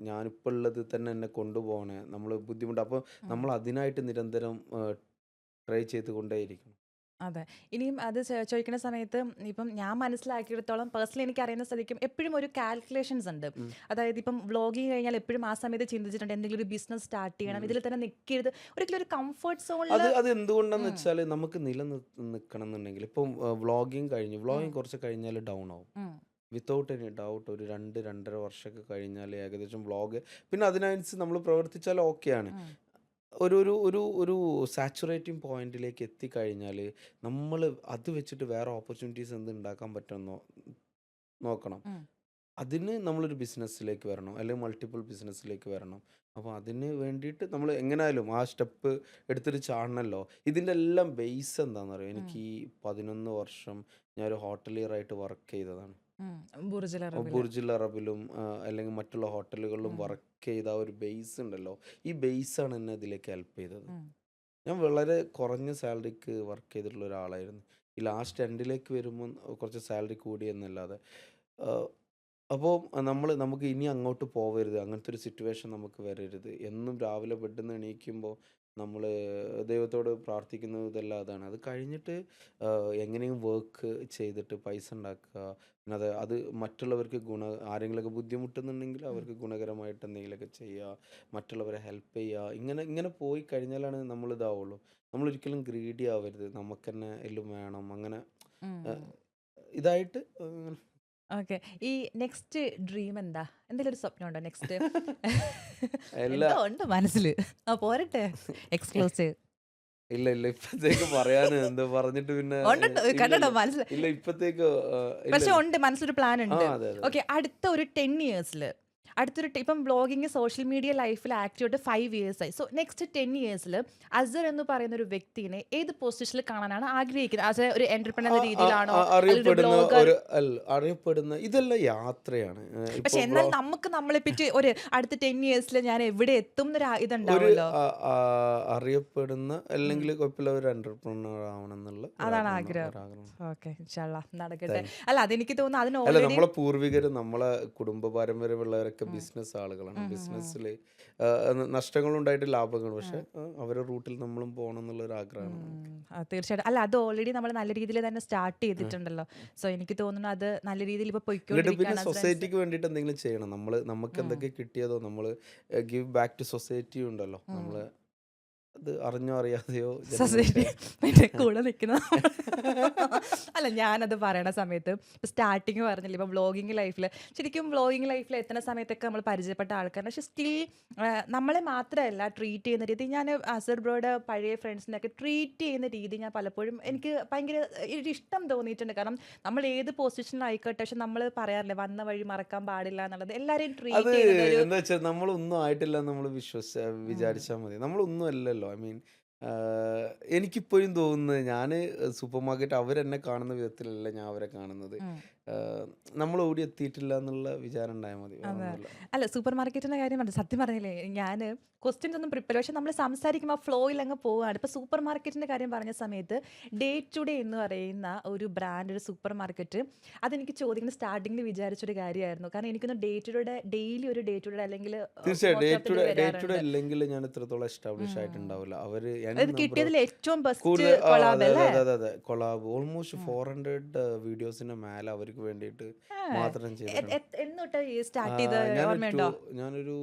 ഞാനിപ്പോൾ ഉള്ളത് തന്നെ എന്നെ കൊണ്ടുപോകണേ, നമ്മൾ ബുദ്ധിമുട്ട്. അപ്പോൾ ഉം. നമ്മൾ അതിനായിട്ട് നിരന്തരം ട്രൈ ചെയ്തുകൊണ്ടേയിരിക്കണം. അതെ. ഇനിയും അത് ചോദിക്കുന്ന സമയത്ത് ഇപ്പം ഞാൻ മനസ്സിലാക്കിയിടത്തോളം പേഴ്സണലി എനിക്ക് അറിയുന്ന സ്ഥിതിക്കും എപ്പോഴും ഒരു കാൽക്കുലേഷൻസ് ഉണ്ട്. ഉം. അതായത് ഇപ്പം വ്ളോഗിങ് കഴിഞ്ഞാൽ എപ്പോഴും ആ സമയത്ത് ചിന്തിച്ചിട്ടുണ്ട് എന്തെങ്കിലും ഒരു ബിസിനസ് സ്റ്റാർട്ട് ചെയ്യണം, ഉം. ഇതിൽ തന്നെ നിൽക്കരുത്, ഒരിക്കലും ഒരു കംഫർട്ട് സോണിൽ. അത് എന്തുകൊണ്ടാന്ന് വെച്ചാൽ നമുക്ക് നിൽക്കണം എന്നുണ്ടെങ്കിൽ, ഇപ്പം വ്ളോഗിങ് വ്ളോഗിങ് കുറച്ച് കഴിഞ്ഞാൽ ഡൗൺ ആവും. Without any doubt. ഒരു 2-2.5 വർഷമൊക്കെ കഴിഞ്ഞാൽ ഏകദേശം വ്ളോഗ്, പിന്നെ അതിനനുസരിച്ച് നമ്മൾ പ്രവർത്തിച്ചാൽ ഓക്കെയാണ്. ഒരു ഒരു ഒരു ഒരു സാച്ചുറേറ്റിംഗ് പോയിന്റിലേക്ക് എത്തിക്കഴിഞ്ഞാൽ നമ്മൾ അത് വെച്ചിട്ട് വേറെ ഓപ്പർച്യൂണിറ്റീസ് എന്ത് ഉണ്ടാക്കാൻ പറ്റുമെന്നോ നോക്കണം. അതിന് നമ്മളൊരു ബിസിനസ്സിലേക്ക് വരണം, അല്ലെങ്കിൽ മൾട്ടിപ്പിൾ ബിസിനസ്സിലേക്ക് വരണം. അപ്പോൾ അതിന് വേണ്ടിയിട്ട് നമ്മൾ എങ്ങനെയായാലും ആ സ്റ്റെപ്പ് എടുത്തിട്ട് ചാടണമല്ലോ. ഇതിൻ്റെ എല്ലാം ബേസ് എന്താണെന്ന് അറിയാം. എനിക്ക് ഈ 11 വർഷം ഞാനൊരു ഹോട്ടലിയറായിട്ട് വർക്ക് ചെയ്തതാണ്. ബുർജ് അറബിൽ. ബുർജിൽ അറബിലും അല്ലെങ്കിൽ മറ്റുള്ള ഹോട്ടലുകളിലും വർക്ക് ചെയ്ത ആ ഒരു ബേസ് ഉണ്ടല്ലോ, ഈ ബേസാണ് എന്നെ ഇതിലേക്ക് ഹെൽപ്പ് ചെയ്തത്. ഞാൻ വളരെ കുറഞ്ഞ സാലറിക്ക് വർക്ക് ചെയ്തിട്ടുള്ള ഒരാളായിരുന്നു. ഈ ലാസ്റ്റ് എൻഡിലേക്ക് വരുമ്പോൾ കുറച്ച് സാലറി കൂടി എന്നല്ലാതെ. അപ്പോൾ നമുക്ക് ഇനി അങ്ങോട്ട് പോവരുത്, അങ്ങനത്തെ ഒരു സിറ്റുവേഷൻ നമുക്ക് വരരുത്. എന്നും രാവിലെ ബെഡിൽ നിന്ന് എണീക്കുമ്പോൾ നമ്മൾ ദൈവത്തോട് പ്രാർത്ഥിക്കുന്നത് ഇതെല്ലാം അതാണ്. അത് കഴിഞ്ഞിട്ട് എങ്ങനെയും വർക്ക് ചെയ്തിട്ട് പൈസ ഉണ്ടാക്കുക. പിന്നെ അത് മറ്റുള്ളവർക്ക് ആരെങ്കിലുമൊക്കെ ബുദ്ധിമുട്ടുന്നുണ്ടെങ്കിൽ അവർക്ക് ഗുണകരമായിട്ട് എന്തെങ്കിലുമൊക്കെ ചെയ്യുക, മറ്റുള്ളവരെ ഹെൽപ്പ് ചെയ്യുക. ഇങ്ങനെ ഇങ്ങനെ പോയി കഴിഞ്ഞാലാണ് നമ്മൾ ഇതാവുള്ളൂ. നമ്മളൊരിക്കലും ഗ്രീഡി ആവരുത്. നമുക്ക് തന്നെ എല്ലാം വേണം അങ്ങനെ ഇതായിട്ട് ഓക്കെ. ഈ നെക്സ്റ്റ് ഡ്രീം എന്താ? എന്തെങ്കിലും ഒരു സ്വപ്നം ഉണ്ടോ നെക്സ്റ്റ്? എല്ലാ എന്തോ ഉണ്ട് മനസ്സില്. ആ പോരട്ടെ. എക്സ്ക്ലൂസീവ്. ഇല്ല ഇല്ല ഇപ്പത്തേക്ക് പറയാന് എന്തോ പറഞ്ഞിട്ട് പിന്നെ ഉണ്ടുണ്ട് ഇല്ല കണ്ടോ ഇല്ല മനസ്സിൽ. ഇല്ല ഇപ്പത്തേക്ക് ഇല്ല പക്ഷെ ഇല്ല ഉണ്ട് മനസ്സിലൊരു പ്ലാൻ ആ ഉണ്ട്. അതെ അതെ ഓക്കെ. അടുത്ത ഒരു 10 ഇയേഴ്സില് ഇപ്പം വ്ളോഗിങ് സോഷ്യൽ മീഡിയ ലൈഫിൽ ആക്റ്റീവ് ആയിട്ട് 5 ഇയേഴ്സ് ആയി. സോ നെക്സ്റ്റ് 10 ഇയേഴ്സിൽ അസർ എന്ന് പറയുന്ന ഒരു വ്യക്തിനെ ഏത് പൊസിഷനിൽ കാണാനാണ് ആഗ്രഹിക്കുന്നത്? ആസ് എ ഒരു എന്റർപ്രണർ എന്ന രീതിയിലാണോ, അല്ലെങ്കിൽ ഒരു അറിയപ്പെടുന്ന ബ്ലോഗർ? ഒരു അല്ല അറിയപ്പെടുന്ന ഇതെല്ലാം യാത്രയാണ് പക്ഷെ ഇപ്പോൾ എന്നാൽ നമുക്ക് നമ്മളെ പറ്റി ഒരു അടുത്ത 10 ഇയേഴ്സിൽ ഞാൻ എവിടെ എത്തും എന്നൊരു ഒരു ഇതുണ്ടാവുമല്ലോ. അറിയപ്പെടുന്ന ഉം. അല്ലെങ്കിൽ കുഴപ്പമില്ല ഒരു എന്റർപ്രണർ ആവണം എന്നുള്ള അതാണ് ആഗ്രഹം. ഒരാഗ്രഹം ഓക്കെ. ഇൻഷാല്ലാ നടക്കട്ടെ. താങ്ക് അല്ല അതെനിക്ക് തോന്നുന്നു അതിന് അല്ല ഓൾറെഡി. നമ്മളെ പൂർവികര് നമ്മളെ കുടുംബ പാരമ്പര്യമുള്ളവരൊക്കെ ബിസിനസ് ആളുകളാണ് ബിസിനസ്സിൽ നഷ്ടങ്ങളുണ്ടായിട്ട് ലാഭങ്ങൾ പക്ഷെ അവരുടെ റൂട്ടിൽ നമ്മളും പോകണം എന്നുള്ള ഒരു ആഗ്രഹമാണ് നമുക്ക് തീർച്ചയായിട്ടും. അല്ല അത് ഓൾറെഡി നമ്മൾ നല്ല രീതിയിൽ തന്നെ സ്റ്റാർട്ട് ചെയ്തിട്ടുണ്ടല്ലോ. സോ എനിക്ക് തോന്നുന്നു അത് നല്ല രീതിയിൽ ഇപ്പൊ എന്നിട്ട് പിന്നെ പൊയ്ക്കൊണ്ടിരിക്കുകയാണ്. സൊസൈറ്റിക്ക് വേണ്ടിയിട്ട് എന്തെങ്കിലും ചെയ്യണം നമുക്ക് എന്തൊക്കെ കിട്ടിയതോ നമ്മൾ ഗിവ് ബാക്ക് ടു സൊസൈറ്റി ഉണ്ടല്ലോ നമ്മൾ അത് അറിഞ്ഞോ അറിയാതെയോ സൊസൈറ്റി ജനങ്ങൾക്ക് പിന്നെ കൂടെ നിൽക്കുന്ന അല്ല ഞാനത് പറയണ സമയത്ത് ഇപ്പം സ്റ്റാർട്ടിങ് പറഞ്ഞില്ല ഇപ്പം വ്ളോഗിങ് ലൈഫിൽ ശരിക്കും വ്ളോഗിങ് ലൈഫിൽ എത്തുന്ന സമയത്തൊക്കെ നമ്മൾ പരിചയപ്പെട്ട ആൾക്കാരാണ്. പക്ഷെ സ്റ്റിൽ നമ്മളെ മാത്രമല്ല ട്രീറ്റ് ചെയ്യുന്ന രീതി, ഞാൻ അസർ ബ്രോയുടെ പഴയ ഫ്രണ്ട്സിനെയൊക്കെ ട്രീറ്റ് ചെയ്യുന്ന രീതി ഞാൻ പലപ്പോഴും എനിക്ക് ഭയങ്കര ഒരു ഇഷ്ടം തോന്നിയിട്ടുണ്ട്. കാരണം നമ്മൾ ഏത് പൊസിഷനിലായിക്കോട്ടെ പക്ഷെ നമ്മൾ പറയാറില്ലേ വന്ന വഴി മറക്കാൻ പാടില്ല എന്നുള്ളത്. എല്ലാവരെയും അത് ട്രീറ്റ് ചെയ്യുന്നത് ഒരു എന്താ വെച്ചാൽ നമ്മളൊന്നും ആയിട്ടില്ല നമ്മൾ വിചാരിച്ചാൽ മതി നമ്മളൊന്നും അല്ലല്ലോ ഐ മീൻ എനിക്കിപ്പോഴും തോന്നുന്നത് ഞാൻ സൂപ്പർ മാർക്കറ്റ് അവരെന്നെ കാണുന്ന വിധത്തിലല്ല ഞാൻ അവരെ കാണുന്നത് ഉം. നമ്മൾ ഓടി എത്തിയിട്ടില്ല എന്നുള്ള വിചാരം ഉണ്ടായാൽ മതി വേറെ അതെ. ഒന്നുമില്ല അല്ല സൂപ്പർ മാർക്കറ്റിന്റെ കാര്യം പറഞ്ഞു. സത്യം പറഞ്ഞില്ലേ ഞാൻ ക്വസ്റ്റ്യൻസ് ഒന്നും പ്രിപ്പയർ, പക്ഷെ നമ്മൾ സംസാരിക്കുമ്പോൾ ഫ്ലോയിൽ അങ്ങ് പോവുകയാണ്. ഇപ്പൊ സൂപ്പർ മാർക്കറ്റിന്റെ കാര്യം പറഞ്ഞ സമയത്ത് ഡേ ടു ഡേ എന്ന് പറയുന്ന ഒരു ബ്രാൻഡ്, ഒരു സൂപ്പർ മാർക്കറ്റ്, അതെനിക്ക് ചോദിക്കുന്ന സ്റ്റാർട്ടിങ്ങിൽ വിചാരിച്ചൊരു കാര്യമായിരുന്നു. കാരണം എനിക്കൊന്ന് ഡേ ടു ഡേ ഡെയിലി ഒരു ഡേ ടു ഡേ അല്ലെങ്കിൽ തീർച്ചയായും most of the day day to day വരാറുണ്ട്. ഇല്ലെങ്കിൽ ഞാൻ ഇത്രത്തോളം എസ്റ്റാബ്ലിഷ് ആയിട്ടുണ്ടാവില്ല അവര് അത് ബ്രോ കിട്ടിയതിൽ ഏറ്റവും ബെസ്റ്റ് കൂടുതൽ കൊളാബ് അതെ അതെ അല്ലേ? അതെ അതെ കൊളാബ് ഓൾമോസ്റ്റ് 400 വീഡിയോസിന് മേലെ അവർക്ക് വേണ്ടിയിട്ട് മാത്രം ചെയ്തിട്ടുണ്ട് എന്നിട്ട് സ്റ്റാർട്ട് ചെയ്ത ഞാനൊരു ഓർമ്മയുണ്ടോ? ഞാനൊരു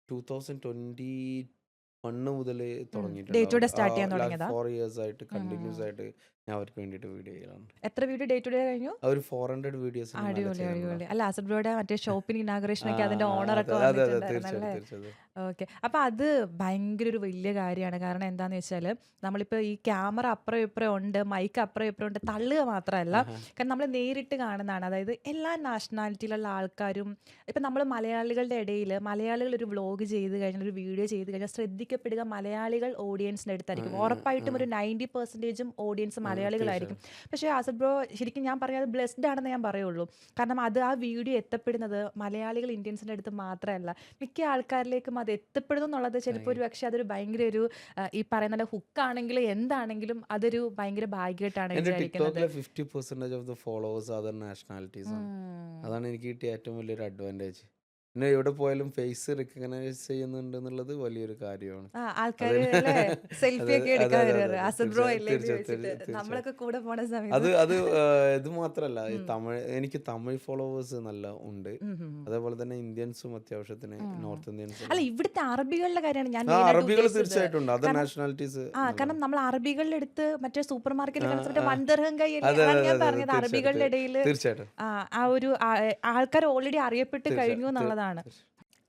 2021 മുതൽ ഡേ ടു തുടങ്ങിയിട്ടുണ്ടാവും ഡേ സ്റ്റാർട്ട് ചെയ്യാൻ ലാസ്റ്റ് തുടങ്ങിയതാ. 4 ഇയേഴ്സ് ആയിട്ട് കണ്ടിന്യൂസ് ആയിട്ട് ഞാൻ അവർക്ക് വേണ്ടിയിട്ട് വീഡിയോ ചെയ്യലാണ് എത്ര വീഡിയോ ഡേ ടു ഡേ കഴിഞ്ഞു? അവർ 400 വീഡിയോസിന് മേലെ അടിപൊളി, ചെയ്തിട്ടുണ്ടാവും അടിപൊളി. അല്ല അസർ ബ്രോയുടെ മറ്റേ ഷോപ്പിന് ഇനാഗുറേഷൻ ആ ഒക്കെ അതിന്റെ ഓണറൊക്കെ അതെ അതെ അതെ വന്നിട്ടുണ്ടായിരുന്നല്ലേ? തീർച്ചയായിട്ടും തീർച്ചയായിട്ടും ഓക്കെ. അപ്പൊ അത് ഭയങ്കര ഒരു വലിയ കാര്യമാണ്. കാരണം എന്താന്ന് വെച്ചാല് നമ്മളിപ്പോ ഈ ക്യാമറ അപ്പുറം ഇപ്പുറം ഉണ്ട്, മൈക്ക് അപ്പുറം ഇപ്പുറം ഉണ്ട്, തള്ളുക മാത്രമല്ല. ആഹാ. കാരണം നമ്മൾ നേരിട്ട് കാണുന്നതാണ്. അതായത് എല്ലാ നാഷണാലിറ്റിയിലുള്ള ആൾക്കാരും ഇപ്പം നമ്മൾ മലയാളികളുടെ ഇടയിൽ മലയാളികൾ ഒരു വ്ളോഗ് ചെയ്ത് കഴിഞ്ഞാൽ, ഒരു വീഡിയോ ചെയ്ത് കഴിഞ്ഞാൽ ശ്രദ്ധിക്കപ്പെടുക മലയാളികൾ ഓഡിയൻസിൻ്റെ അടുത്തായിരിക്കും. ഉറപ്പായിട്ടും ഒരു 90% ഓഡിയൻസ് മലയാളികളായിരിക്കും. തീർച്ചയായും പക്ഷേ ആസിഡ് ബ്രോ ശരിക്കും ഞാൻ പറഞ്ഞത് ബ്ലെസ്ഡ് ആണെന്ന് ഞാൻ പറയുള്ളൂ. കാരണം അത് ആ വീഡിയോ എത്തപ്പെടുന്നത് മലയാളികൾ ഇന്ത്യൻസിൻ്റെ അടുത്ത് മാത്രമല്ല, മിക്ക ആൾക്കാരിലേക്കും അത് എത്തപ്പെടുന്നു എന്നുള്ളത് ചിലപ്പോൾ ഒരു പക്ഷേ അതൊരു ഭയങ്കര ഒരു ഈ പറയുന്ന ഹുക്കാണെങ്കിലും എന്താണെങ്കിലും അതൊരു ഭയങ്കര ഭാഗ്യമായിട്ടാണ് എൻ്റെ വിചാരിക്കുന്നത്. ടിക്ടോക്കിലെ 50% of the followers other nationalities ആണ് ഉം. അതാണ് എനിക്ക് കിട്ടിയ ഏറ്റവും വലിയൊരു അഡ്വാൻറ്റേജ് പിന്നെ എവിടെ പോയാലും ഫേസ് റെക്കഗ്നൈസ് ചെയ്യുന്നുണ്ട് എന്നുള്ളത് വലിയൊരു കാര്യമാണ് ആ ആൾക്കാര് അതിന് അല്ലേ സെൽഫി അതെ ഒക്കെ അതെ എടുക്കാൻ അതെ അതെ വരുവാറ് അതെ ആസിഡ് ബ്രോ തീർച്ചയായും ഇല്ലേന്ന് തീർച്ചയായും ചോദിച്ചിട്ട്. തീർച്ചയായും നമ്മളൊക്കെ കൂടെ പോണ അത് സമയത്ത്. അത് ഇത് മാത്രമല്ല ഈ ഉം. എനിക്ക് തമിഴ് ഫോളോവേഴ്സ് നല്ല ഉണ്ട് ഉം ഉം ഉം. അതേപോലെ തന്നെ ഇന്ത്യൻസും അത്യാവശ്യത്തിന് നോർത്ത് ഇന്ത്യൻസും അല്ല ഇവിടുത്തെ അറബികളുടെ കാര്യമാണ് ഞാൻ ആ മെയിനായിട്ട് അറബികൾ ഉദ്ദേശിച്ചത്. തീർച്ചയായിട്ടും ഉണ്ട് അതർ കാരണം നാഷണാലിറ്റീസ് കാരണം നല്ലതാണ് നമ്മൾ അറബികളുടെ അടുത്ത് മറ്റേ സൂപ്പർ ആ മാർക്കറ്റിൽ മറ്റേ ആ വൻദർഹം കൈ അതെ അതാണ് അതെ ഞാൻ അതെ അതെ പറഞ്ഞത്. തീർച്ചയായിട്ടും അറബികളുടെ ഇടയിൽ തീർച്ചയായിട്ടും ആ ഒരു ആൾക്കാർ ഓൾറെഡി അറിയപ്പെട്ട് കഴിഞ്ഞു തീർച്ചയായിട്ടും എന്നുള്ളതാണ്.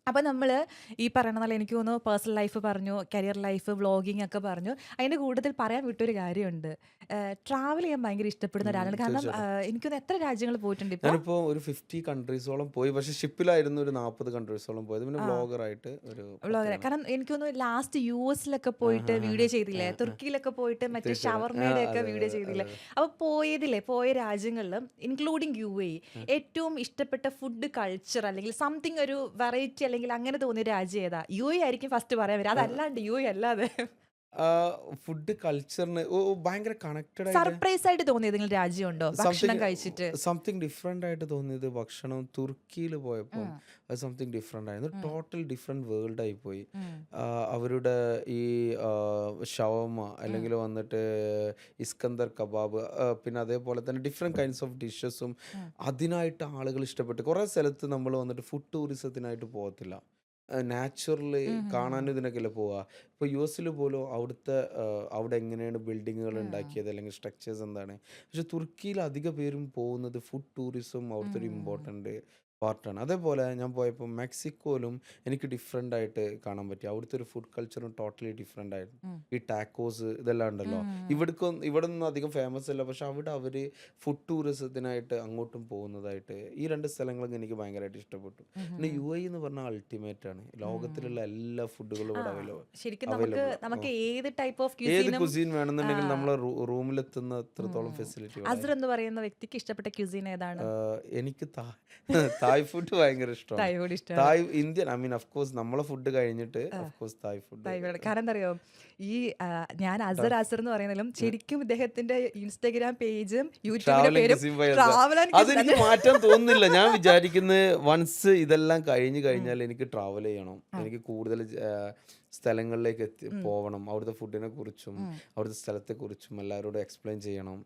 അപ്പോൾ നമ്മൾ ഈ പറയുന്ന പോലെ എനിക്ക് തോന്നുന്നു പേഴ്സണൽ ലൈഫ് പറഞ്ഞു, കരിയർ ലൈഫ്, വ്ളോഗിങ് ഒക്കെ പറഞ്ഞു. അതിൻ്റെ കൂട്ടത്തിൽ പറയാൻ വിട്ടൊരു കാര്യമുണ്ട്. ട്രാവൽ ചെയ്യാൻ ഭയങ്കര ഇഷ്ടപ്പെടുന്ന ഒരാളാണ്. കാരണം തീർച്ചയായിട്ടും എനിക്കൊന്ന് എത്ര രാജ്യങ്ങൾ പോയിട്ടുണ്ട് ഇപ്പോൾ? ഞാനിപ്പോ ഒരു 50 കൺട്രീസോളം പോയി പക്ഷെ ഷിപ്പിലായിരുന്നു ഒരു 40 കൺട്രീസോളം പോയത് പിന്നെ ആ വ്ളോഗറായിട്ട് ഒരു 10 വ്ളോഗർ. കൺട്രി കാരണം എനിക്ക് തോന്നുന്നു ലാസ്റ്റ് US പോയിട്ട് വീഡിയോ ചെയ്തില്ലേ, തുർക്കിയിലൊക്കെ പോയിട്ട് മറ്റേ തീർച്ചയായിട്ടും ഷവർമയുടെ ഒക്കെ അതെ വീഡിയോ അതെ ചെയ്തില്ലേ. അതെ അപ്പോൾ പോയ രാജ്യങ്ങളിലും ഇൻക്ലൂഡിങ് UAE ഏറ്റവും ഇഷ്ടപ്പെട്ട ഫുഡ് കൾച്ചർ അല്ലെങ്കിൽ സംതിങ് ഒരു വെറൈറ്റി അല്ലെങ്കിൽ അങ്ങനെ തോന്നിയ രാജ്യം ഏതാ? UAE ആയിരിക്കും ഫസ്റ്റ് പറയാൻ വരിക. അതല്ലാണ്ട് UAE അല്ലാതെ ഫുഡ് കൾച്ചറിന് ഭയങ്കര കണക്റ്റഡ് ആയിട്ട് സർപ്രൈസ് ആയിട്ട് തോന്നിയ ഏതെങ്കിലും രാജ്യമുണ്ടോ ഭക്ഷണം സംതിങ് കഴിച്ചിട്ട്? സംതിങ് ഡിഫറെൻ്റ് ആയിട്ട് തോന്നിയത് ഭക്ഷണം തുർക്കിയിൽ പോയപ്പം ഉം, അത് സംതിങ് ഡിഫറെൻ്റ് ആയിരുന്നു ഉം, ടോട്ടൽ ഡിഫറെൻറ്റ് വേൾഡ് ആയി പോയി ഉം, അവരുടെ ഈ ഷവർമ ഉം, അല്ലെങ്കിൽ വന്നിട്ട് ഇസ്കന്ദർ കബാബ് പിന്നെ അതേപോലെ തന്നെ ഡിഫറെൻറ്റ് കൈൻഡ്സ് ഓഫ് ഡിഷസും ഉം. അതിനായിട്ട് ആളുകൾ ഇഷ്ടപ്പെട്ട് കുറേ സ്ഥലത്ത് നമ്മൾ വന്നിട്ട് ഫുഡ് ടൂറിസത്തിനായിട്ട് പോകത്തില്ല നാച്ചുറല് കാണാനും ഇതിനൊക്കെയല്ലേ പോവുക. ഇപ്പോൾ യു എസിൽ പോലും അവിടുത്തെ അവിടെ എങ്ങനെയാണ് ബിൽഡിങ്ങുകൾ ഉണ്ടാക്കിയത് അല്ലെങ്കിൽ സ്ട്രക്ചേഴ്സ് എന്താണ്. പക്ഷെ തുർക്കിയിൽ അധിക പേരും പോകുന്നത് ഫുഡ് ടൂറിസം അവിടുത്തെ ഒരു ഇമ്പോർട്ടൻ്റ് പാർട്ടാണ്. അതേപോലെ ഞാൻ പോയപ്പോൾ മെക്സിക്കോയിലും എനിക്ക് ഡിഫറെൻ്റ് ആയിട്ട് കാണാൻ പറ്റി. അവിടുത്തെ ഒരു ഫുഡ് കൾച്ചറും ടോട്ടലി ഡിഫറെൻ്റ് ആയിരുന്നു. ഈ ടാക്കോസ് ഇതെല്ലാം ഉണ്ടല്ലോ, ഇവിടെ ഒന്നും അധികം ഫേമസ് അല്ല, പക്ഷെ അവിടെ അവർ ഫുഡ് ടൂറിസത്തിനായിട്ട് അങ്ങോട്ടും പോകുന്നതായിട്ട് ഈ രണ്ട് സ്ഥലങ്ങളും എനിക്ക് ഭയങ്കരമായിട്ട് ഇഷ്ടപ്പെട്ടു. പിന്നെ യു എ എന്ന് പറഞ്ഞാൽ അൾട്ടിമേറ്റ് ആണ്. ലോകത്തിലുള്ള എല്ലാ ഫുഡുകളും ഇവിടെ ശരിക്കും നമുക്ക് അവൈലബിൾ. ഏത് ടൈപ്പ് ഓഫ് ഏത് ക്യൂസീനും കുസീൻ വേണമെന്നുണ്ടെങ്കിൽ നമ്മളെ റൂമിലെത്തുന്ന അത്രത്തോളം ഫെസിലിറ്റി അസർ എന്ന് പറയുന്ന വ്യക്തിക്ക് ഇഷ്ടപ്പെട്ട ക്യൂസീൻ ഏതാണ്? എനിക്ക് തായ് ഫുഡ് ഭയങ്കര ഇഷ്ടമാണ്. തായ് ഫുഡ് ഇഷ്ടമാണ്. Thai Indian I mean of course നമ്മളെ ഫുഡ് കഴിഞ്ഞിട്ട് ഓഫ് കോഴ്സ് തായ് ഫുഡ്. കാരണം എന്താ അറിയോ, ഈ ഞാൻ അസർ എന്ന് പറയുന്നതിലും ശരിക്കും ഇദ്ദേഹത്തിന്റെ ഇൻസ്റ്റാഗ്രാം പേജും യൂട്യൂബിന്റെ പേരും ട്രാവൽ അതെനിക്ക് മാറ്റാൻ തോന്നുന്നില്ല. ഞാൻ വിചാരിക്കുന്നത് വൺസ് ഇതെല്ലാം കഴിഞ്ഞു കഴിഞ്ഞാൽ എനിക്ക് ട്രാവൽ ചെയ്യണം, എനിക്ക് കൂടുതൽ സ്ഥലങ്ങളിലേക്ക് പോകണം, അവിടുത്തെ ഫുഡിനെ കുറിച്ചും അവിടുത്തെ സ്ഥലത്തെ കുറിച്ചും എല്ലാവരോടും എക്സ്പ്ലെയിൻ ചെയ്യണം.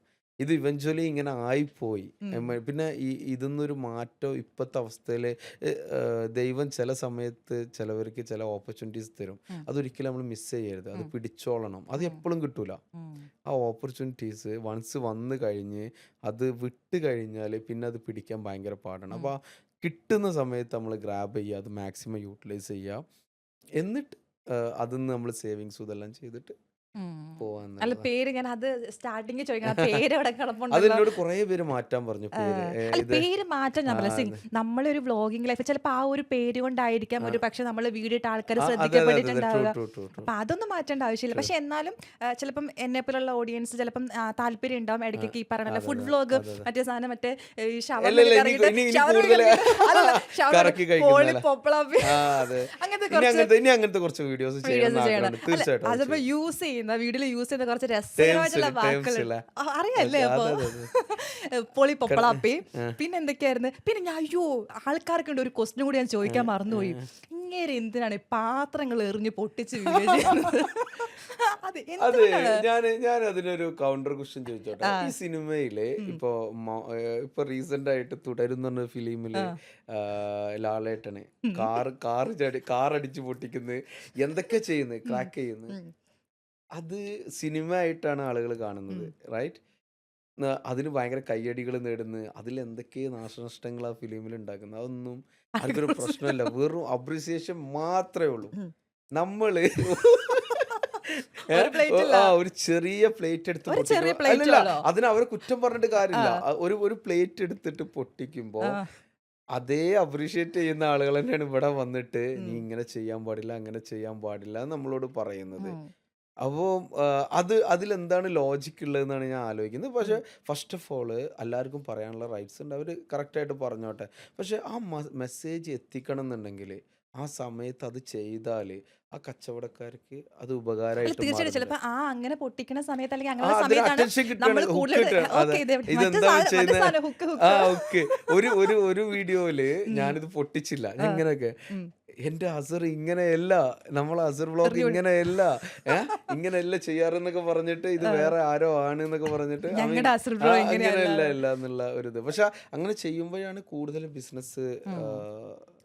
ഇത് ഇവഞ്ച്വലി ഇങ്ങനെ ആയിപ്പോയി. പിന്നെ ഇതൊന്നൊരു മാറ്റം ഇപ്പോഴത്തെ അവസ്ഥയിൽ ദൈവം ചില സമയത്ത് ചിലവർക്ക് ചില ഓപ്പർച്യൂണിറ്റീസ് തരും. അതൊരിക്കലും നമ്മൾ മിസ് ചെയ്യരുത്, അത് പിടിച്ചോളണം. അത് എപ്പോഴും കിട്ടൂല. ആ ഓപ്പർച്യൂണിറ്റീസ് വൺസ് വന്നു കഴിഞ്ഞ് അത് വിട്ട് കഴിഞ്ഞാൽ പിന്നെ അത് പിടിക്കാൻ ഭയങ്കര പാടാണ്. അപ്പോൾ കിട്ടുന്ന സമയത്ത് നമ്മൾ ഗ്രാബ് ചെയ്യുക, അത് മാക്സിമം യൂട്ടിലൈസ് ചെയ്യുക. എന്നിട്ട് അതിന്ന് നമ്മൾ സേവിങ്സും ഇതെല്ലാം ചെയ്തിട്ട് അല്ല പേര് ഞാൻ അത് സ്റ്റാർട്ടിങ് ചോദിക്കണം, പേര് അവിടെ കിടപ്പുണ്ടല്ലോ. അതെന്നോട് കുറെ പേര് മാറ്റാൻ പറഞ്ഞു പേര്. അല്ല പേര് മാറ്റാൻ ഞാൻ പറയാം, നമ്മളൊരു വ്ളോഗിംഗ് ലൈഫ് ചിലപ്പോൾ ആ ഒരു പേര് കൊണ്ടായിരിക്കാം ഒരു പക്ഷെ നമ്മൾ വീഡിയോ ഇട്ട് ആൾക്കാർ ശ്രദ്ധിക്കപ്പെട്ടിട്ടുണ്ടാവുക. അപ്പൊ അതൊന്നും മാറ്റേണ്ട ആവശ്യമില്ല. പക്ഷെ എന്നാലും ചിലപ്പം എന്നെ പോലുള്ള ഓഡിയൻസ് ചിലപ്പം താല്പര്യം ഉണ്ടാവും ഇടയ്ക്കൊക്കെ ഈ പറഞ്ഞ ഫുഡ് വ്ളോഗ് മറ്റേ സാധനം മറ്റേ അങ്ങനത്തെ കുറച്ച് വീഡിയോസ് ചെയ്യണം. അതിപ്പോ യൂസ് ചെയ്യുന്ന വീഡിയോയിൽ യൂസ് ചെയ്യുന്ന കുറച്ച് രസകരമായിട്ടുള്ള വാക്കുകൾ അറിയാല്ലേ. അപ്പൊ പൊളി പൊപ്പളാപ്പി പിന്നെ എന്തൊക്കെയായിരുന്നു. പിന്നെ ഞാൻ ആൾക്കാർക്കുണ്ട് ഒരു ക്വസ്റ്റ്യൻ കൂടി ഞാൻ ചോദിക്കാൻ മറന്നുപോയി. ഇങ്ങനെ എന്തിനാണ് പാത്രങ്ങൾ എറിഞ്ഞ് പൊട്ടിച്ച് വീഡിയോ ചെയ്യുന്നത്? ഞാൻ അതിനൊരു കൗണ്ടർ ക്വസ്റ്റ്യൻ ചോദിച്ചോട്ടെ. ഈ സിനിമയില് ഇപ്പൊ റീസെന്റ് ആയിട്ട് തുടരുന്ന ഫിലിമില് ലാലേട്ടന് കാർ അടിച്ചു പൊട്ടിക്കുന്നത് എന്തൊക്കെ ചെയ്യുന്നത്, ക്രാക്ക് ചെയ്യുന്നത്, അത് സിനിമ ആയിട്ടാണ് ആളുകൾ കാണുന്നത്, റൈറ്റ്? അതിന് ഭയങ്കര കയ്യടികൾ നേടുന്നത്, അതിൽ എന്തൊക്കെ നാശനഷ്ടങ്ങൾ ആ ഫിലിമിൽ ഉണ്ടാക്കുന്നത്, അതൊന്നും അതൊരു പ്രശ്നമല്ല. വെറും അപ്രീസിയേഷൻ മാത്രമേ ഉള്ളൂ. നമ്മള് ഒരു ചെറിയ പ്ലേറ്റ് എടുത്ത് അല്ലല്ല, അതിന് അവരെ കുറ്റം പറഞ്ഞിട്ട് കാര്യമില്ല. ഒരു പ്ലേറ്റ് എടുത്തിട്ട് പൊട്ടിക്കുമ്പോ അതേ അപ്രീഷിയേറ്റ് ചെയ്യുന്ന ആളുകൾ തന്നെയാണ് ഇവിടെ വന്നിട്ട് നീ ഇങ്ങനെ ചെയ്യാൻ പാടില്ല, അങ്ങനെ ചെയ്യാൻ പാടില്ല നമ്മളോട് പറയുന്നത്. അപ്പോൾ അതിലെന്താണ് ലോജിക്ക് ഉള്ളതെന്നാണ് ഞാൻ ആലോചിക്കുന്നത്. പക്ഷെ ഫസ്റ്റ് ഓഫ് ഓൾ എല്ലാവർക്കും പറയാനുള്ള റൈറ്റ്സ് ഉണ്ട്, അവർ കറക്റ്റായിട്ട് പറഞ്ഞോട്ടെ. പക്ഷെ ആ മെസ്സേജ് എത്തിക്കണം എന്നുണ്ടെങ്കിൽ ആ സമയത്ത് അത് ചെയ്താൽ ആ കച്ചവടക്കാർക്ക് അത് ഉപകാരമായിട്ട് തീർച്ചയായിട്ടും ചിലപ്പോൾ അങ്ങനെ പൊട്ടിക്കുന്ന സമയത്ത് അല്ലെങ്കിൽ അങ്ങനെ അതൊരു സമയത്താണ് അറ്റൻഷൻ കിട്ടണം, നമ്മൾ ഹുക്ക് കൂടുതൽ കിട്ടണം. അതെ, ഇതെന്താ ചെയ്യുന്നത്? ഓക്കെ, ഒരു വീഡിയോയില് ഞാനിത് പൊട്ടിച്ചില്ല, ഞാൻ ഇങ്ങനെയൊക്കെ എന്റെ അസർ ഇങ്ങനെയല്ല, നമ്മളെ അസർ വ്ളോഗ് ഇങ്ങനെയല്ല, ഇങ്ങനെയല്ല ചെയ്യാറെന്നൊക്കെ പറഞ്ഞിട്ട് ഇത് വേറെ ആരോ ആണ് എന്നൊക്കെ പറഞ്ഞിട്ട് അങ്ങനെയല്ല എന്നുള്ള ഒരു ഇത്. പക്ഷെ അങ്ങനെ ചെയ്യുമ്പോഴാണ് കൂടുതൽ ബിസിനസ്.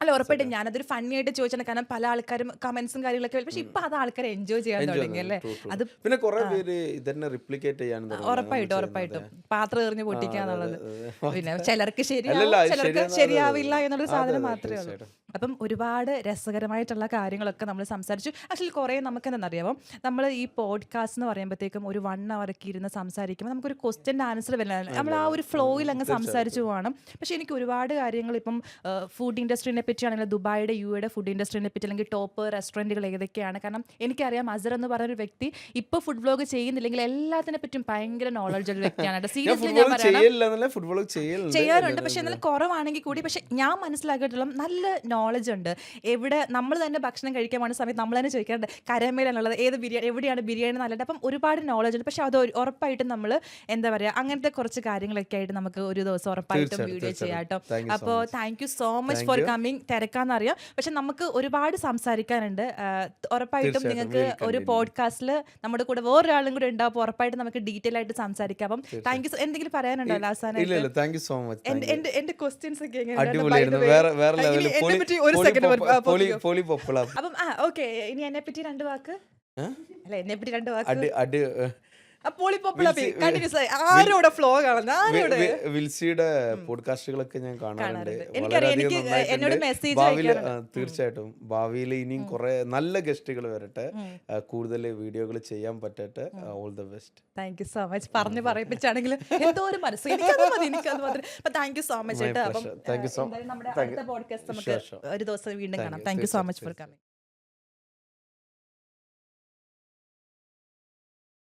അല്ല ഉറപ്പായിട്ടും ഞാനതൊരു ഫണ്ണി ആയിട്ട് ചോദിച്ചാണ്, കാരണം പല ആൾക്കാരും കമന്റ്സും കാര്യങ്ങളൊക്കെ വരും. പക്ഷെ ഇപ്പൊ അത് ആൾക്കാരെ എൻജോയ് ചെയ്യാൻ തുടങ്ങി അല്ലേ. അത് പിന്നെ കുറെ പേര് ഇതന്നെ റിപ്ലിക്കേറ്റ് ചെയ്യാൻ ഉറപ്പായിട്ടും പാത്രം എറിഞ്ഞ് പൊട്ടിക്കാന്നുള്ളത്. പിന്നെ ചിലർക്ക് ശരിയാവും, ചിലർക്ക് ശരിയാവില്ല എന്നുള്ളൊരു സാധനം മാത്രമേ ഉള്ളൂ. അപ്പം ഒരുപാട് രസകരമായിട്ടുള്ള കാര്യങ്ങളൊക്കെ നമ്മൾ സംസാരിച്ചു. ആക്ച്വലി കുറേ നമുക്ക് എന്താണെന്നറിയാമോ, നമ്മൾ ഈ പോഡ്കാസ്റ്റ് എന്ന് പറയുമ്പോഴത്തേക്കും ഒരു 1 hour ഇരുന്ന് സംസാരിക്കുമ്പോൾ നമുക്കൊരു ക്വസ്റ്റ്യൻ ആൻസർ വരുന്നില്ല, നമ്മൾ ആ ഒരു ഫ്ലോയിൽ അങ്ങ് സംസാരിച്ചു പോകണം. പക്ഷെ എനിക്ക് ഒരുപാട് കാര്യങ്ങൾ ഇപ്പം ഫുഡ് ഇൻഡസ്ട്രീനെ പറ്റിയാണെങ്കിൽ ദുബായിയുടെ യുടെ ഫുഡ് ഇൻഡസ്ട്രീനെ പറ്റി അല്ലെങ്കിൽ ടോപ്പ് റെസ്റ്റോറൻറ്റുകൾ ഏതൊക്കെയാണ്. കാരണം എനിക്കറിയാം അസർ എന്ന് പറഞ്ഞൊരു വ്യക്തി ഇപ്പോൾ ഫുഡ് വ്ളോഗ് ചെയ്യുന്നില്ലെങ്കിൽ എല്ലാത്തിനെ പറ്റിയും ഭയങ്കര നോളജ് ഉള്ള വ്യക്തിയാണ്. സീരിയസ്ലി ഞാൻ ചെയ്യാറുണ്ട്, പക്ഷെ എന്നാലും കുറവാണെങ്കിൽ കൂടി. പക്ഷെ ഞാൻ മനസ്സിലാക്കിയിട്ടുള്ള നല്ല നോളജ് ഉണ്ട്. എവിടെ നമ്മൾ തന്നെ ഭക്ഷണം കഴിക്കാൻ പോകുന്ന സമയത്ത് നമ്മൾ തന്നെ ചോദിക്കാറുണ്ട് കരമേലാണുള്ളത്, ഏത് ബിരിയാണി, എവിടെയാണ് ബിരിയാണി നല്ലത്. അപ്പം ഒരുപാട് നോളജ് ഉണ്ട്. പക്ഷെ അത് ഉറപ്പായിട്ടും നമ്മൾ എന്താ പറയുക, അങ്ങനത്തെ കുറച്ച് കാര്യങ്ങളൊക്കെ ആയിട്ട് നമുക്ക് ഒരു ദിവസം ഉറപ്പായിട്ടും വീഡിയോ ചെയ്യാം കേട്ടോ. അപ്പോൾ thank you so much for coming. തിരക്കാന്നറിയാം, പക്ഷെ നമുക്ക് ഒരുപാട് സംസാരിക്കാനുണ്ട്. ഉറപ്പായിട്ടും നിങ്ങൾക്ക് ഒരു പോഡ്കാസ്റ്റിൽ നമ്മുടെ കൂടെ വേറൊരാളും കൂടെ ഉണ്ടാവും. അപ്പോൾ ഉറപ്പായിട്ടും നമുക്ക് ഡീറ്റെയിൽ ആയിട്ട് സംസാരിക്കാം. അപ്പം താങ്ക് യു. എന്തെങ്കിലും പറയാനുണ്ടോ അവസാനം? Thank you so much. എന്റെ ക്വസ്റ്റ്യൻസ് ഒക്കെ അടിപൊളിയായിരുന്നു. പറ്റി ഒരു സെക്കൻഡ്. പോളി പൊപ്പിള. അപ്പം ഓക്കെ, ഇനി എന്നെ പറ്റി 2 വാക്ക്. അല്ല, എന്നെ പറ്റി 2 വാക്ക്. അടി ആരോടെ ഫ്ലോ കാണുന്നത്? വിൽസിയുടെ പോഡ്കാസ്റ്റുകളൊക്കെ ഞാൻ കാണാറുണ്ട്. എനിക്കറിയാം, എനിക്ക് എന്നോട് മെസ്സേജ് തീർച്ചയായിട്ടും ഭാവിയിൽ ഇനിയും കുറെ നല്ല ഗസ്റ്റുകൾ വരട്ടെ, കൂടുതൽ വീഡിയോകൾ ചെയ്യാൻ പറ്റട്ടെ. All the best. Thank you so much. പറഞ്ഞു പറയിപ്പിച്ചാണെങ്കിൽ എന്തോ ഒരു മനസ്സ്, എനിക്കത് മതി. അപ്പൊ താങ്ക് യു സോ മച്ച് കേട്ടോ. അപ്പം നമ്മുടെ അടുത്ത പോഡ്കാസ്റ്റ് നമുക്ക് ഒരു ദിവസം വീണ്ടും കാണാം. Thank you so much for coming.